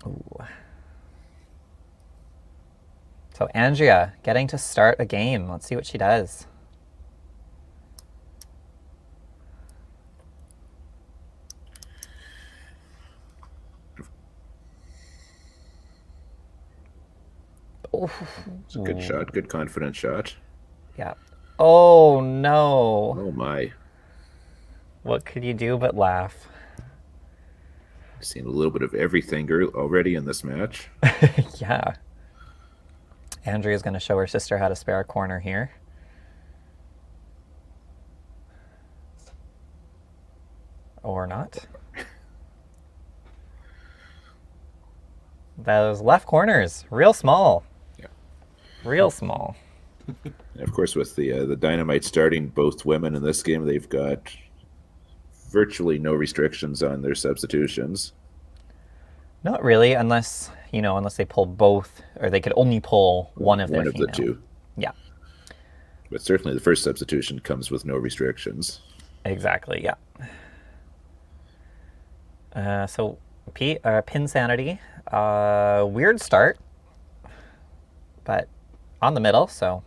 Ooh. So Andrea getting to start a game. Let's see what she does. It's a good shot, good confident shot. Yeah. Oh no. Oh my. What could you do but laugh? I've seen a little bit of everything already in this match. Yeah. Andrea's going to show her sister how to spare a corner here. Or not. Those left corners, real small. Yeah. Real small. And of course, with the Dynamite starting both women in this game, they've got virtually no restrictions on their substitutions. Not really, unless they pull both, or they could only pull one of their One of female. the two. Yeah. But certainly the first substitution comes with no restrictions. Exactly, yeah. So Pin Sanity, weird start, but on the middle, so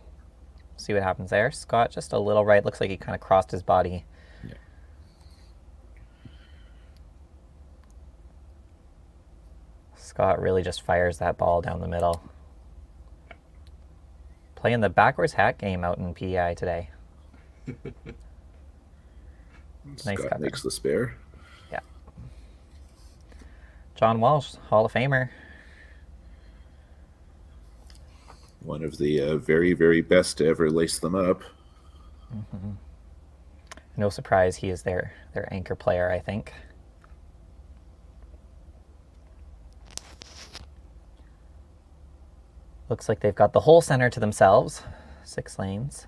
see what happens there. Scott just a little right, looks like he kind of crossed his body. Yeah. Scott really just fires that ball down the middle. Playing the backwards hat game out in PEI today. Nice Scott cover. makes the spare. Yeah. John Walsh, Hall of Famer. One of the very, very best to ever lace them up. Mm-hmm. No surprise, he is their anchor player, I think. Looks like they've got the whole center to themselves. 6 lanes.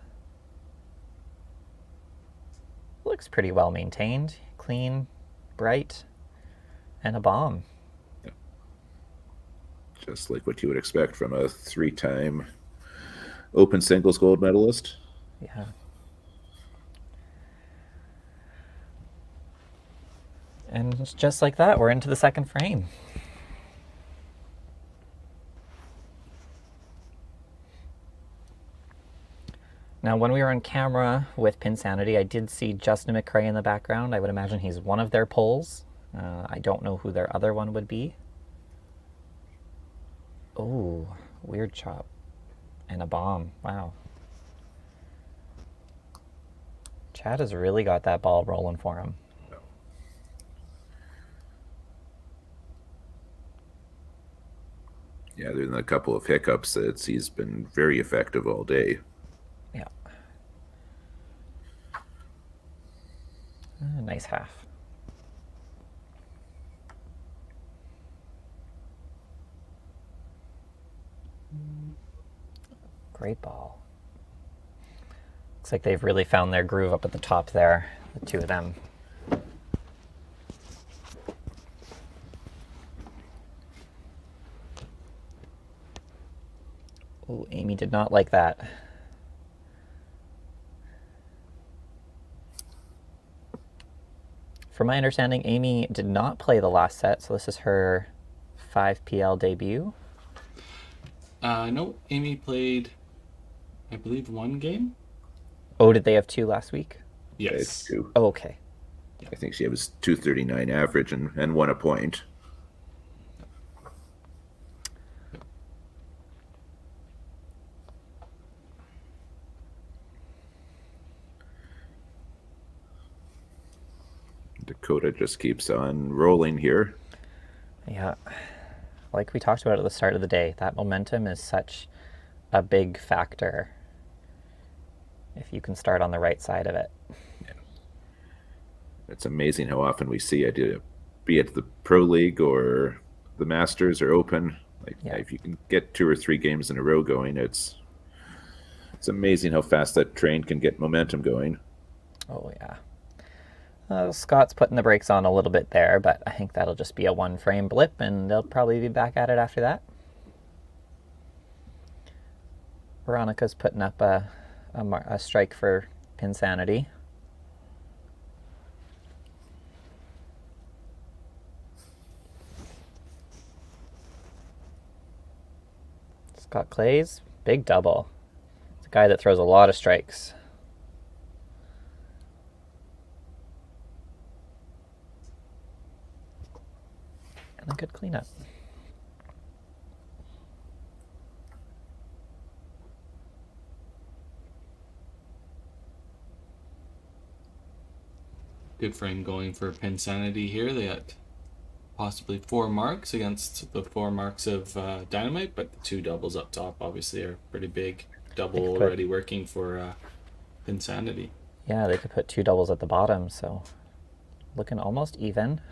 Looks pretty well maintained. Clean, bright, and a bomb. Yeah. Just like what you would expect from a 3-time Open Singles gold medalist. Yeah. And just like that, we're into the second frame. Now, when we were on camera with PinSanity, I did see Justin McCrae in the background. I would imagine he's one of their polls. I don't know who their other one would be. Oh, weird chop. And a bomb. Wow. Chad has really got that ball rolling for him. Yeah, other than a couple of hiccups, he's been very effective all day. Yeah. Nice half. Great ball. Looks like they've really found their groove up at the top there, the two of them. Oh, Amy did not like that. From my understanding, Amy did not play the last set, so this is her 5PL debut. No, Amy played, I believe, 1 game. Oh, did they have 2 last week? Yes. 2. Oh, okay. I think she was 239 average and won a point. Dakota just keeps on rolling here. Yeah. Like we talked about at the start of the day, that momentum is such a big factor if you can start on the right side of it. Yeah. It's amazing how often we see it, be it the Pro League or the Masters or Open. Like, yeah, if you can get 2 or 3 games in a row going, it's amazing how fast that train can get momentum going. Oh, yeah. Scott's putting the brakes on a little bit there, but I think that'll just be a 1-frame blip, and they'll probably be back at it after that. Veronica's putting up a strike for PinSanity. Scott Clays, big double. It's a guy that throws a lot of strikes. And a good cleanup. Good frame going for PinSanity here. They had possibly 4 marks against the 4 marks of Dynamite, but the 2 doubles up top obviously are pretty big. Double already working for PinSanity. Yeah, they could put 2 doubles at the bottom, so looking almost even.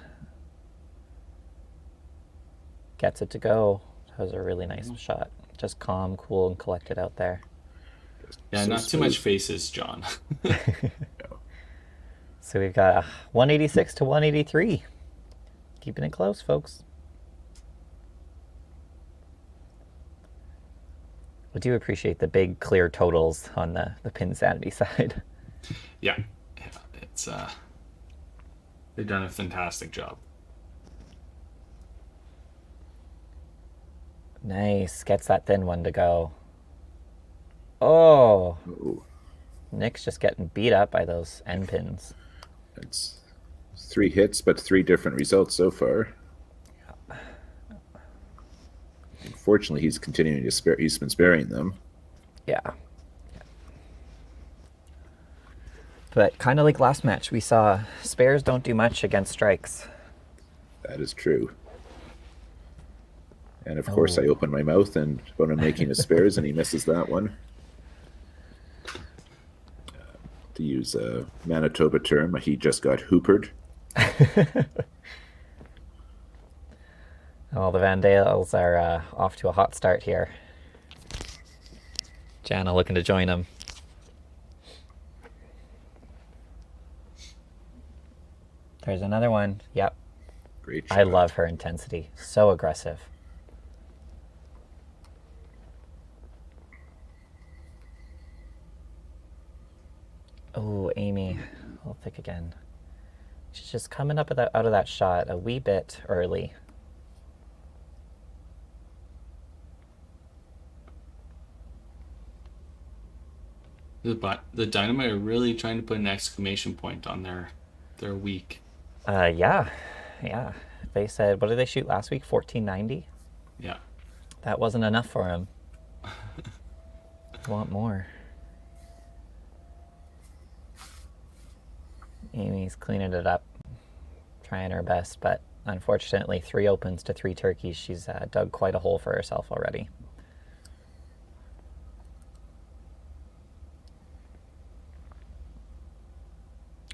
Gets it to go. That was a really nice shot. Just calm, cool, and collected out there. Yeah, not too much faces, John. So we've got 186 to 183. Keeping it close, folks. I do appreciate the big clear totals on the Pin Sanity side. Yeah, it's they've done a fantastic job. Nice. Gets that thin one to go. Oh. Oh, Nick's just getting beat up by those end pins. it's 3 hits, but 3 different results so far. Unfortunately, he's continuing to spare. He's been sparing them. Yeah. But kind of like last match, we saw spares don't do much against strikes. That is true. And of course, I open my mouth and when I'm making his spares, and he misses that one. To use a Manitoba term, he just got hoopered. Oh, the Vandals are off to a hot start here. Jana looking to join them. There's another one. Yep. Great I shot. love her intensity. So aggressive. Oh, Amy. A little thick again. She's just coming up out of that shot a wee bit early. The Dynamite are really trying to put an exclamation point on their week. Yeah. They said, what did they shoot last week? 1490? Yeah. That wasn't enough for him. Want more. Amy's cleaning it up, trying her best, but unfortunately 3 opens to 3 turkeys. She's dug quite a hole for herself already.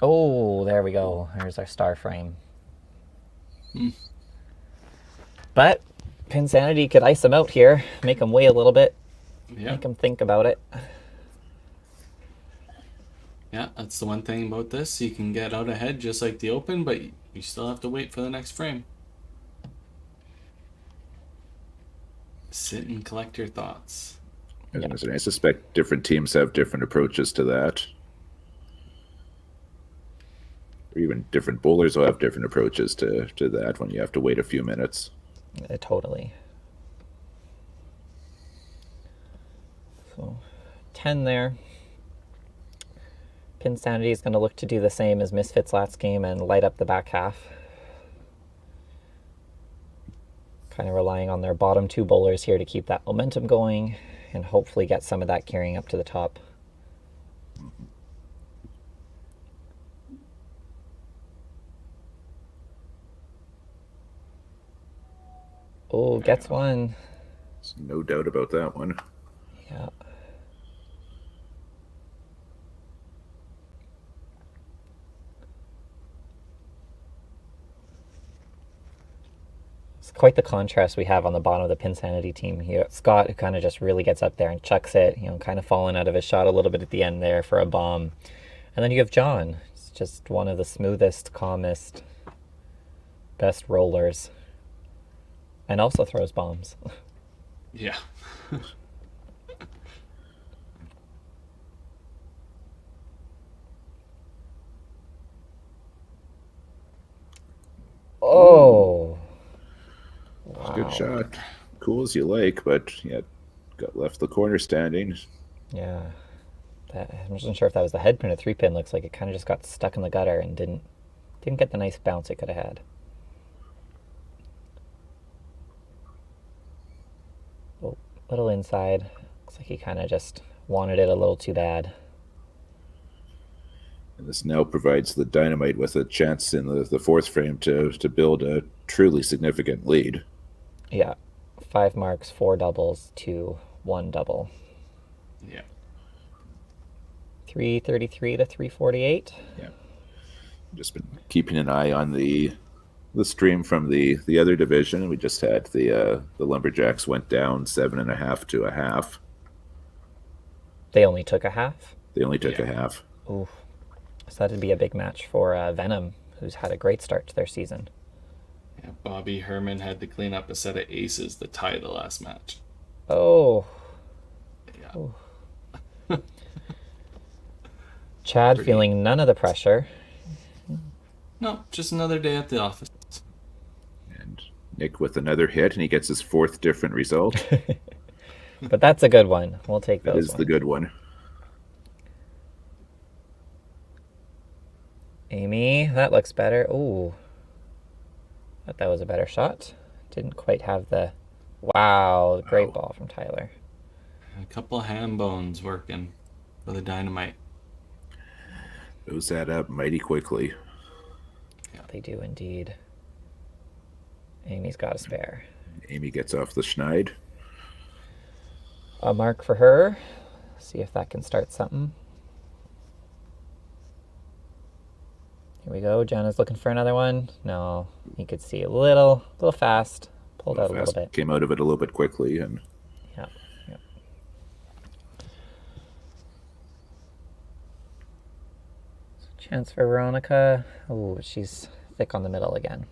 Oh, there we go. There's our star frame. But PinSanity could ice him out here, make him wait a little bit, make him think about it. Yeah, that's the one thing about this. You can get out ahead just like the Open, but you still have to wait for the next frame. Sit and collect your thoughts. I suspect different teams have different approaches to that. Or even different bowlers will have different approaches to that when you have to wait a few minutes. Totally. So 10 there. PinSanity is going to look to do the same as Misfits last game and light up the back half. Kind of relying on their bottom 2 bowlers here to keep that momentum going and hopefully get some of that carrying up to the top. Oh, gets one. There's no doubt about that one. Yeah. It's quite the contrast we have on the bottom of the PinSanity team here. Scott, who kind of just really gets up there and chucks it, kind of falling out of his shot a little bit at the end there for a bomb. And then you have John. He's just one of the smoothest, calmest, best rollers. And also throws bombs. Yeah. Oh. Wow. Good shot. Cool as you like, but yeah, got left the corner standing. Yeah. I wasn't sure if that was the head pin or 3-pin. Looks like it kind of just got stuck in the gutter and didn't get the nice bounce it could have had. Oh, little inside. Looks like he kind of just wanted it a little too bad. And this now provides the Dynamite with a chance in the 4th frame to build a truly significant lead. Yeah. 5 marks, 4 doubles to 1 double. Yeah. 333 to 348. Yeah. Just been keeping an eye on the stream from the other division. We just had the Lumberjacks went down 7.5 to a half. They only took a half? They only took a half. Ooh. So that'd be a big match for Venom, who's had a great start to their season. Yeah, Bobby Herman had to clean up a set of aces to tie the last match. Oh. Chad Pretty. feeling none of the pressure. No, just another day at the office. And Nick with another hit, and he gets his 4th different result. But that's a good one. We'll take those That is ones. the good one. Amy, that looks better. Ooh. Thought that was a better shot. Didn't quite have the... Wow, great ball from Tyler. A couple ham bones working for the Dynamite. Those add up mighty quickly. They do indeed. Amy's got a spare. Amy gets off the schneid. A mark for her. See if that can start something. Here we go. Jenna's looking for another one. No, you could see a little fast. Pulled out a little bit. Came out of it a little bit quickly, and Yep. Chance for Veronica. Oh, she's thick on the middle again.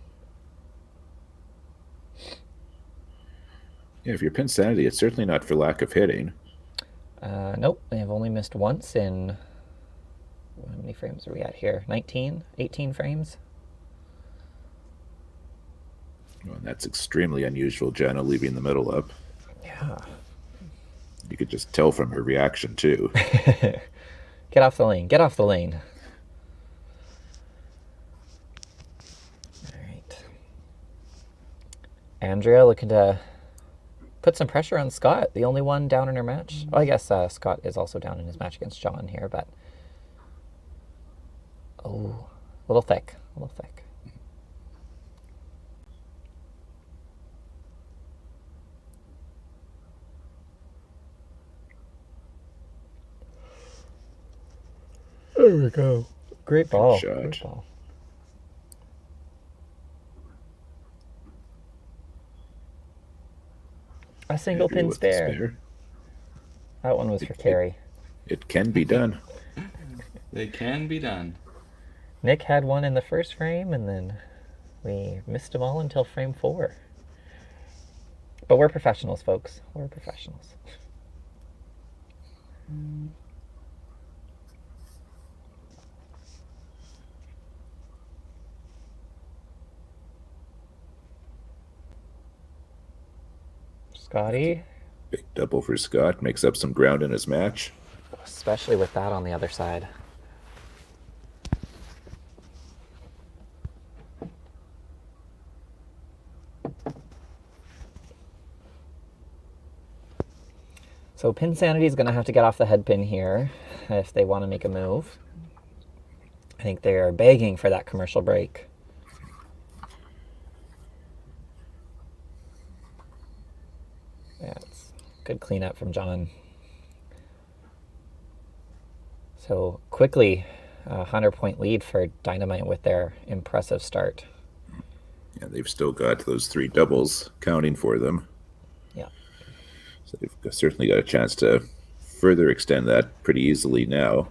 yeah, if you're PinSanity, it's certainly not for lack of hitting. Nope, they have only missed once in... How many frames are we at here? 19? 18 frames? Well, and that's extremely unusual, Jenna leaving the middle up. Yeah. You could just tell from her reaction, too. Get off the lane. Get off the lane. All right. Andrea looking to put some pressure on Scott, the only one down in her match. Oh, I guess Scott is also down in his match against John here, but... Oh, a little thick. A little thick. There we go. Great ball. shot. Great ball. A single Andrea pin with the spare. That one was for Carrie. It can be done. They can be done. Nick had one in the first frame, and then we missed them all until frame 4. But we're professionals, folks. We're professionals. Scotty, Big double for Scott. Makes up some ground in his match. especially with that on the other side. So PinSanity is going to have to get off the head pin here if they want to make a move. I think they are begging for that commercial break. Yeah, it's good cleanup from John. So quickly, a 100-point lead for Dynamite with their impressive start. Yeah, they've still got those 3 doubles counting for them. Yeah. So they've certainly got a chance to further extend that pretty easily now.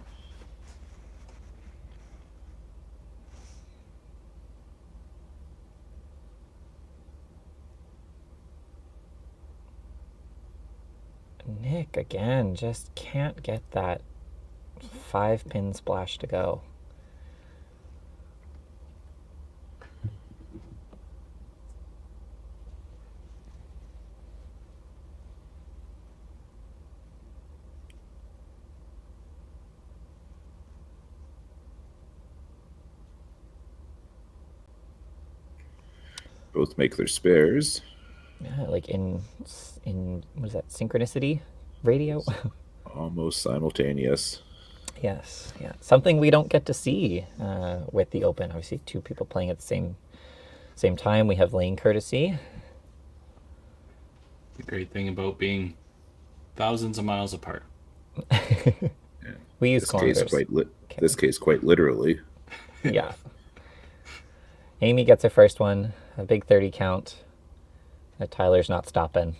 Nick, again, just can't get that 5-pin splash to go. Both make their spares. Yeah, like in what is that, synchronicity radio? Almost simultaneous. Yes, yeah. Something we don't get to see with the Open. Obviously, 2 people playing at the same time. We have lane courtesy. The great thing about being thousands of miles apart. We use kilometers. This case, quite literally. Yeah. Amy gets her first one, a big 30 count. Tyler's not stopping.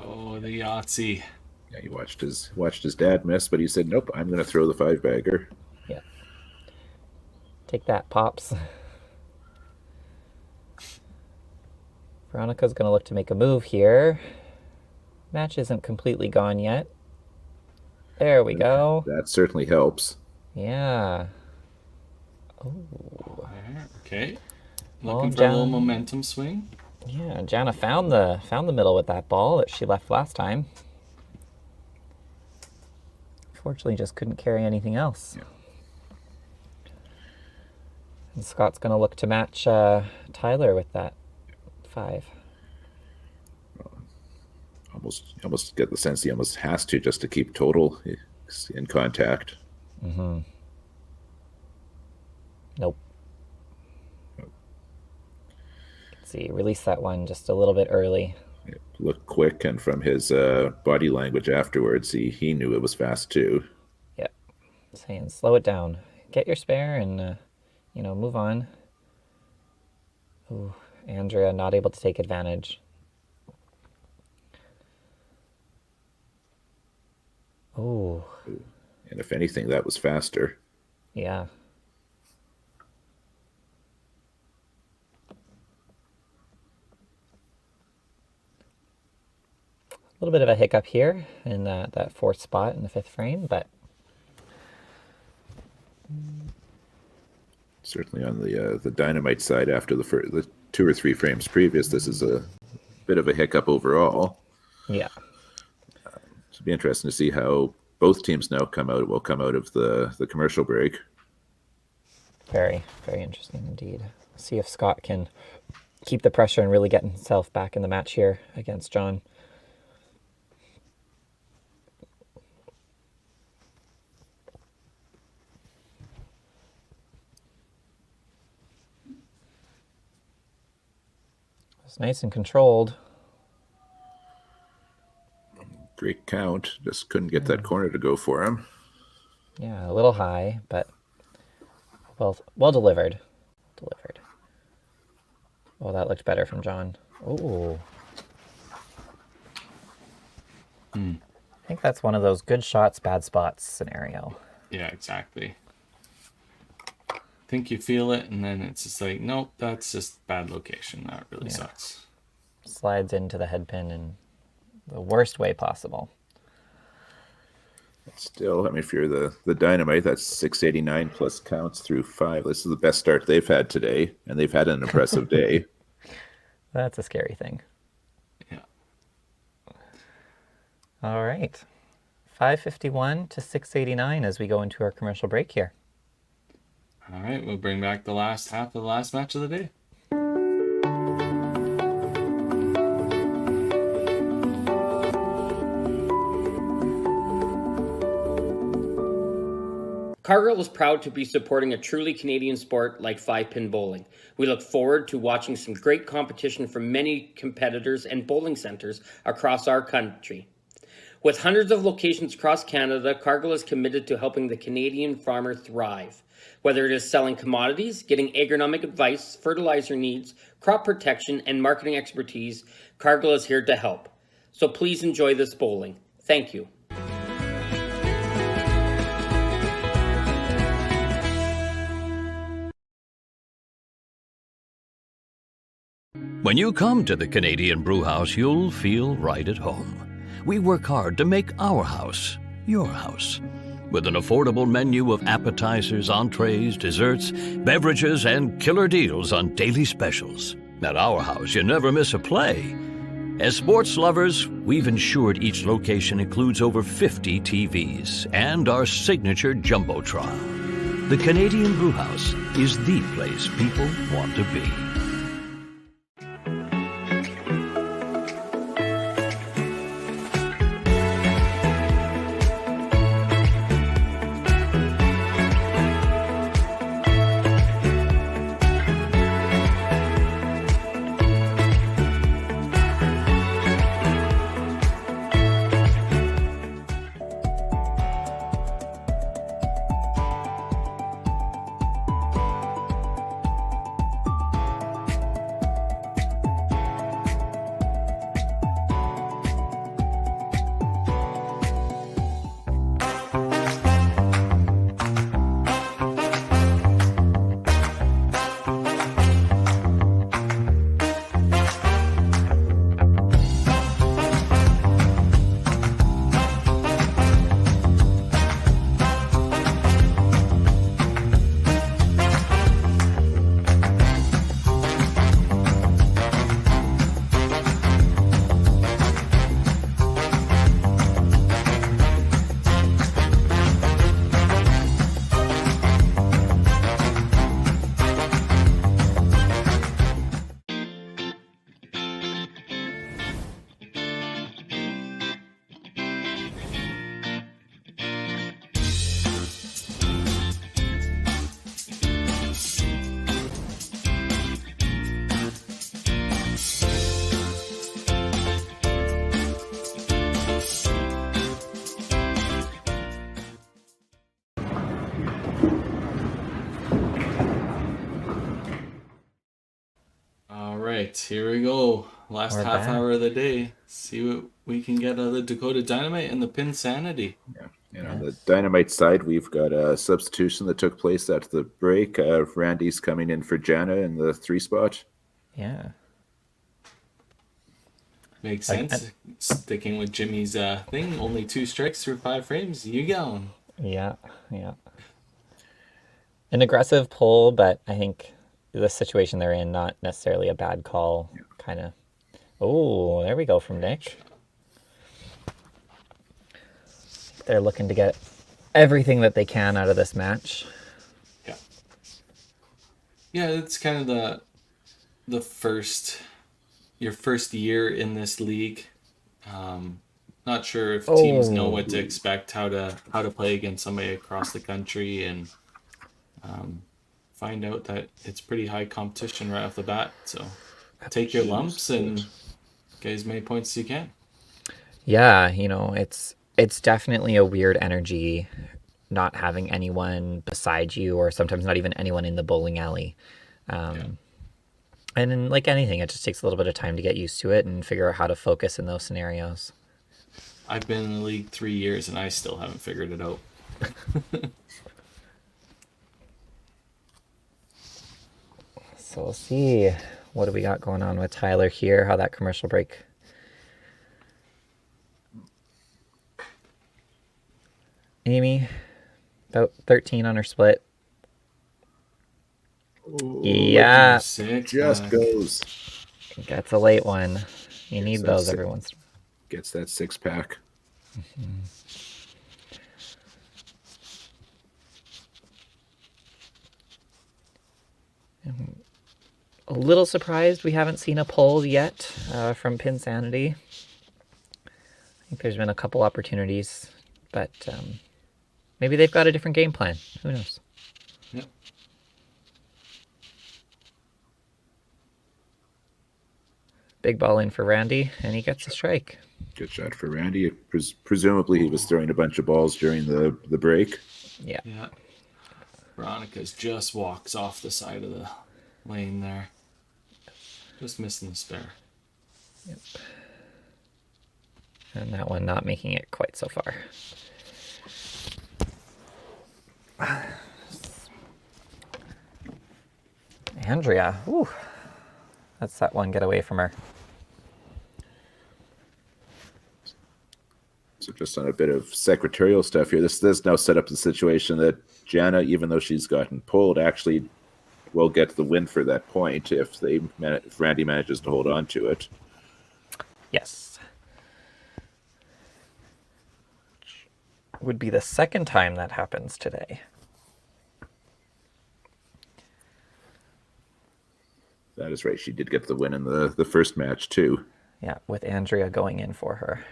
Oh, the Yahtzee. Yeah, he watched his dad miss, but he said, "Nope, I'm going to throw the 5-bagger." Yeah. Take that, Pops. Veronica's going to look to make a move here. Match isn't completely gone yet. There we go. That certainly helps. Yeah. Oh. Okay. Well, Looking for a little momentum swing. Yeah, Jana found the middle with that ball that she left last time. Fortunately, just couldn't carry anything else. Yeah. And Scott's going to look to match Tyler with that 5. Almost get the sense he almost has to, just to keep total in contact. Mm-hmm. Nope. Let's see, release that one just a little bit early. It looked quick, and from his body language afterwards, he knew it was fast too. Yep. Saying slow it down. Get your spare and, move on. Ooh, Andrea not able to take advantage. Oh. And if anything, that was faster. Yeah. A little bit of a hiccup here in that 4th spot in the 5th frame, but Certainly on the Dynamite side, after the 2 or 3 frames previous, this is a bit of a hiccup overall. Yeah. It'll be interesting to see how both teams now will come out of the commercial break. Very, very interesting indeed. See if Scott can keep the pressure and really get himself back in the match here against John. It's nice and controlled. Great count. Just couldn't get that corner to go for him. Yeah, a little high, but well delivered. Delivered. Oh, that looked better from John. Oh. I think that's one of those good shots, bad spots scenario. Yeah, exactly. Think you feel it, and then it's just like, nope, that's just bad location. That really sucks. Slides into the head pin in the worst way possible. Still, I mean, if you're the Dynamite, that's 689 plus counts through 5. This is the best start they've had today, and they've had an impressive day. That's a scary thing. Yeah. All right. 551 to 689 as we go into our commercial break here. All right, we'll bring back the last half of the last match of the day. Cargill is proud to be supporting a truly Canadian sport like 5-pin bowling. We look forward to watching some great competition from many competitors and bowling centers across our country. With hundreds of locations across Canada, Cargill is committed to helping the Canadian farmer thrive. Whether it is selling commodities, getting agronomic advice, fertilizer needs, crop protection, and marketing expertise, Cargill is here to help. So please enjoy this bowling. Thank you. When you come to the Canadian Brewhouse, you'll feel right at home. We work hard to make our house your house. With an affordable menu of appetizers, entrees, desserts, beverages, and killer deals on daily specials. At our house, you never miss a play. As sports lovers, we've ensured each location includes over 50 TVs and our signature Jumbotron. The Canadian Brewhouse is the place people want to be. right, here we go. Last We're half back. hour of the day. See what we can get out of the Dakota Dynamite and the Pin Sanity. And on the Dynamite side, we've got a substitution that took place at the break. Randy's coming in for Jana in the 3 spot. Yeah. Makes Like, sense. Sticking with Jimmy's thing, only 2 strikes through 5 frames. You going? Yeah. An aggressive pull, but I think the situation they're in, not necessarily a bad call. Kind of. Oh, there we go from Nick. They're looking to get everything that they can out of this match. Yeah. Yeah, it's kind of the first your first year in this league. Not sure if teams know what to expect, how to play against somebody across the country, and find out that it's pretty high competition right off the bat. So take your lumps and get as many points as you can. Yeah, it's definitely a weird energy not having anyone beside you, or sometimes not even anyone in the bowling alley. And then, like anything, it just takes a little bit of time to get used to it and figure out how to focus in those scenarios. I've been in the league 3 years and I still haven't figured it out. So we'll see what do we got going on with Tyler here, how that commercial break. Amy, about 13 on her split. Yeah. Just goes. That's a late one. You need those every once. Gets that 6-pack. A little surprised we haven't seen a pull yet from Pin Sanity. I think there's been a couple opportunities, but maybe they've got a different game plan. Who knows? Yep. Big ball in for Randy, and he gets a strike. Good shot for Randy. Presumably he was throwing a bunch of balls during the break. Yeah. Veronica's just walks off the side of the lane there. Just missing the spare. Yep. And that one not making it quite so far. Andrea. Ooh. That's that one get away from her. So just on a bit of secretarial stuff here, this now set up the situation that Jana, even though she's gotten pulled, actually will get the win for that point if Randy manages to hold on to it. Yes. Would be the second time that happens today. That is right. She did get the win in the first match too. Yeah, with Andrea going in for her.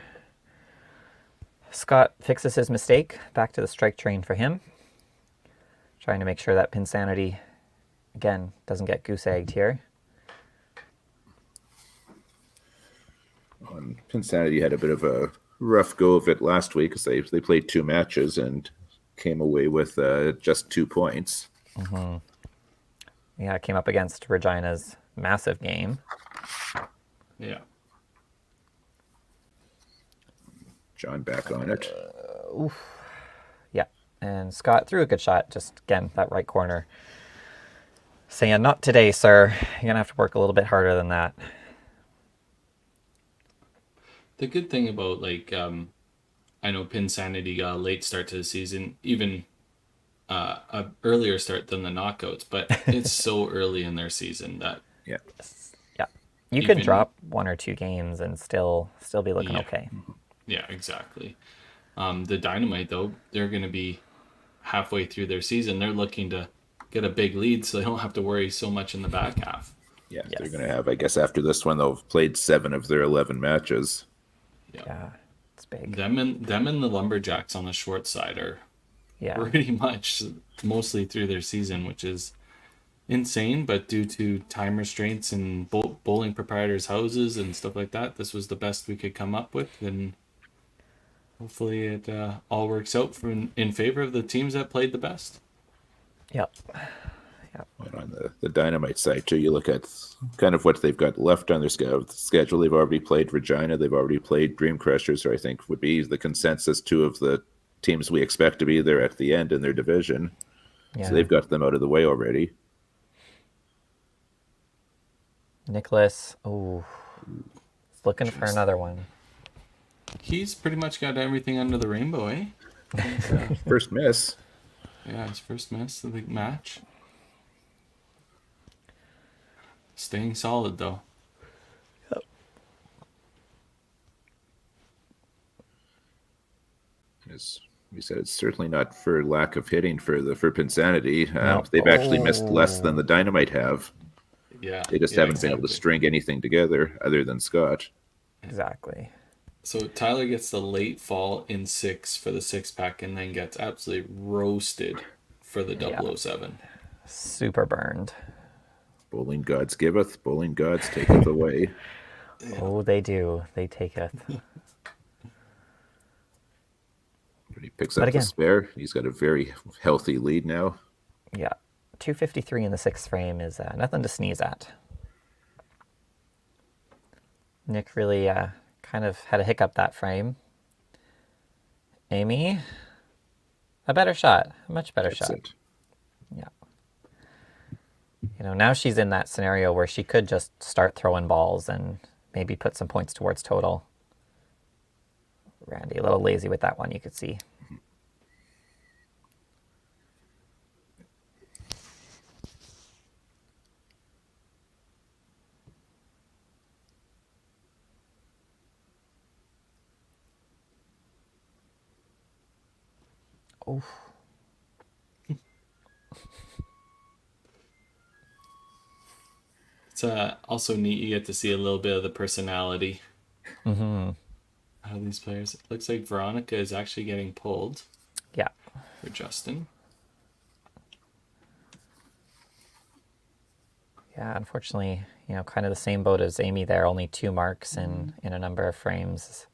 Scott fixes his mistake. Back to the strike train for him. Trying to make sure that PinSanity, again, doesn't get goose-egged here. PinSanity had a bit of a rough go of it last week because they played 2 matches and came away with just 2 points. Mm-hmm. Yeah, came up against Regina's massive game. Yeah. John back on it. Yeah, and Scott threw a good shot. Just, again, that right corner. Saying, not today, sir. You're going to have to work a little bit harder than that. The good thing about, like, I know PinSanity got a late start to the season, even a earlier start than the knockouts, but it's so early in their season that yeah, you could drop 1 or 2 games and still be looking okay. Yeah, exactly. The Dynamite, though, they're going to be halfway through their season. They're looking to get a big lead so they don't have to worry so much in the back half. Yeah, yes. They're going to have, I guess, after this one, they'll have played 7 of their 11 matches. Yeah, it's big. Them and the Lumberjacks on the short side are pretty much mostly through their season, which is insane, but due to time restraints and bowling proprietors' houses and stuff like that, this was the best we could come up with, and hopefully it all works out in favor of the teams that played the best. Yep. And on the Dynamite side, too, you look at kind of what they've got left on their schedule. They've already played Regina. They've already played Dream Crushers, or I think would be the consensus two of the teams we expect to be there at the end in their division. Yeah. So they've got them out of the way already. Nicholas, looking for another one. He's pretty much got everything under the rainbow, eh? First miss. Yeah, his first miss of the match. Staying solid, though. As we said, it's certainly not for lack of hitting for PinSanity. They've actually missed less than the Dynamite have. Yeah. They just haven't been able to string anything together other than Scott. Exactly. So Tyler gets the late fall in 6 for the 6-pack and then gets absolutely roasted for the 007. Super burned. Bowling gods giveth, bowling gods taketh away. Oh, they do. They taketh. But he picks up the spare. He's got a very healthy lead now. Yeah. 253 in the 6th frame is nothing to sneeze at. Nick really kind of had a hiccup that frame. Amy, a better shot. A much better shot. It. Yeah. You know, now she's in that scenario where she could just start throwing balls and maybe put some points towards total. Randy, a little lazy with that one, you could see. Oof. It's also neat. You get to see a little bit of the personality out of these players. It looks like Veronica is actually getting pulled. Yeah. For Justin. Yeah, unfortunately, you know, kind of the same boat as Amy there. Only 2 marks in a number of frames.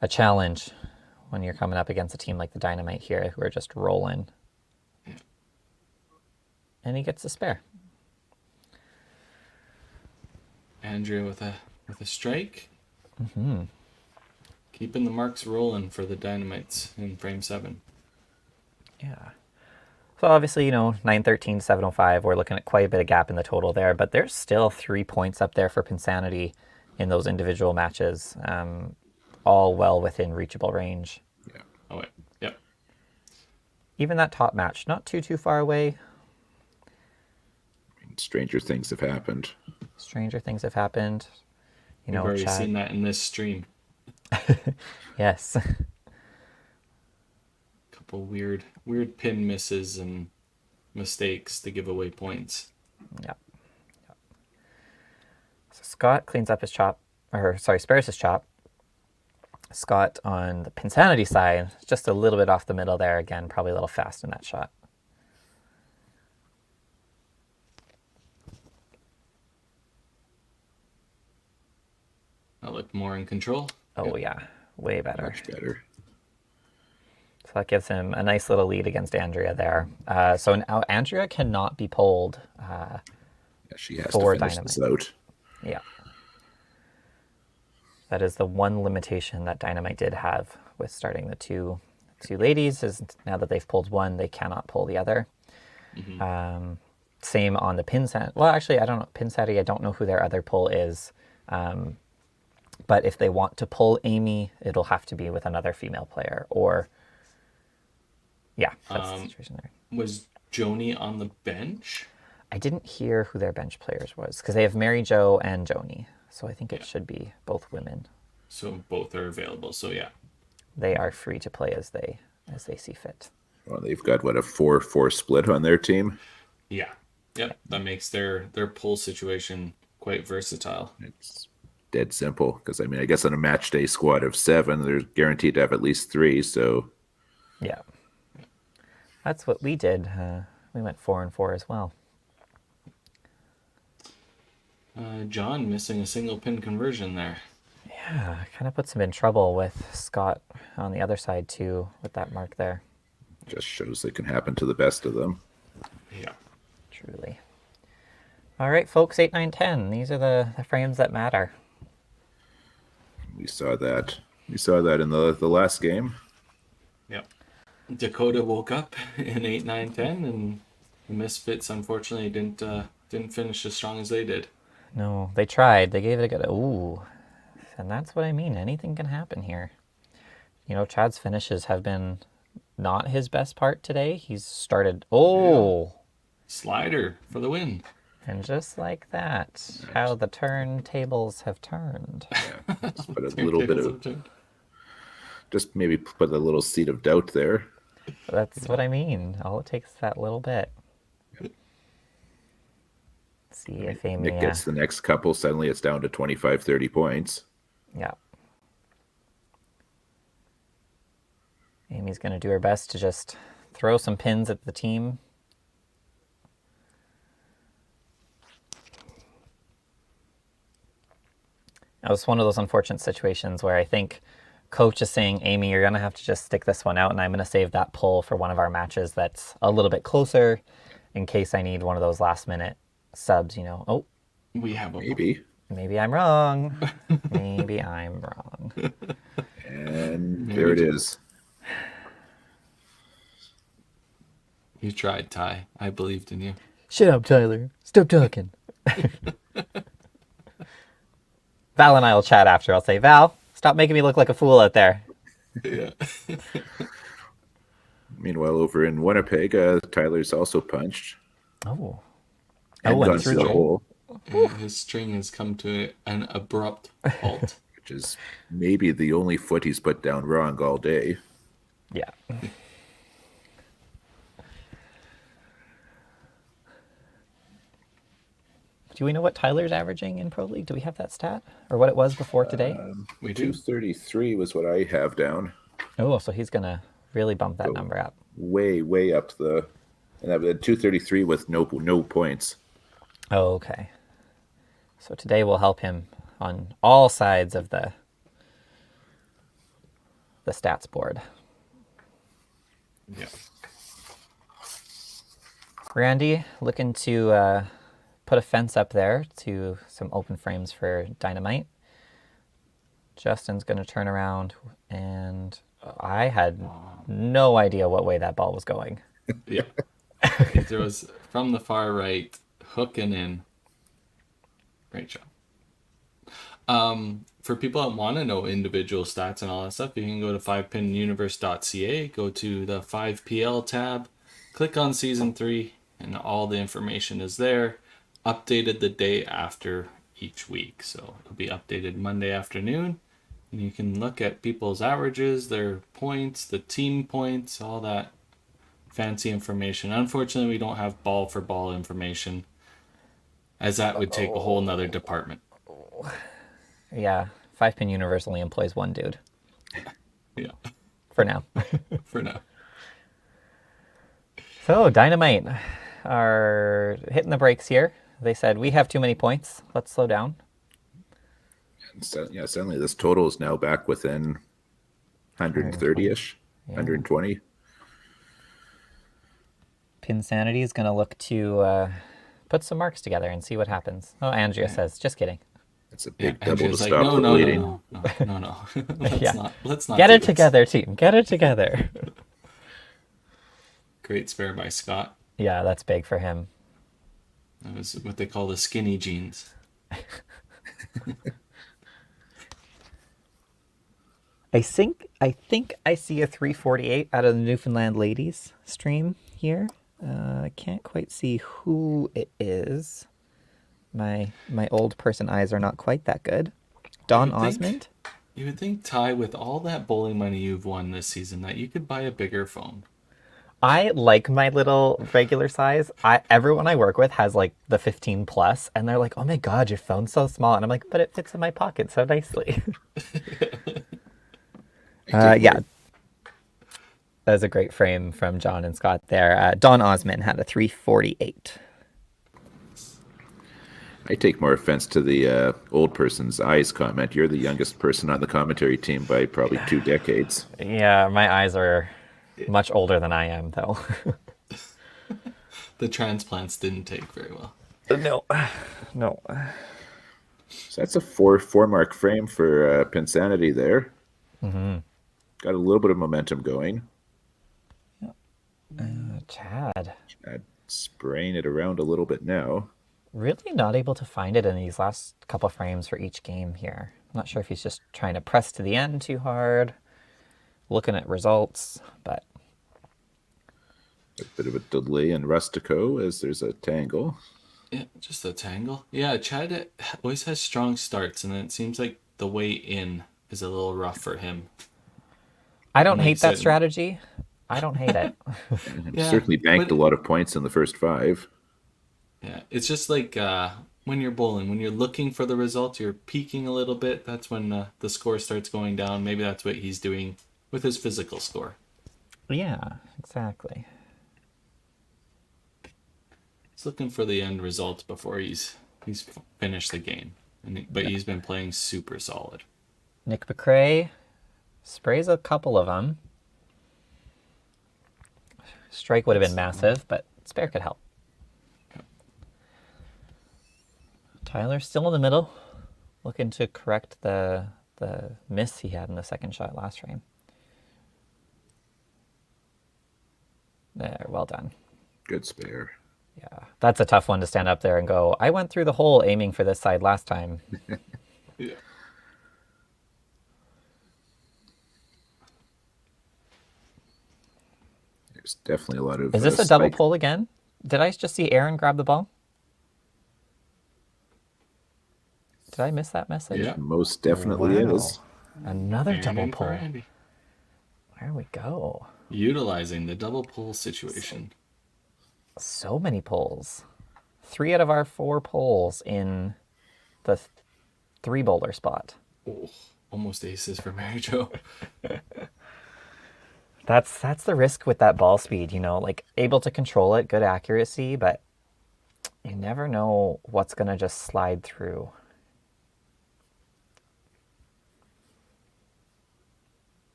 A challenge when you're coming up against a team like the Dynamite here, who are just rolling. Yeah. And he gets a spare. Andrea with a strike. Keeping the marks rolling for the Dynamites in frame 7. Yeah. So obviously, you know, 913, 705, we're looking at quite a bit of gap in the total there, but there's still 3 points up there for PinSanity in those individual matches. All well within reachable range. Yeah. Oh, wait. Yep. Even that top match, not too far away. Stranger things have happened. Stranger things have happened. You know, We've already Chad... seen that in this stream. Yes. Couple weird pin misses and mistakes to give away points. Yeah. So Scott cleans up his chop, spares his chop. Scott on the PinSanity side, just a little bit off the middle there again, probably a little fast in that shot. I look more in control. Oh yeah, way better. Much better. So that gives him a nice little lead against Andrea there. So now Andrea cannot be pulled. Yeah, she has for to finish Dynamite. this out. Yeah. That is the one limitation that Dynamite did have with starting the two ladies, is now that they've pulled one, they cannot pull the other. Same on the PinSanity. Well, actually, I don't know. PinSanity, I don't know who their other pull is. But if they want to pull Amy, it'll have to be with another female player. Or, yeah, that's the situation there. Was Joni on the bench? I didn't hear who their bench players was, because they have Mary Jo and Joni. So I think it should be both women. So both are available. So yeah, they are free to play as they see fit. Well, they've got a 4-4 split on their team. Yeah, yep. That makes their pull situation quite versatile. It's dead simple because I guess on a match day squad of 7, they're guaranteed to have at least 3. So yeah, that's what we did. We went 4-4 as well. John missing a single pin conversion there. Yeah, kind of puts him in trouble with Scott on the other side too, with that mark there. Just shows it can happen to the best of them. Yeah. Truly. All right, folks, 8, 9, 10. These are the frames that matter. We saw that. We saw that in the last game. Yep. Dakota woke up in 8, 9, 10, and the Misfits unfortunately didn't finish as strong as they did. No, they tried. They gave it a good... Ooh. And that's what I mean. Anything can happen here. You know, Chad's finishes have been not his best part today. He's started... Oh! Yeah. Slider for the win. And just like that, how the turntables have turned. Yeah, just put a little bit of... Just maybe put a little seed of doubt there. That's what I mean. All it takes is that little bit. See if Amy... Nick gets the next couple. Suddenly it's down to 25, 30 points. Yeah. Amy's going to do her best to just throw some pins at the team. It was one of those unfortunate situations where I think coach is saying, Amy, you're going to have to just stick this one out, and I'm going to save that pull for one of our matches that's a little bit closer in case I need one of those last-minute subs, you know. Oh. We have a... Maybe I'm wrong. Maybe I'm wrong. And there it is. You tried, Ty. I believed in you. Shut up, Tyler. Stop talking. Val and I will chat after. I'll say, Val, stop making me look like a fool out there. Yeah. Meanwhile, over in Winnipeg, Tyler's also punched. Oh. And gone through the hole. His string has come to an abrupt halt. Which is maybe the only foot he's put down wrong all day. Yeah. Do we know what Tyler's averaging in Pro League? Do we have that stat? Or what it was before today? We do. 233 was what I have down. Oh, so he's going to really bump that number up. Way, way up the... And that had 233 with no points. Oh, okay. So today will help him on all sides of the stats board. Yeah. Randy, looking to put a fence up there to some open frames for Dynamite. Justin's going to turn around, and I had no idea what way that ball was going. Yeah. He throws from the far right, hooking in. Great job. For people that want to know individual stats and all that stuff, you can go to 5pinuniverse.ca, go to the 5PL tab, click on Season 3, and all the information is there, updated the day after each week. So it'll be updated Monday afternoon, and you can look at people's averages, their points, the team points, all that fancy information. Unfortunately, we don't have ball for ball information, as that would take a whole nother department. Yeah, 5-Pin Universe only employs one dude. Yeah. For now. For now. So, Dynamite are hitting the brakes here. They said, we have too many points. Let's slow down. And so, yeah, suddenly this total is now back within 130-ish, 120. Pin Sanity is going to look to put some marks together and see what happens. Oh, Andrea says, just kidding. It's a big double Andrea's to like, stop the bleeding. No. Let's not Get do it this. together, team. Get it together. Great spare by Scott. Yeah, that's big for him. That was what they call the skinny jeans. I think I see a 348 out of the Newfoundland ladies stream here. I can't quite see who it is. My old person eyes are not quite that good. Don Osmond? You would think, Ty, with all that bowling money you've won this season, that you could buy a bigger phone. I like my little regular size. Everyone I work with has like the 15 plus, and they're like, "Oh my god, your phone's so small," and I'm like, "But it fits in my pocket so nicely." Yeah, that was a great frame from John and Scott there. Don Osmond had a 348. I take more offense to the old person's eyes comment. You're the youngest person on the commentary team by probably 2 decades. Yeah, my eyes are much older than I am, though. the transplants didn't take very well. No. No. So that's a four mark frame for PinSanity there. Mm-hmm. Got a little bit of momentum going. Chad. Spraying it around a little bit now. Really not able to find it in these last couple frames for each game here. I'm not sure if he's just trying to press to the end too hard, looking at results, but... A bit of a delay in Rustico as there's a tangle. Yeah, just a tangle. Yeah, Chad always has strong starts, and then it seems like the way in is a little rough for him. I don't hate Makes that it- strategy. I don't hate it. Yeah, Certainly banked but- a lot of points in the first 5. Yeah, it's just like when you're bowling, when you're looking for the result, you're peaking a little bit. That's when the score starts going down. Maybe that's what he's doing with his physical score. Yeah, exactly. He's looking for the end result before he's finished the game. But he's been playing super solid. Nick McRae sprays a couple of them. Strike would have been massive, but spare could help. Tyler still in the middle, looking to correct the miss he had in the second shot last frame. There, well done. Good spare. Yeah, that's a tough one to stand up there and go, I went through the hole aiming for this side last time. Yeah. There's definitely a lot of... Is this a double spike. pull again? Did I just see Aaron grab the ball? Did I miss that message? Yeah. Most definitely Wow. is. Another Aaron double in for pull. Andy. There we go. Utilizing the double pull situation. So many pulls. 3 out of our 4 pulls in the 3 bowler spot. Oh, almost aces for Mary Jo. That's the risk with that ball speed, you know, like able to control it, good accuracy, but you never know what's going to just slide through.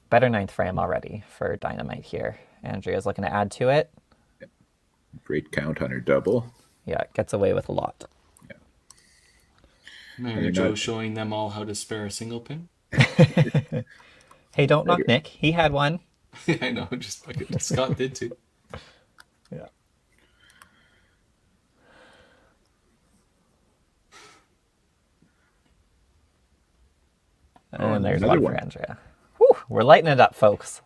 Better 9th frame already for Dynamite here. Andrea's looking to add to it. Great count on her double. Yeah, gets away with a lot. Mary Jo showing them all how to spare a single pin. Hey, don't knock Nick. He had one. I know, just fucking Scott did too. Yeah. And there's another one for one. Andrea. Whew, we're lighting it up, folks.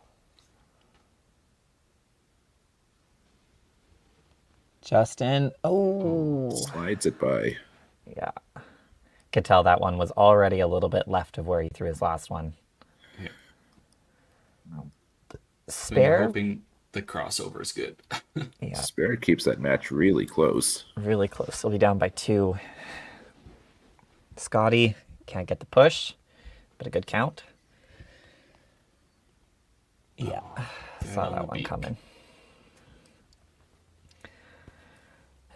Justin. Oh. Slides it by. Yeah. Could tell that one was already a little bit left of where he threw his last one. Yeah. Spare. Hoping the crossover is good. Yeah, Spare keeps that match really close. really close. He'll be down by 2. Scotty can't get the push, but a good count. Yeah, saw on that the one beak. coming.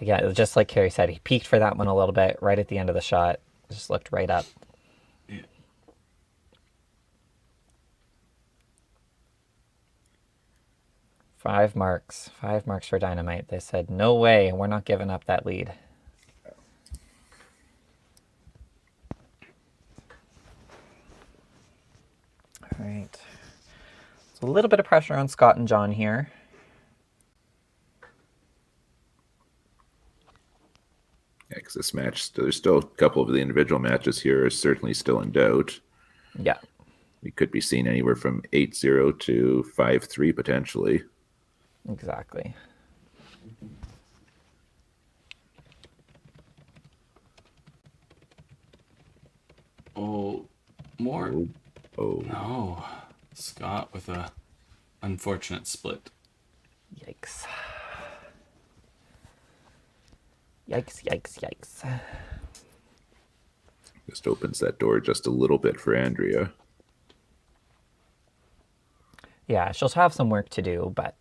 Again, it was just like Carrie said, he peeked for that one a little bit right at the end of the shot. Just looked right up. Yeah. 5 marks. 5 marks for Dynamite. They said, no way, we're not giving up that lead. All right. So a little bit of pressure on Scott and John here. Yeah, because this match, there's still a couple of the individual matches here are certainly still in doubt. Yeah. We could be seeing anywhere from 8-0 to 5-3 potentially. Exactly. Oh, more. Oh, No. Scott with a unfortunate split. Yikes. Yikes, yikes, yikes. just opens that door just a little bit for Andrea. Yeah, she'll have some work to do, but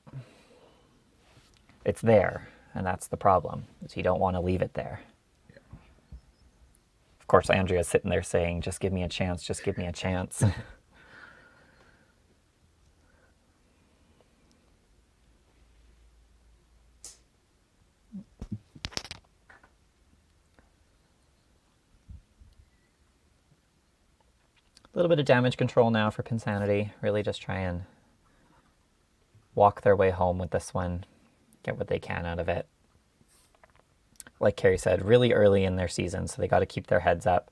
it's there, and that's the problem, is you don't want to leave it there. Yeah. Of course, Andrea's sitting there saying, just give me a chance, just give me a chance. little bit of damage control now for PinSanity. Really just try and walk their way home with this one. Get what they can out of it. Like Carrie said, really early in their season, so they got to keep their heads up.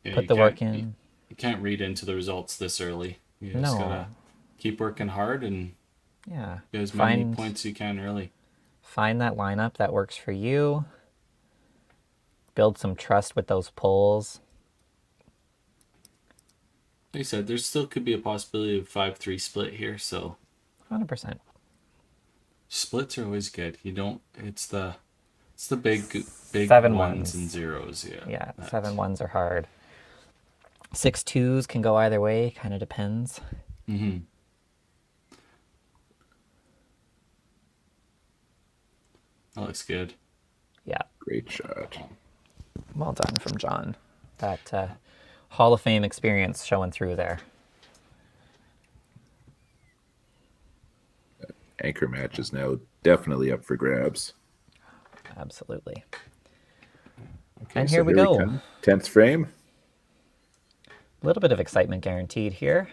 Yeah, Put the work in. You can't read into the results this early. You just No. gotta keep working hard and Yeah. get as many points as you can early. Find that lineup that works for you. Build some trust with those pulls. Like I said, there still could be a possibility of 5-3 split here, so 100%. splits are always good. You don't. It's the big 7 ones ones. and zeros. Yeah. Yeah, 7 ones are hard. 6 2s can go either way. Kind of depends. Mm-hmm. That looks good. Yeah. Great shot. Well done from John. That Hall of Fame experience showing through there. Anchor match is now definitely up for grabs. Absolutely. Okay, And so here we go. come. 10th frame. A little bit of excitement guaranteed here.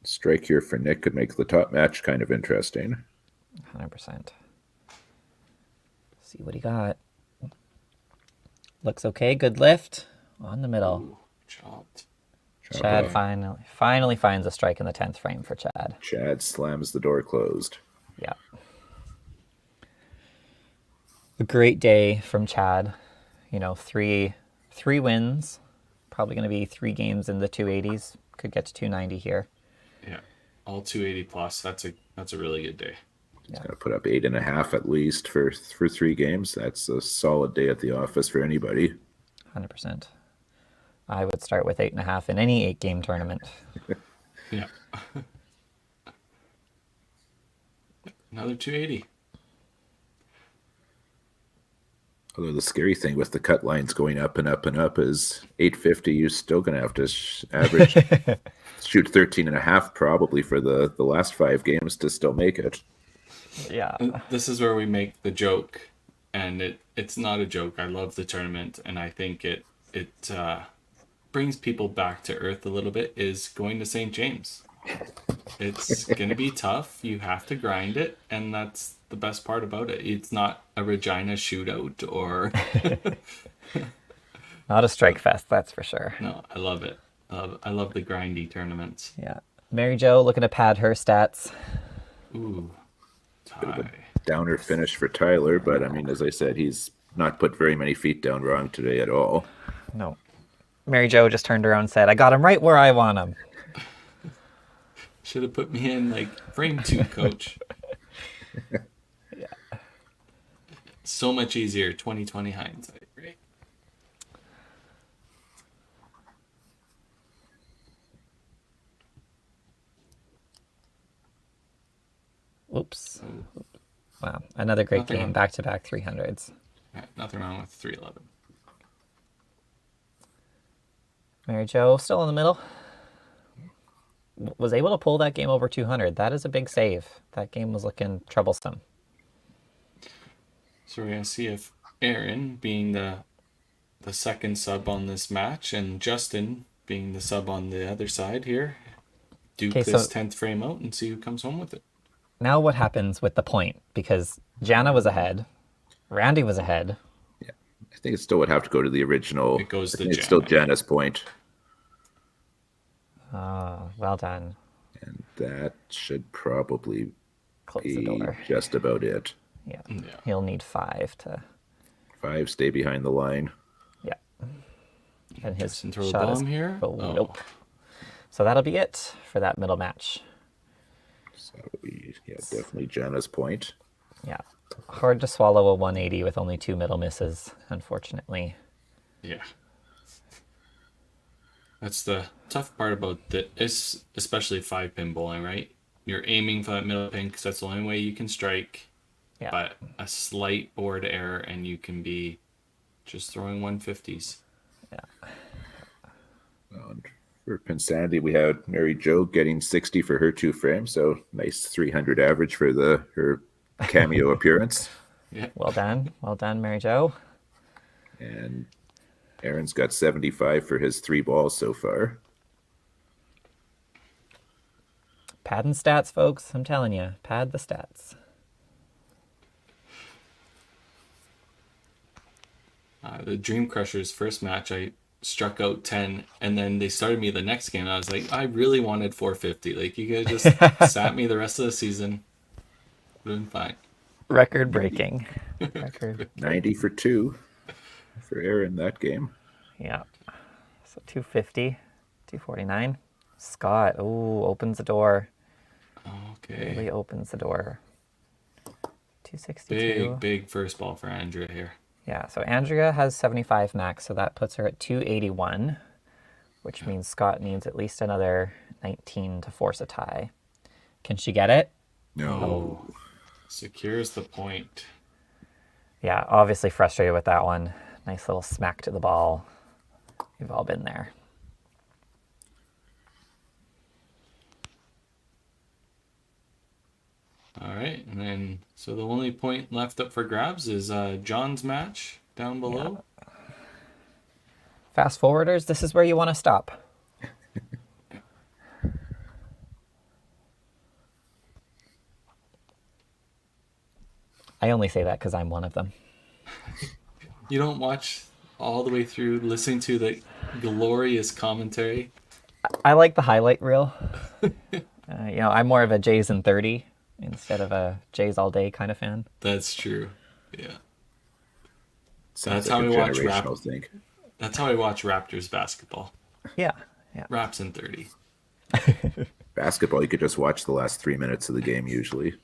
Strike here for Nick could make the top match kind of interesting. 100%. See what he got. Looks okay. Good lift on the middle. Ooh, chopped. Chad finally finds a strike in the 10th frame for Chad. Chad slams the door closed. Yeah. A great day from Chad. You know, three wins. Probably going to be 3 games in the 280s. Could get to 290 here. Yeah, all 280 plus. That's a really good day. He's going to put up 8.5 at least for 3 games. That's a solid day at the office for anybody. 100%. I would start with 8.5 in any 8-game tournament. Yeah. Another 280. Although the scary thing with the cut lines going up and up and up is 850, you're still going to have to average shoot 13.5 probably for the last 5 games to still make it. Yeah. This is where we make the joke, and it's not a joke. I love the tournament, and I think it brings people back to earth a little bit, is going to St. James. It's going to be tough. You have to grind it, and that's the best part about it. It's not a Regina shootout or... Not a strike fest, that's for sure. No, I love it. I love the grindy tournaments. Yeah. Mary Jo looking to pad her stats. Ooh, Bit of tie. a downer finish for Tyler, but I mean, as I said, he's not put very many feet down wrong today at all. No. Mary Jo just turned around and said, I got him right where I want him. Should have put me in like frame 2, coach. Yeah. So much easier, 2020 hindsight, right? Whoops. Wow. Another great Nothing game. wrong. Back-to-back 300s. Yeah, nothing wrong with 311. Mary Jo still in the middle. Was able to pull that game over 200. That is a big save. That game was looking troublesome. So we're going to see if Aaron, being the second sub on this match, and Justin, being the sub on the other side here, duke Okay, this so- 10th frame out and see who comes home with it. Now what happens with the point? Because Jana was ahead. Randy was ahead. I think it still would have to go to the original. It goes I to think it's still Jana. Jana's point, Oh, well done. and that should probably Close the be door. just about it. Yeah. Yeah. He'll need 5 to... 5 stay behind the line. Yeah. And his Justin throw a shot is... bomb here? Oh, Oh. nope. So that'll be it for that middle match. So definitely Jana's point. Yeah. Hard to swallow a 180 with only 2 middle misses, unfortunately. Yeah. That's the tough part about this, especially 5-pin bowling, right? You're aiming for that middle pin because that's the only way you can strike. Yeah. But a slight board error and you can be just throwing 150s. Yeah. And for PinSanity, we had Mary Jo getting 60 for her 2 frames, so nice 300 average for her cameo appearance. Yeah. Well done, Mary Jo. And Aaron's got 75 for his 3 balls so far. Padding stats, folks. I'm telling you, pad the stats. The Dream Crushers first match, I struck out 10, and then they started me the next game. And I was like, I really wanted 450. Like, you could have just sat me the rest of the season. Would have been fine. Record breaking. Record. 90 for 2 for Aaron that game. Yeah. So 250, 249. Scott, opens the door. Okay. Really opens the door. 262. Big first ball for Andrea here. Yeah, so Andrea has 75 max, so that puts her at 281, which means Scott needs at least another 19 to force a tie. Can she get it? No. Secures the point. Yeah, obviously frustrated with that one. Nice little smack to the ball. We've all been there. All right, and then so the only point left up for grabs is John's match down below. Yeah. Fast forwarders, this is where you want to stop. I only say that because I'm one of them. You don't watch all the way through, listening to the glorious commentary. I like the highlight reel. I'm more of a Jays in 30 instead of a Jays all day kind of fan. That's true. Yeah. Sounds That's like how a we watch generational thing. That's how I watch Raptors basketball. Yeah. Raps in 30. Basketball, you could just watch the last 3 minutes of the game usually.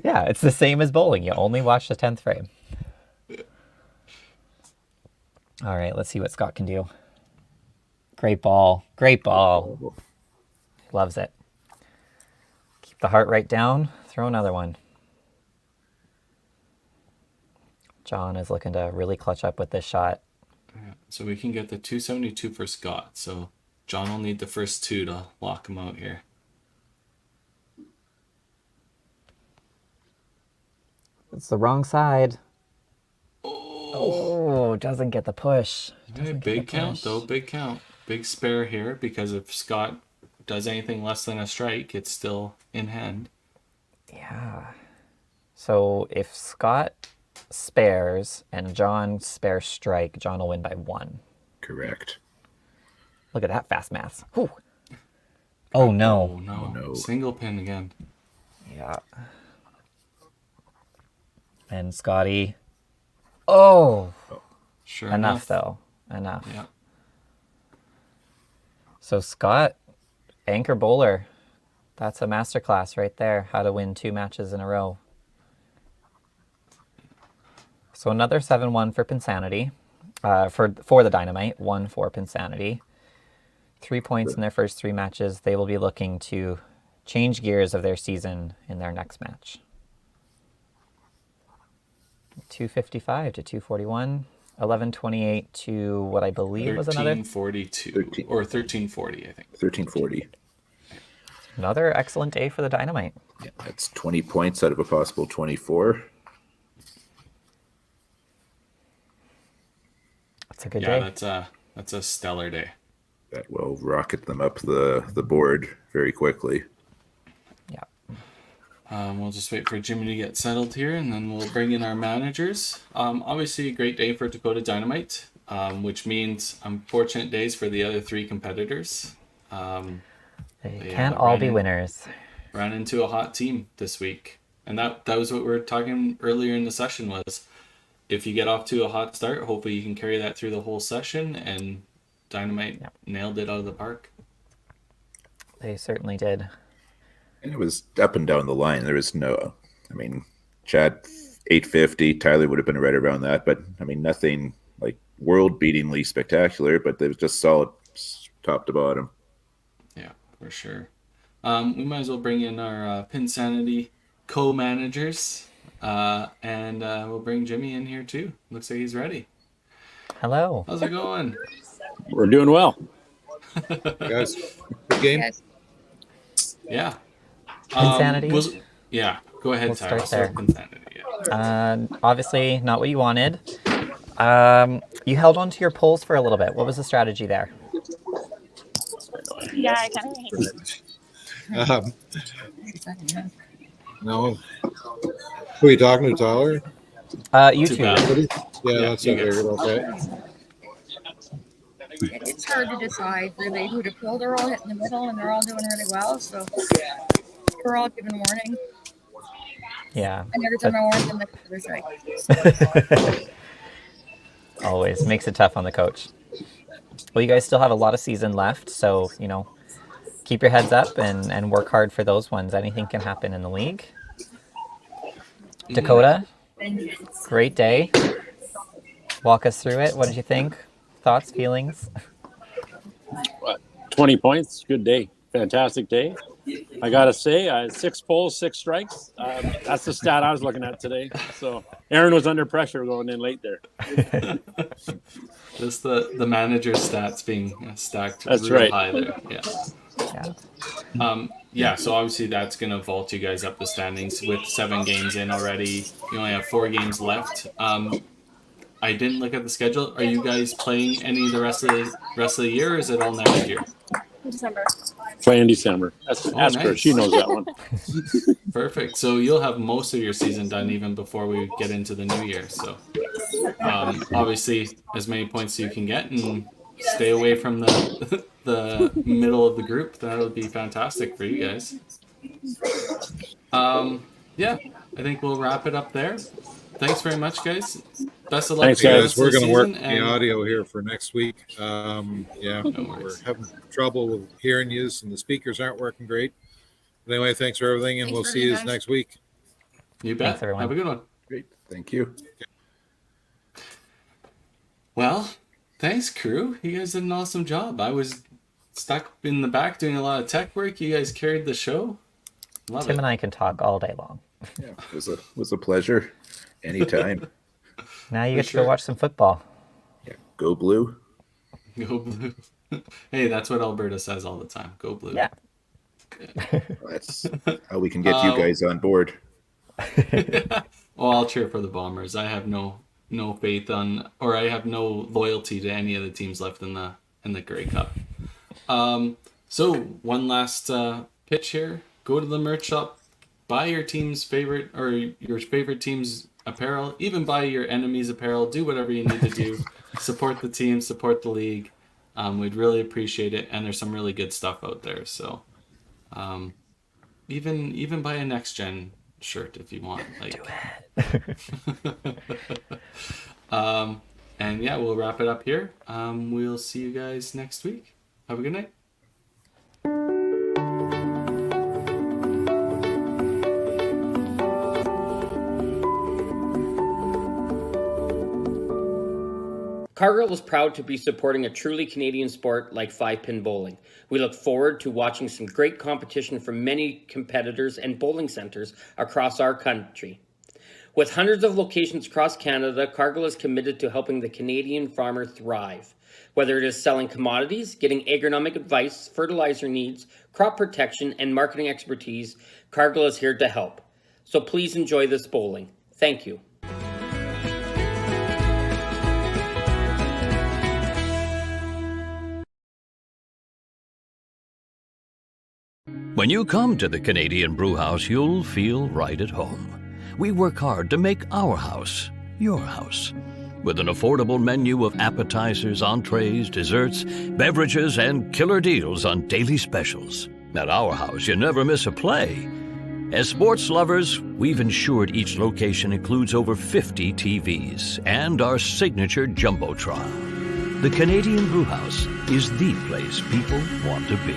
Yeah, it's the same as bowling. You only watch the 10th frame. All right, let's see what Scott can do. Great ball. Loves it. Keep the heart rate down. Throw another one. John is looking to really clutch up with this shot. Yeah, so we can get the 272 for Scott. So John will need the first 2 to lock him out here. It's the wrong side. Oh, doesn't get the push. Okay, big count though, big count. Big spare here, because if Scott does anything less than a strike, it's still in hand. Yeah. So if Scott spares and John spares strike, John will win by 1. Correct. Look at that fast math. Whew. Oh no. Oh no. No. Single pin again. Yeah. And Scotty. Oh. Sure Enough though. Enough. Yeah. So Scott, anchor bowler. That's a masterclass right there. How to win 2 matches in a row. So another 7-1 for PinSanity. For the Dynamite, 1 for PinSanity. 3 points in their first 3 matches. They will be looking to change gears of their season in their next match. 255 to 241. 1128 to what I believe was another 1342 or 1340, I think. 1340. Another excellent day for the Dynamite. Yeah, that's 20 points out of a possible 24. That's a good day. That's a stellar day. That will rocket them up the board very quickly. Yeah. We'll just wait for Jimmy to get settled here, and then we'll bring in our managers. Obviously, a great day for Dakota Dynamite, which means unfortunate days for the other 3 competitors. They can't all be winners. Ran into a hot team this week, and that was what we were talking earlier in the session was, if you get off to a hot start, hopefully you can carry that through the whole session, and Dynamite nailed it out of the park. They certainly did. And it was up and down the line. There was no, Chad 850, Tyler would have been right around that, but nothing like world-beatingly spectacular, but they was just solid top to bottom. Yeah, for sure. We might as well bring in our PinSanity co-managers, and we'll bring Jimmy in here too. Looks like he's ready. Hello. How's it going? We're doing well. Guys, good game. Yeah. PinSanity? Yeah, go ahead, We'll Tyler. start there. PinSanity, yeah. Obviously, not what you wanted. You held on to your poles for a little bit. What was the strategy there? Yeah, I kind of Um, no. Who are you talking to, Tyler? You Too two. bad. Yeah, Yeah, that's you it. guys. Okay. it's hard to decide really who to pull. They're all hitting the middle and they're all doing really well. So we're all given warning. Yeah. And every time I warn them, the other side. Always makes it tough on the coach. Well, you guys still have a lot of season left, so, keep your heads up and work hard for those ones. Anything can happen in the league. Dakota, great day. Walk us through it. What did you think? Thoughts, feelings? 20 points. Good day. Fantastic day. I got to say, 6 poles, 6 strikes. That's the stat I was looking at today. So Aaron was under pressure going in late there. Just the manager's stats being stacked That's real right. high there. Yeah. So obviously that's going to vault you guys up the standings with 7 games in already. You only have 4 games left. I didn't look at the schedule. Are you guys playing any the rest of the year, or is it all next year? December. Play in December. Ask her. Nice. She knows that one. Perfect. So you'll have most of your season done even before we get into the new year. So obviously, as many points as you can get and stay away from the the middle of the group. That would be fantastic for you guys. Yeah, I think we'll wrap it up there. Thanks very much, guys. Best of luck. Thanks, for the guys. rest of We're the going to work season, the audio here for next week. Yeah, we're having trouble with hearing you, and the speakers aren't working great. But anyway, thanks for everything, and we'll see you next week. You bet. Thanks, everyone. Have a good one. Great. Thank you. Well, thanks, crew. You guys did an awesome job. I was stuck in the back doing a lot of tech work. You guys carried the show. Love Tim it. and I can talk all day long. Yeah, it was a pleasure. Anytime. Now you get to sure. go watch some football. Yeah. Go blue. Go blue. Hey, that's what Alberta says all the time. Go blue. Yeah. That's how we can get you guys on board. Well, I'll cheer for the Bombers. I have no faith on, or I have no loyalty to any of the teams left in the Grey Cup. So one last pitch here. Go to the merch shop, buy your team's favorite or your favorite team's apparel, even buy your enemy's apparel. Do whatever you need to do. Support the team, support the league. We'd really appreciate it, and there's some really good stuff out there. So, even buy a next gen shirt if you want. Like, Do it. And yeah, we'll wrap it up here. We'll see you guys next week. Have a good night. Cargill is proud to be supporting a truly Canadian sport like 5-pin bowling. We look forward to watching some great competition from many competitors and bowling centers across our country. With hundreds of locations across Canada, Cargill is committed to helping the Canadian farmer thrive. Whether it is selling commodities, getting agronomic advice, fertilizer needs, crop protection, and marketing expertise, Cargill is here to help. So please enjoy this bowling. Thank you. When you come to the Canadian Brewhouse, you'll feel right at home. We work hard to make our house your house. With an affordable menu of appetizers, entrees, desserts, beverages, and killer deals on daily specials. At our house, you never miss a play. As sports lovers, we've ensured each location includes over 50 TVs and our signature Jumbotron. The Canadian Brewhouse is the place people want to be.